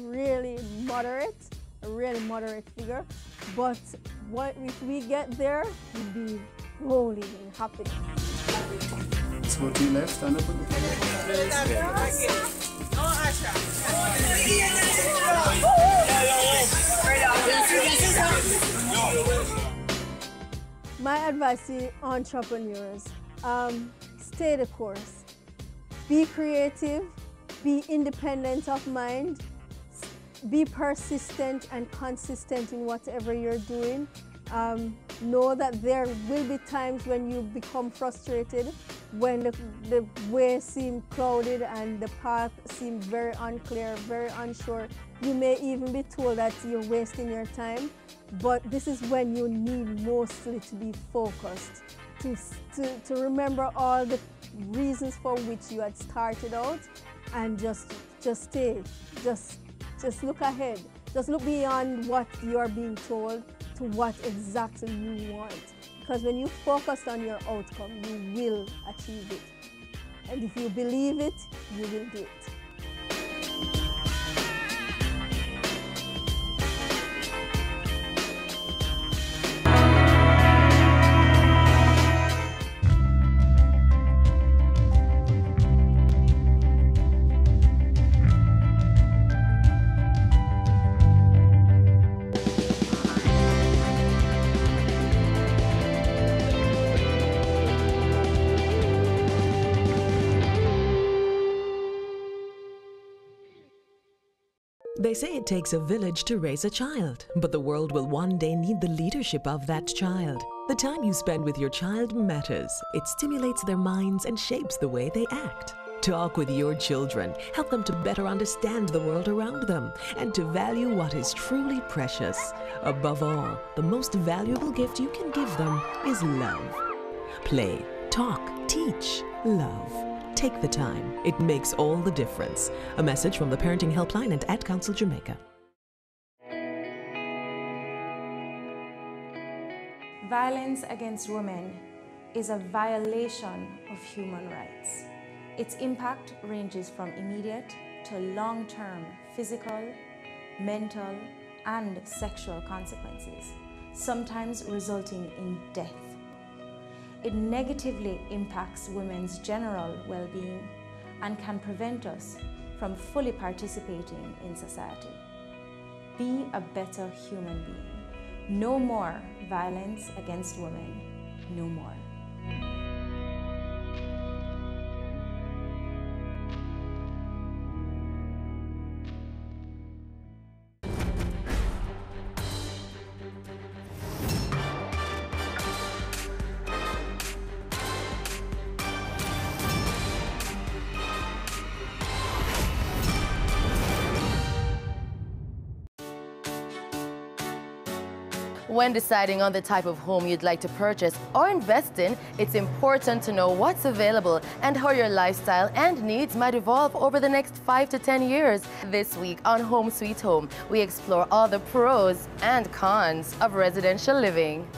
S11: really moderate. A really moderate figure, but if we get there, we'll be rolling in happiness.
S7: Let's go to your left, stand up.
S11: My advice to entrepreneurs, stay the course. Be creative, be independent of mind, be persistent and consistent in whatever you're doing. Know that there will be times when you become frustrated, when the way seems clouded and the path seems very unclear, very unsure. You may even be told that you're wasting your time, but this is when you need mostly to be focused, to remember all the reasons for which you had started out, and just stay, just look ahead. Just look beyond what you are being told to what exactly you want. Because when you focus on your outcome, you will achieve it. And if you believe it, you will do it.
S17: They say it takes a village to raise a child, but the world will one day need the leadership of that child. The time you spend with your child matters. It stimulates their minds and shapes the way they act. Talk with your children. Help them to better understand the world around them and to value what is truly precious. Above all, the most valuable gift you can give them is love. Play, talk, teach, love. Take the time. It makes all the difference. A message from the Parenting Helpline and Ad Council Jamaica.
S19: Violence against women is a violation of human rights. Its impact ranges from immediate to long-term physical, mental, and sexual consequences, sometimes resulting in death. It negatively impacts women's general well-being and can prevent us from fully participating in society. Be a better human being. No more violence against women. No more.
S2: When deciding on the type of home you'd like to purchase or invest in, it's important to know what's available and how your lifestyle and needs might evolve over the next 5 to 10 years. This week on Home Sweet Home, we explore all the pros and cons of residential living.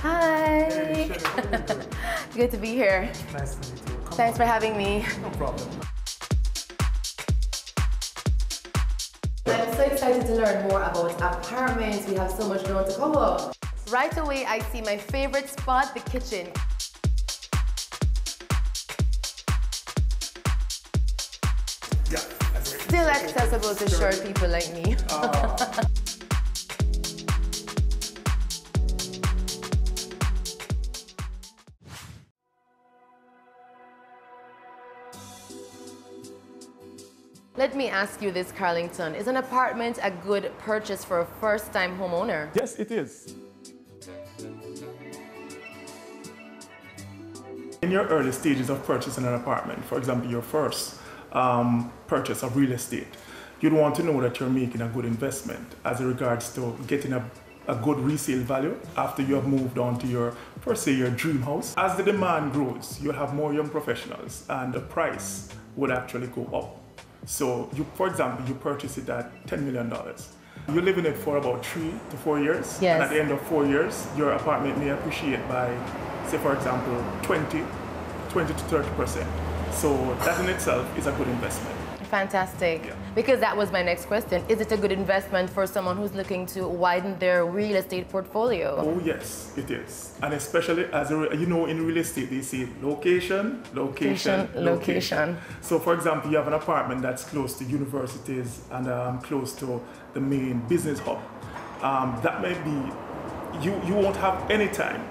S2: Hi. Good to be here.
S7: Nice to meet you.
S2: Thanks for having me.
S7: No problem.
S2: I'm so excited to learn more about apartments. We have so much ground to cover. Right away, I see my favorite spot, the kitchen.
S7: Yeah.
S2: Still accessible to short people like me. Let me ask you this, Carlington. Is an apartment a good purchase for a first-time homeowner?
S20: Yes, it is. In your early stages of purchasing an apartment, for example, your first purchase of real estate, you'd want to know that you're making a good investment as regards to getting a good resale value after you have moved on to your, per se, your dream house. As the demand grows, you'll have more young professionals and the price would actually go up. So, for example, you purchase it at $10 million. You live in it for about 3 to 4 years.
S2: Yes.
S20: And at the end of 4 years, your apartment may appreciate by, say, for example, 20 to 30%. So that in itself is a good investment.
S2: Fantastic. Because that was my next question. Is it a good investment for someone who's looking to widen their real estate portfolio?
S20: Oh yes, it is. And especially as you know, in real estate, they say location, location, location. So for example, you have an apartment that's close to universities and close to the main business hub. That may be, you won't have any time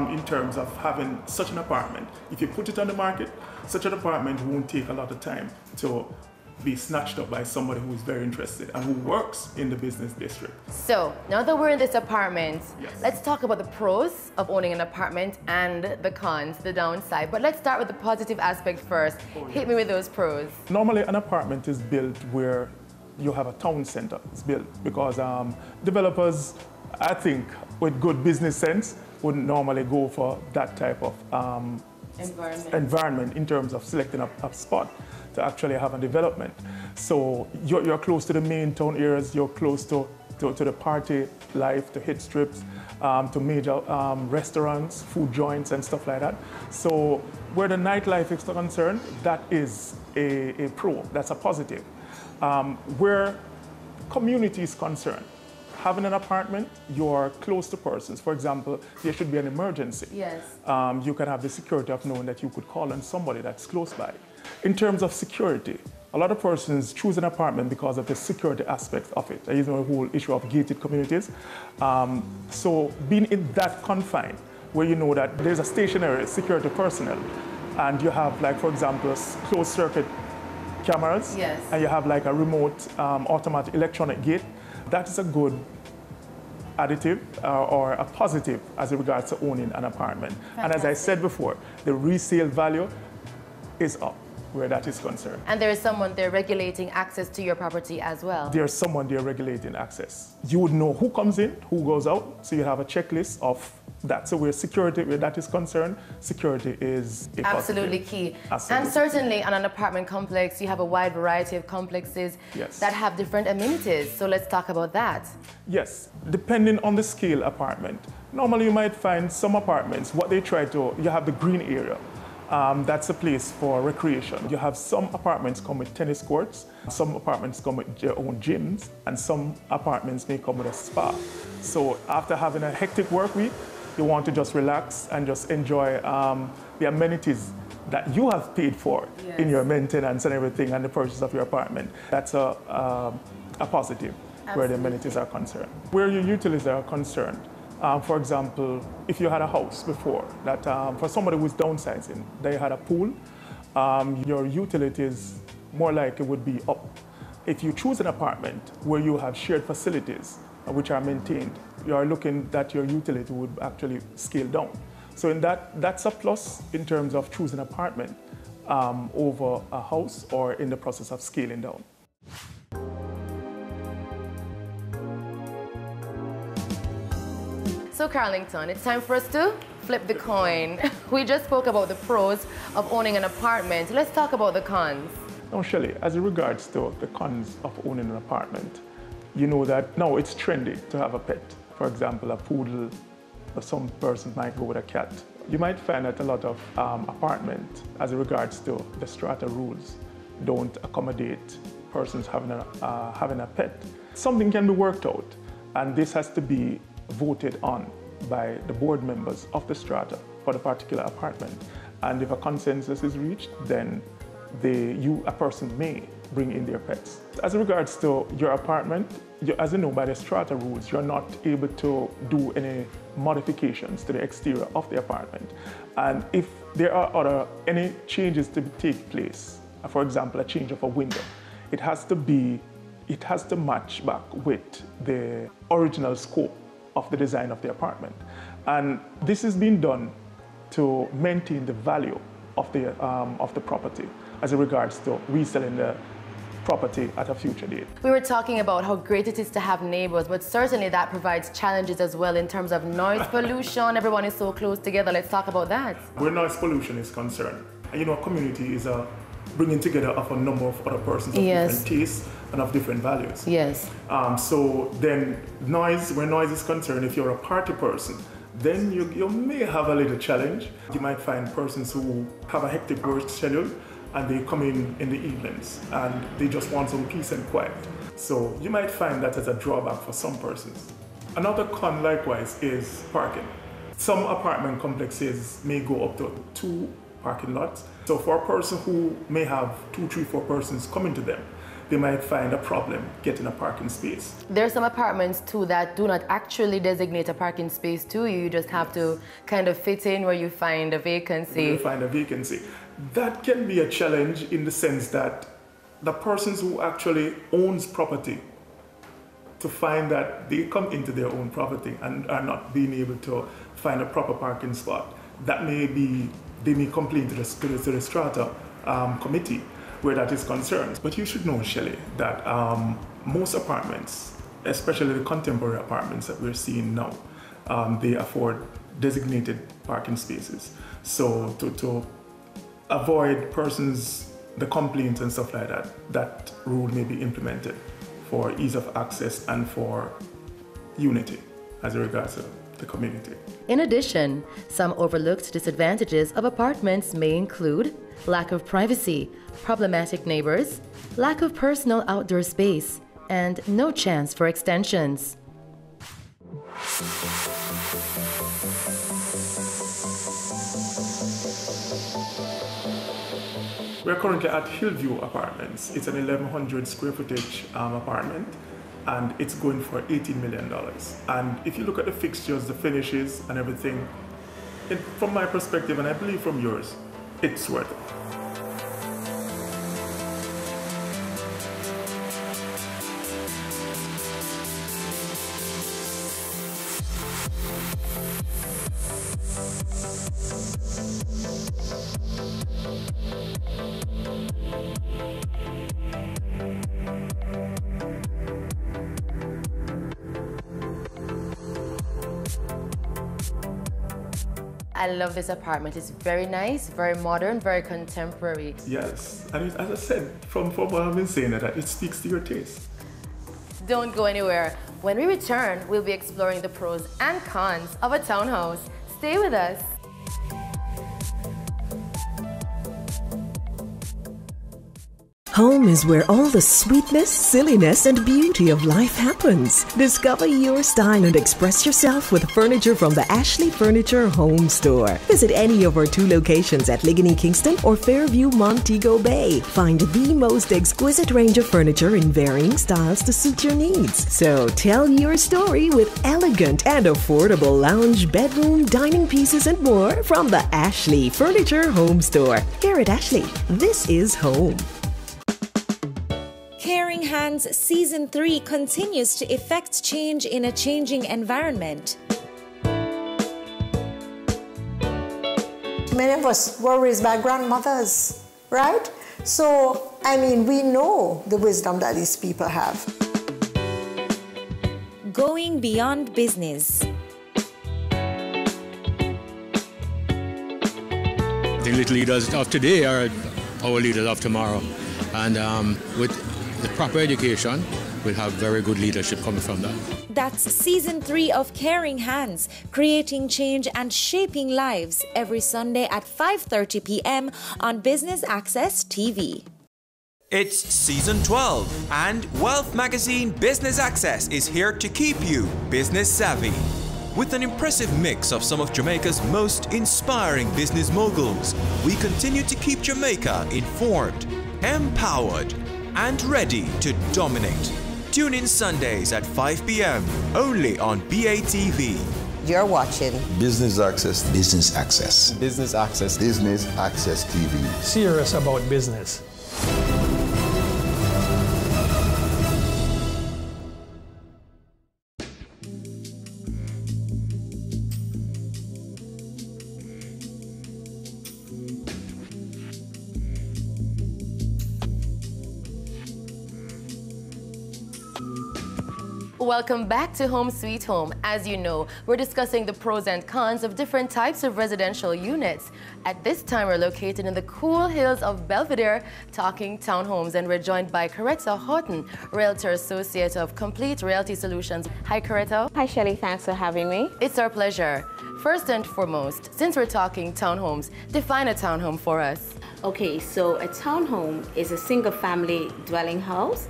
S20: in terms of having such an apartment. If you put it on the market, such an apartment won't take a lot of time to be snatched up by somebody who is very interested and who works in the business district.
S2: So, now that we're in this apartment, let's talk about the pros of owning an apartment and the cons, the downside. But let's start with the positive aspect first. Hit me with those pros.
S20: Normally, an apartment is built where you have a town center. It's built because developers, I think, with good business sense, wouldn't normally go for that type of environment in terms of selecting a spot to actually have a development. So you're close to the main town areas, you're close to the party life, to hit strips, to major restaurants, food joints and stuff like that. So where the nightlife is concerned, that is a pro, that's a positive. Where community is concerned, having an apartment, you're close to persons. For example, there should be an emergency.
S2: Yes.
S20: You can have the security of knowing that you could call on somebody that's close by. In terms of security, a lot of persons choose an apartment because of the security aspect of it. There is a whole issue of gated communities. So being in that confine, where you know that there's a stationary security personnel, and you have, like, for example, closed circuit cameras,
S2: yes,
S20: and you have like a remote automatic electronic gate, that is a good additive or a positive as regards to owning an apartment.
S2: Fantastic.
S20: And as I said before, the resale value is up where that is concerned.
S2: And there is someone there regulating access to your property as well.
S20: There's someone there regulating access. You would know who comes in, who goes out, so you have a checklist of that. So where security, where that is concerned, security is a
S2: absolutely
S20: positive.
S2: key.
S20: Absolutely.
S2: And certainly on an apartment complex, you have a wide variety of complexes that have different amenities. So let's talk about that.
S20: Yes, depending on the scale apartment. Normally you might find some apartments, what they try to, you have the green area. That's a place for recreation. You have some apartments come with tennis courts, some apartments come with their own gyms, and some apartments may come with a spa. So after having a hectic work week, you want to just relax and just enjoy the amenities that you have paid for in your maintenance and everything and the purchase of your apartment. That's a positive where the amenities are concerned. Where your utilities are concerned, For example, if you had a house before that for somebody who's downsizing, they had a pool, your utilities more likely would be up. If you choose an apartment where you have shared facilities which are maintained, you are looking that your utility would actually scale down. So in that's a plus in terms of choosing an apartment over a house or in the process of scaling down.
S2: So Carlington, it's time for us to flip the coin. We just spoke about the pros of owning an apartment. Let's talk about the cons.
S20: Now, Shelley, as regards to the cons of owning an apartment, you know that now it's trendy to have a pet. For example, a poodle, or some person might go with a cat. You might find that a lot of apartments, as regards to the strata rules, don't accommodate persons having a pet. Something can be worked out, and this has to be voted on by the board members of the strata for the particular apartment. And if a consensus is reached, then a person may bring in their pets. As regards to your apartment, as you know, by the strata rules, you're not able to do any modifications to the exterior of the apartment. And if there are any changes to take place, for example, a change of a window, it has to match back with the original scope of the design of the apartment. And this is being done to maintain the value of the property as regards to reselling the property at a future date.
S2: We were talking about how great it is to have neighbors, but certainly that provides challenges as well in terms of noise pollution. Everyone is so close together. Let's talk about that.
S20: Where noise pollution is concerned, you know, a community is a bringing together of a number of other persons of different tastes and of different values.
S2: Yes.
S20: So then where noise is concerned, if you're a party person, then you may have a little challenge. You might find persons who have a hectic work schedule and they come in the evenings and they just want some peace and quiet. So you might find that as a drawback for some persons. Another con likewise is parking. Some apartment complexes may go up to 2 parking lots. So for a person who may have 2, 3, 4 persons coming to them, they might find a problem getting a parking space.
S2: There are some apartments too that do not actually designate a parking space to you. You just have to kind of fit in where you find a vacancy.
S20: That can be a challenge in the sense that the persons who actually owns property, to find that they come into their own property and are not being able to find a proper parking spot, that may be, they may complain to the strata committee where that is concerned. But you should know, Shelley, that most apartments, especially the contemporary apartments that we're seeing now, they afford designated parking spaces. So to avoid the complaints and stuff like that, that rule may be implemented for ease of access and for unity as regards to the community.
S2: In addition, some overlooked disadvantages of apartments may include lack of privacy, problematic neighbors, lack of personal outdoor space, and no chance for extensions.
S20: We're currently at Hillview Apartments. It's an 1,100 square footage apartment, and it's going for $18 million. And if you look at the fixtures, the finishes, and everything, from my perspective, and I believe from yours, it's worth it.
S2: I love this apartment. It's very nice, very modern, very contemporary.
S20: Yes, and as I said, from what I've been saying, that it speaks to your taste.
S2: Don't go anywhere. When we return, we'll be exploring the pros and cons of a townhouse. Stay with us.
S17: Home is where all the sweetness, silliness, and beauty of life happens. Discover your style and express yourself with furniture from the Ashley Furniture Home Store. Visit any of our 2 locations at Ligony Kingston or Fairview Montego Bay. Find the most exquisite range of furniture in varying styles to suit your needs. So tell your story with elegant and affordable lounge, bedroom, dining pieces, and more from the Ashley Furniture Home Store. Here at Ashley, this is home.
S5: Caring Hands Season 3 continues to effect change in a changing environment.
S1: Many of us were raised by grandmothers, right? So, I mean, we know the wisdom that these people have.
S5: Going beyond business.
S10: The little leaders of today are our leaders of tomorrow. And with the proper education, we'll have very good leadership coming from that.
S5: That's Season 3 of Caring Hands, creating change and shaping lives, every Sunday at 5:30 p.m. on Business Access TV.
S13: It's Season 12, and Wealth Magazine Business Access is here to keep you business savvy. With an impressive mix of some of Jamaica's most inspiring business moguls, we continue to keep Jamaica informed, empowered, and ready to dominate. Tune in Sundays at 5 p.m. only on BATV.
S3: You're watching
S14: Business Access.
S3: Business Access.
S14: Business Access.
S3: Business Access TV.
S14: Serious about business.
S2: Welcome back to Home Sweet Home. As you know, we're discussing the pros and cons of different types of residential units. At this time, we're located in the cool hills of Belvedere, talking townhomes, and we're joined by Coretta Houghton, Realtor Associate of Complete Realty Solutions. Hi, Coretta.
S21: Hi, Shelly. Thanks for having me.
S2: It's our pleasure. First and foremost, since we're talking townhomes, define a townhome for us.
S21: Okay, so a townhome is a single-family dwelling house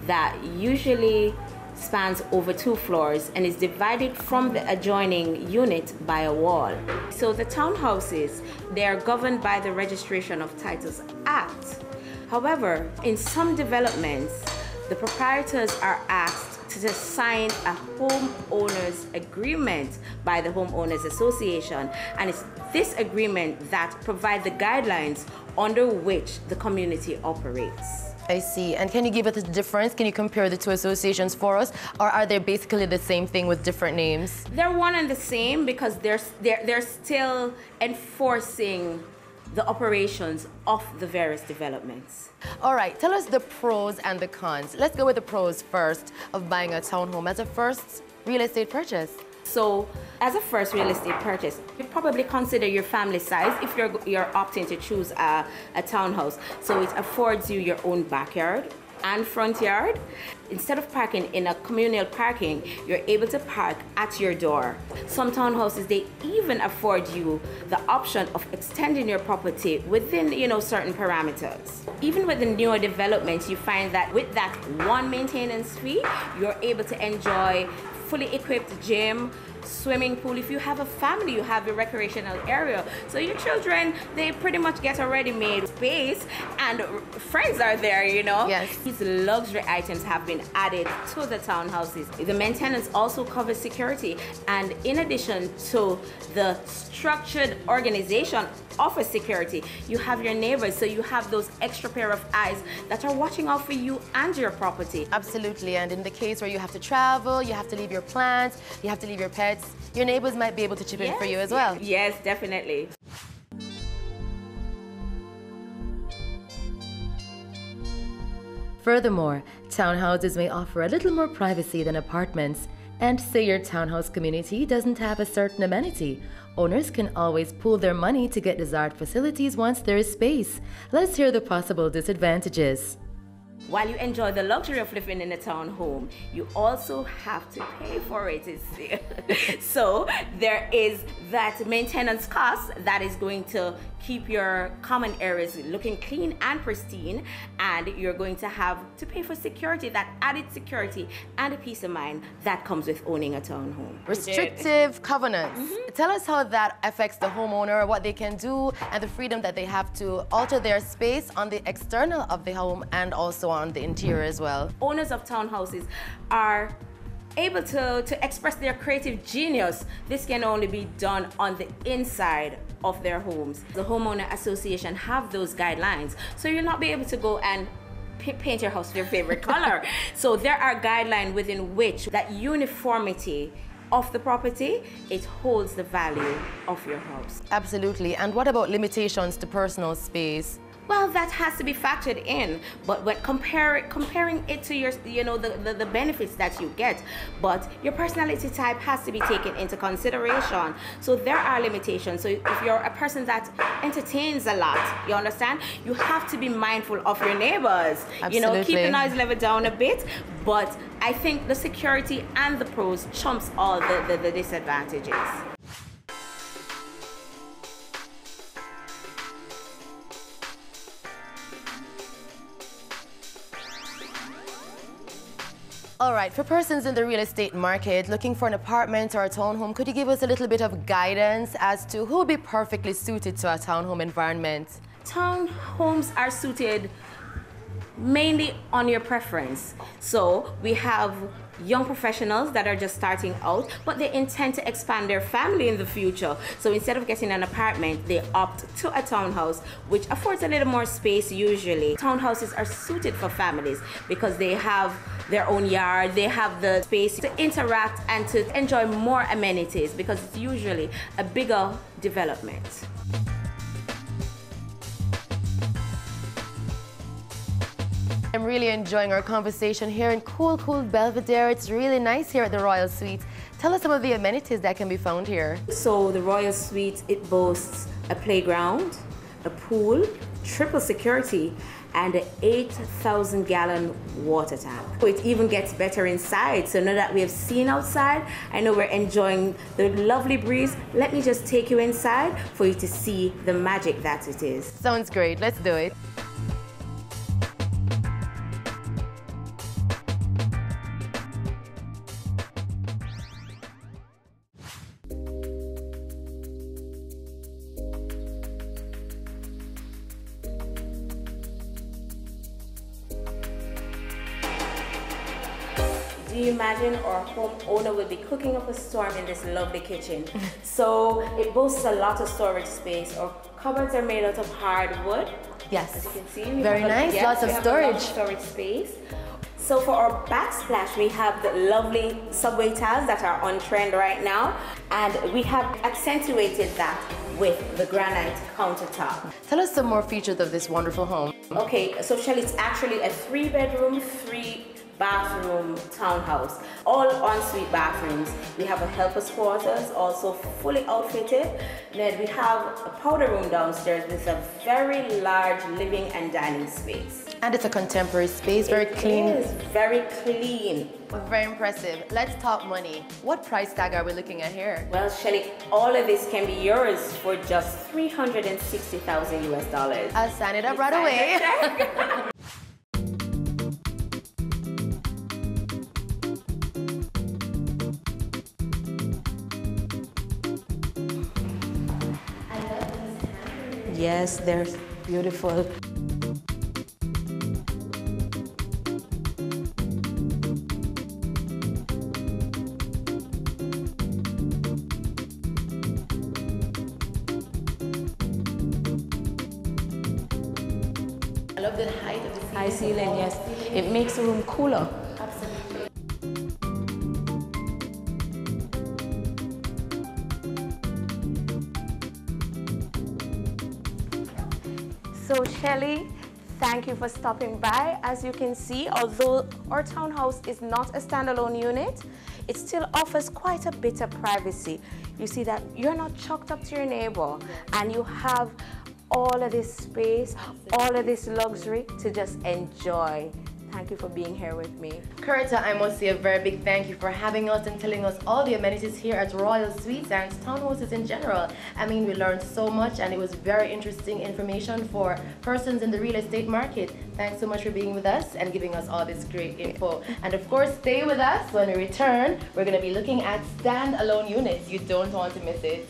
S21: that usually spans over 2 floors and is divided from the adjoining unit by a wall. So the townhouses, they are governed by the Registration of Titles Act. However, in some developments, the proprietors are asked to sign a homeowners agreement by the Homeowners Association, and it's this agreement that provides the guidelines under which the community operates.
S2: I see. And can you give us a difference? Can you compare the 2 associations for us? Or are they basically the same thing with different names?
S21: They're one and the same because they're still enforcing the operations of the various developments.
S2: All right, tell us the pros and the cons. Let's go with the pros first of buying a townhome as a first real estate purchase.
S21: So, as a first real estate purchase, you probably consider your family size if you're opting to choose a townhouse. So it affords you your own backyard and front yard. Instead of parking in a communal parking, you're able to park at your door. Some townhouses, they even afford you the option of extending your property within, certain parameters. Even with the newer developments, you find that with that one maintenance fee, you're able to enjoy fully equipped gym, swimming pool. If you have a family, you have your recreational area. So your children, they pretty much get a ready-made space and friends are there,
S2: Yes.
S21: These luxury items have been added to the townhouses. The maintenance also covers security, and in addition to the structured organization offers security, you have your neighbors, so you have those extra pair of eyes that are watching out for you and your property.
S2: Absolutely, and in the case where you have to travel, you have to leave your plants, you have to leave your pets, your neighbors might be able to chip in for you as well.
S21: Yes, definitely.
S2: Furthermore, townhouses may offer a little more privacy than apartments. And say your townhouse community doesn't have a certain amenity, owners can always pool their money to get desired facilities once there is space. Let's hear the possible disadvantages.
S21: While you enjoy the luxury of living in a townhome, you also have to pay for it. So there is that maintenance cost that is going to keep your common areas looking clean and pristine, and you're going to have to pay for security, that added security and a peace of mind that comes with owning a townhome.
S2: Restrictive covenants. Tell us how that affects the homeowner, what they can do, and the freedom that they have to alter their space on the external of the home and also on the interior as well.
S21: Owners of townhouses are able to express their creative genius. This can only be done on the inside of their homes. The homeowner association have those guidelines, so you'll not be able to go and paint your house your favorite color. So there are guidelines within which that uniformity of the property, it holds the value of your house.
S2: Absolutely. And what about limitations to personal space?
S21: Well, that has to be factored in, but when comparing it to your, the benefits that you get, but your personality type has to be taken into consideration. So there are limitations. So if you're a person that entertains a lot, you understand, you have to be mindful of your neighbors.
S2: Absolutely.
S21: Keep the noise level down a bit, but I think the security and the pros trumps all the disadvantages.
S2: All right, for persons in the real estate market looking for an apartment or a townhome, could you give us a little bit of guidance as to who would be perfectly suited to a townhome environment?
S21: Townhomes are suited mainly on your preference. So we have young professionals that are just starting out, but they intend to expand their family in the future. So instead of getting an apartment, they opt to a townhouse, which affords a little more space usually. Townhouses are suited for families because they have their own yard, they have the space to interact and to enjoy more amenities because it's usually a bigger development.
S2: I'm really enjoying our conversation here in cool Belvedere. It's really nice here at the Royal Suite. Tell us some of the amenities that can be found here.
S21: So the Royal Suite, it boasts a playground, a pool, triple security, and an 8,000-gallon water tank. It even gets better inside. So now that we have seen outside, I know we're enjoying the lovely breeze. Let me just take you inside for you to see the magic that it is.
S2: Sounds great. Let's do it.
S21: Do you imagine our homeowner will be cooking up a storm in this lovely kitchen? So it boasts a lot of storage space. Our cupboards are made out of hardwood.
S2: Yes.
S21: As you can see.
S2: Very nice, lots of storage.
S21: Storage space. So for our backsplash, we have the lovely subway tiles that are on trend right now. And we have accentuated that with the granite countertop.
S2: Tell us some more features of this wonderful home.
S21: Okay, so Shelley, it's actually a 3-bedroom, 3-bathroom townhouse. All ensuite bathrooms. We have a helper's quarters, also fully outfitted. Then we have a powder room downstairs with a very large living and dining space.
S2: And it's a contemporary space, very clean.
S21: It is very clean.
S2: Very impressive. Let's talk money. What price tag are we looking at here?
S21: Well, Shelley, all of this can be yours for just $360,000 US.
S2: I'll sign it up right away.
S21: Yes, they're beautiful.
S2: I love the height of the ceiling.
S21: High ceiling, yes. It makes the room cooler.
S2: Absolutely.
S21: So Shelley, thank you for stopping by. As you can see, although our townhouse is not a standalone unit, it still offers quite a bit of privacy. You see that you're not chucked up to your neighbor, and you have all of this space, all of this luxury to just enjoy. thank you for being here with me.
S2: Curta, I must say a very big thank you for having us and telling us all the amenities here at Royal Suites and townhouses in general. I mean, we learned so much and it was very interesting information for persons in the real estate market. Thanks so much for being with us and giving us all this great info. And of course, stay with us. When we return, we're going to be looking at standalone units. You don't want to miss it.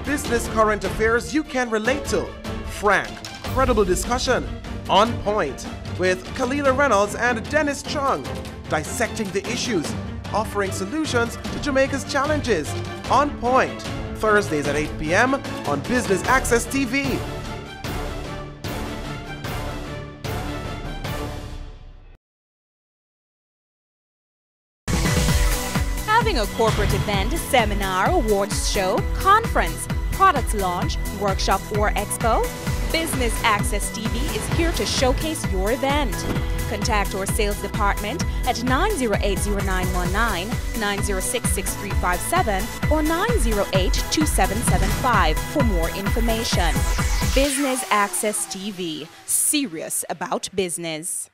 S6: Business current affairs you can relate to. Frank, credible discussion. On Point with Kalila Reynolds and Dennis Chung. Dissecting the issues, offering solutions to Jamaica's challenges. On Point, Thursdays at 8 p.m. on Business Access TV.
S5: Having a corporate event, seminar, awards show, conference, products launch, workshop or expo? Business Access TV is here to showcase your event. Contact our sales department at 908-0919, 906-6357 or 908-2775 for more information. Business Access TV, serious about business.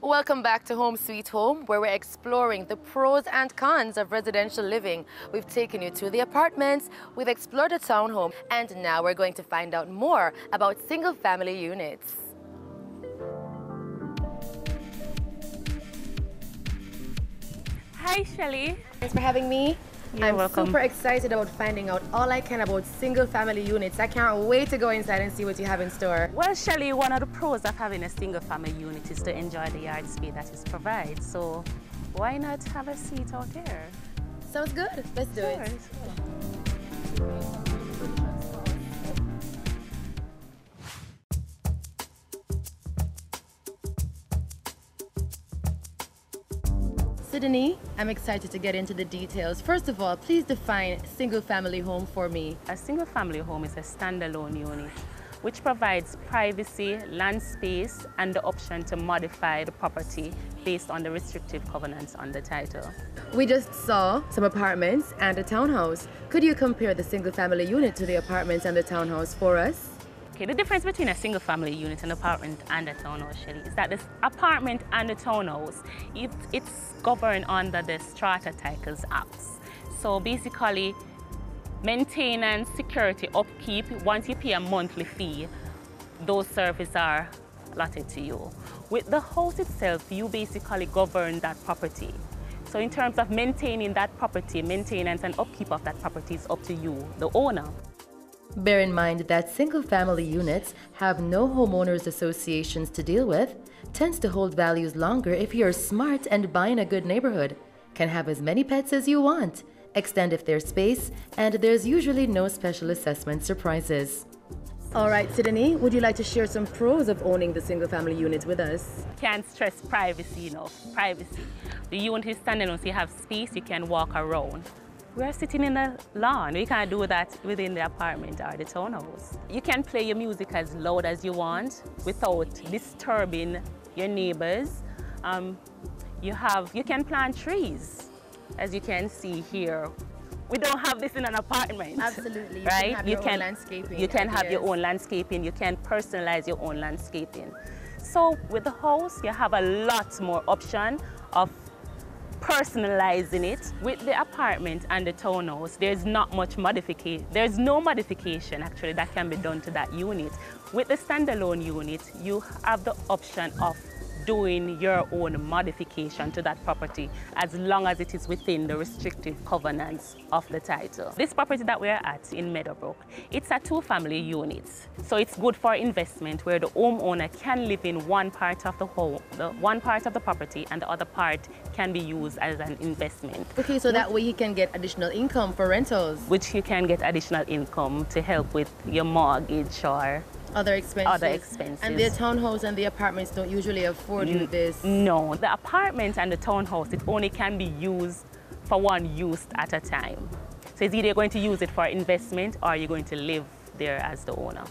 S2: Welcome back to Home Sweet Home, where we're exploring the pros and cons of residential living. We've taken you to the apartments, we've explored the townhome, and now we're going to find out more about single-family units.
S8: Hi, Shelly.
S2: Thanks for having me.
S8: You're welcome.
S2: Super excited about finding out all I can about single-family units. I can't wait to go inside and see what you have in store.
S8: Well, Shelly, one of the pros of having a single-family unit is to enjoy the yard space that it provides. So why not have a seat out here?
S2: Sounds good. Let's do it. Sydney, I'm excited to get into the details. First of all, please define single-family home for me.
S8: A single-family home is a standalone unit which provides privacy, land space, and the option to modify the property based on the restrictive covenants on the title.
S2: We just saw some apartments and a townhouse. Could you compare the single-family unit to the apartments and the townhouse for us?
S8: Okay, the difference between a single-family unit, an apartment, and a townhouse, Shelly, is that this apartment and the townhouse, it's governed under the Strata Titles Acts. So basically, maintenance, security, upkeep, once you pay a monthly fee, those services are allotted to you. With the house itself, you basically govern that property. So in terms of maintaining that property, maintenance and upkeep of that property is up to you, the owner.
S2: Bear in mind that single-family units have no homeowners associations to deal with, tends to hold values longer if you're smart and buy in a good neighborhood, can have as many pets as you want, extend if there's space, and there's usually no special assessment surprises. All right, Sydney, would you like to share some pros of owning the single-family unit with us?
S8: Can't stress privacy enough. Privacy. The unit is standalone, so you have space, you can walk around. We're sitting in the lawn. We can't do that within the apartment or the townhouse. You can play your music as loud as you want without disturbing your neighbors. You can plant trees, as you can see here. We don't have this in an apartment.
S2: Absolutely.
S8: Right?
S2: You can have your own landscaping.
S8: You can have your own landscaping. You can personalize your own landscaping. So with the house, you have a lot more option of personalizing it. With the apartment and the townhouse, there's not much modification. There's no modification actually that can be done to that unit. With the standalone unit, you have the option of doing your own modification to that property as long as it is within the restrictive covenants of the title. This property that we're at in Meadowbrook, it's a 2-family unit. So it's good for investment where the homeowner can live in one part of the home, one part of the property, and the other part can be used as an investment.
S2: Okay, so that way he can get additional income for rentals.
S8: Which you can get additional income to help with your mortgage or
S2: other expenses.
S8: Other expenses.
S2: And the townhouse and the apartments don't usually afford you this?
S8: No, the apartment and the townhouse, it only can be used for one use at a time. So it's either going to use it for investment or you're going to live there as the owner.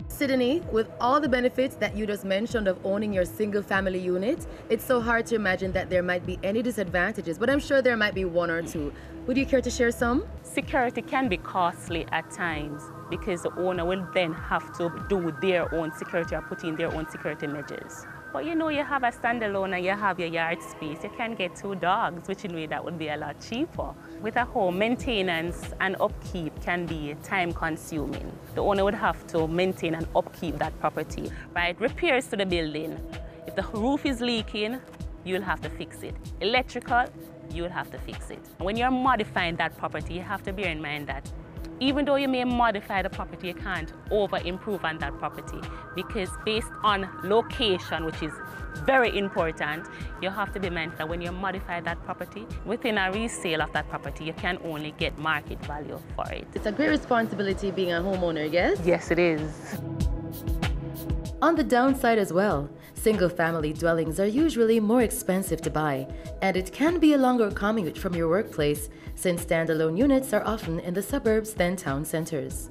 S2: Sydney, with all the benefits that you just mentioned of owning your single family unit, it's so hard to imagine that there might be any disadvantages, but I'm sure there might be one or two. Would you care to share some?
S8: Security can be costly at times because the owner will then have to do their own security or put in their own security measures. But you know, you have a standalone and you have your yard space, you can get 2 dogs, which in a way that would be a lot cheaper. With a home, maintenance and upkeep can be time consuming. The owner would have to maintain and upkeep that property, right? Repairs to the building. If the roof is leaking, you'll have to fix it. Electrical, you'll have to fix it. When you're modifying that property, you have to bear in mind that even though you may modify the property, you can't over-improve on that property because based on location, which is very important, you have to be mindful that when you modify that property, within a resale of that property, you can only get market value for it.
S2: It's a great responsibility being a homeowner, yes?
S8: Yes, it is.
S2: On the downside as well, single-family dwellings are usually more expensive to buy, and it can be a longer commute from your workplace since standalone units are often in the suburbs than town centers.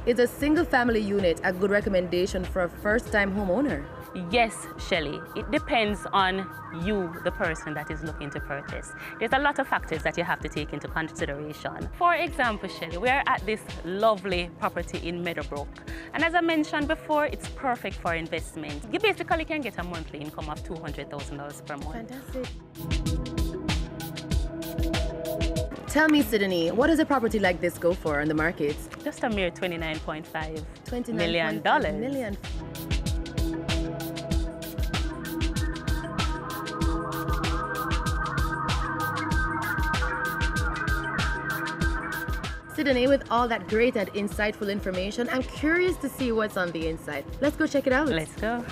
S2: Is a single-family unit a good recommendation for a first-time homeowner?
S8: Yes, Shelley. It depends on you, the person that is looking to purchase. There's a lot of factors that you have to take into consideration. For example, Shelley, we're at this lovely property in Meadowbrook. And as I mentioned before, it's perfect for investment. You basically can get a monthly income of $200,000 per month.
S2: Fantastic. Tell me, Sydney, what does a property like this go for on the market?
S8: Just a mere $29.5 million.
S2: Million. Sydney, with all that great and insightful information, I'm curious to see what's on the inside. Let's go check it out.
S8: Let's go.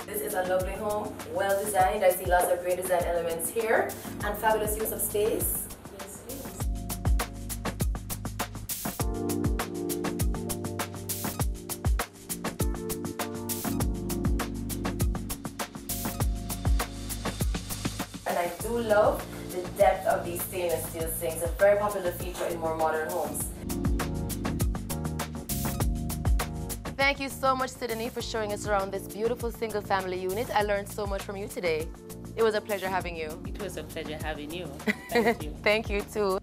S2: This is a lovely home, well designed. I see lots of great design elements here and fabulous use of space. And I do love the depth of these stainless steel sinks, a very popular feature in more modern homes. Thank you so much, Sydney, for showing us around this beautiful single-family unit. I learned so much from you today. It was a pleasure having you.
S8: It was a pleasure having you. Thank you.
S2: Thank you, too.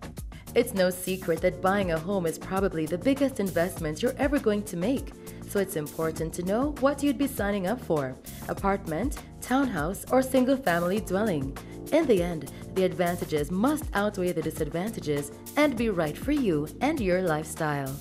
S2: It's no secret that buying a home is probably the biggest investment you're ever going to make. So it's important to know what you'd be signing up for: apartment, townhouse, or single-family dwelling. In the end, the advantages must outweigh the disadvantages and be right for you and your lifestyle.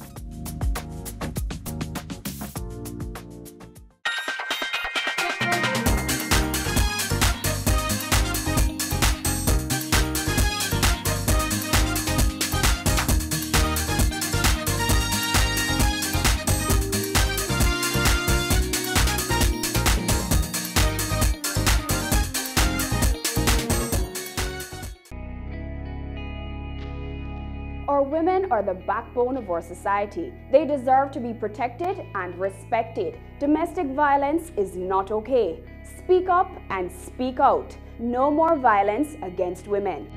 S9: Our women are the backbone of our society. They deserve to be protected and respected. Domestic violence is not okay. Speak up and speak out. No more violence against women.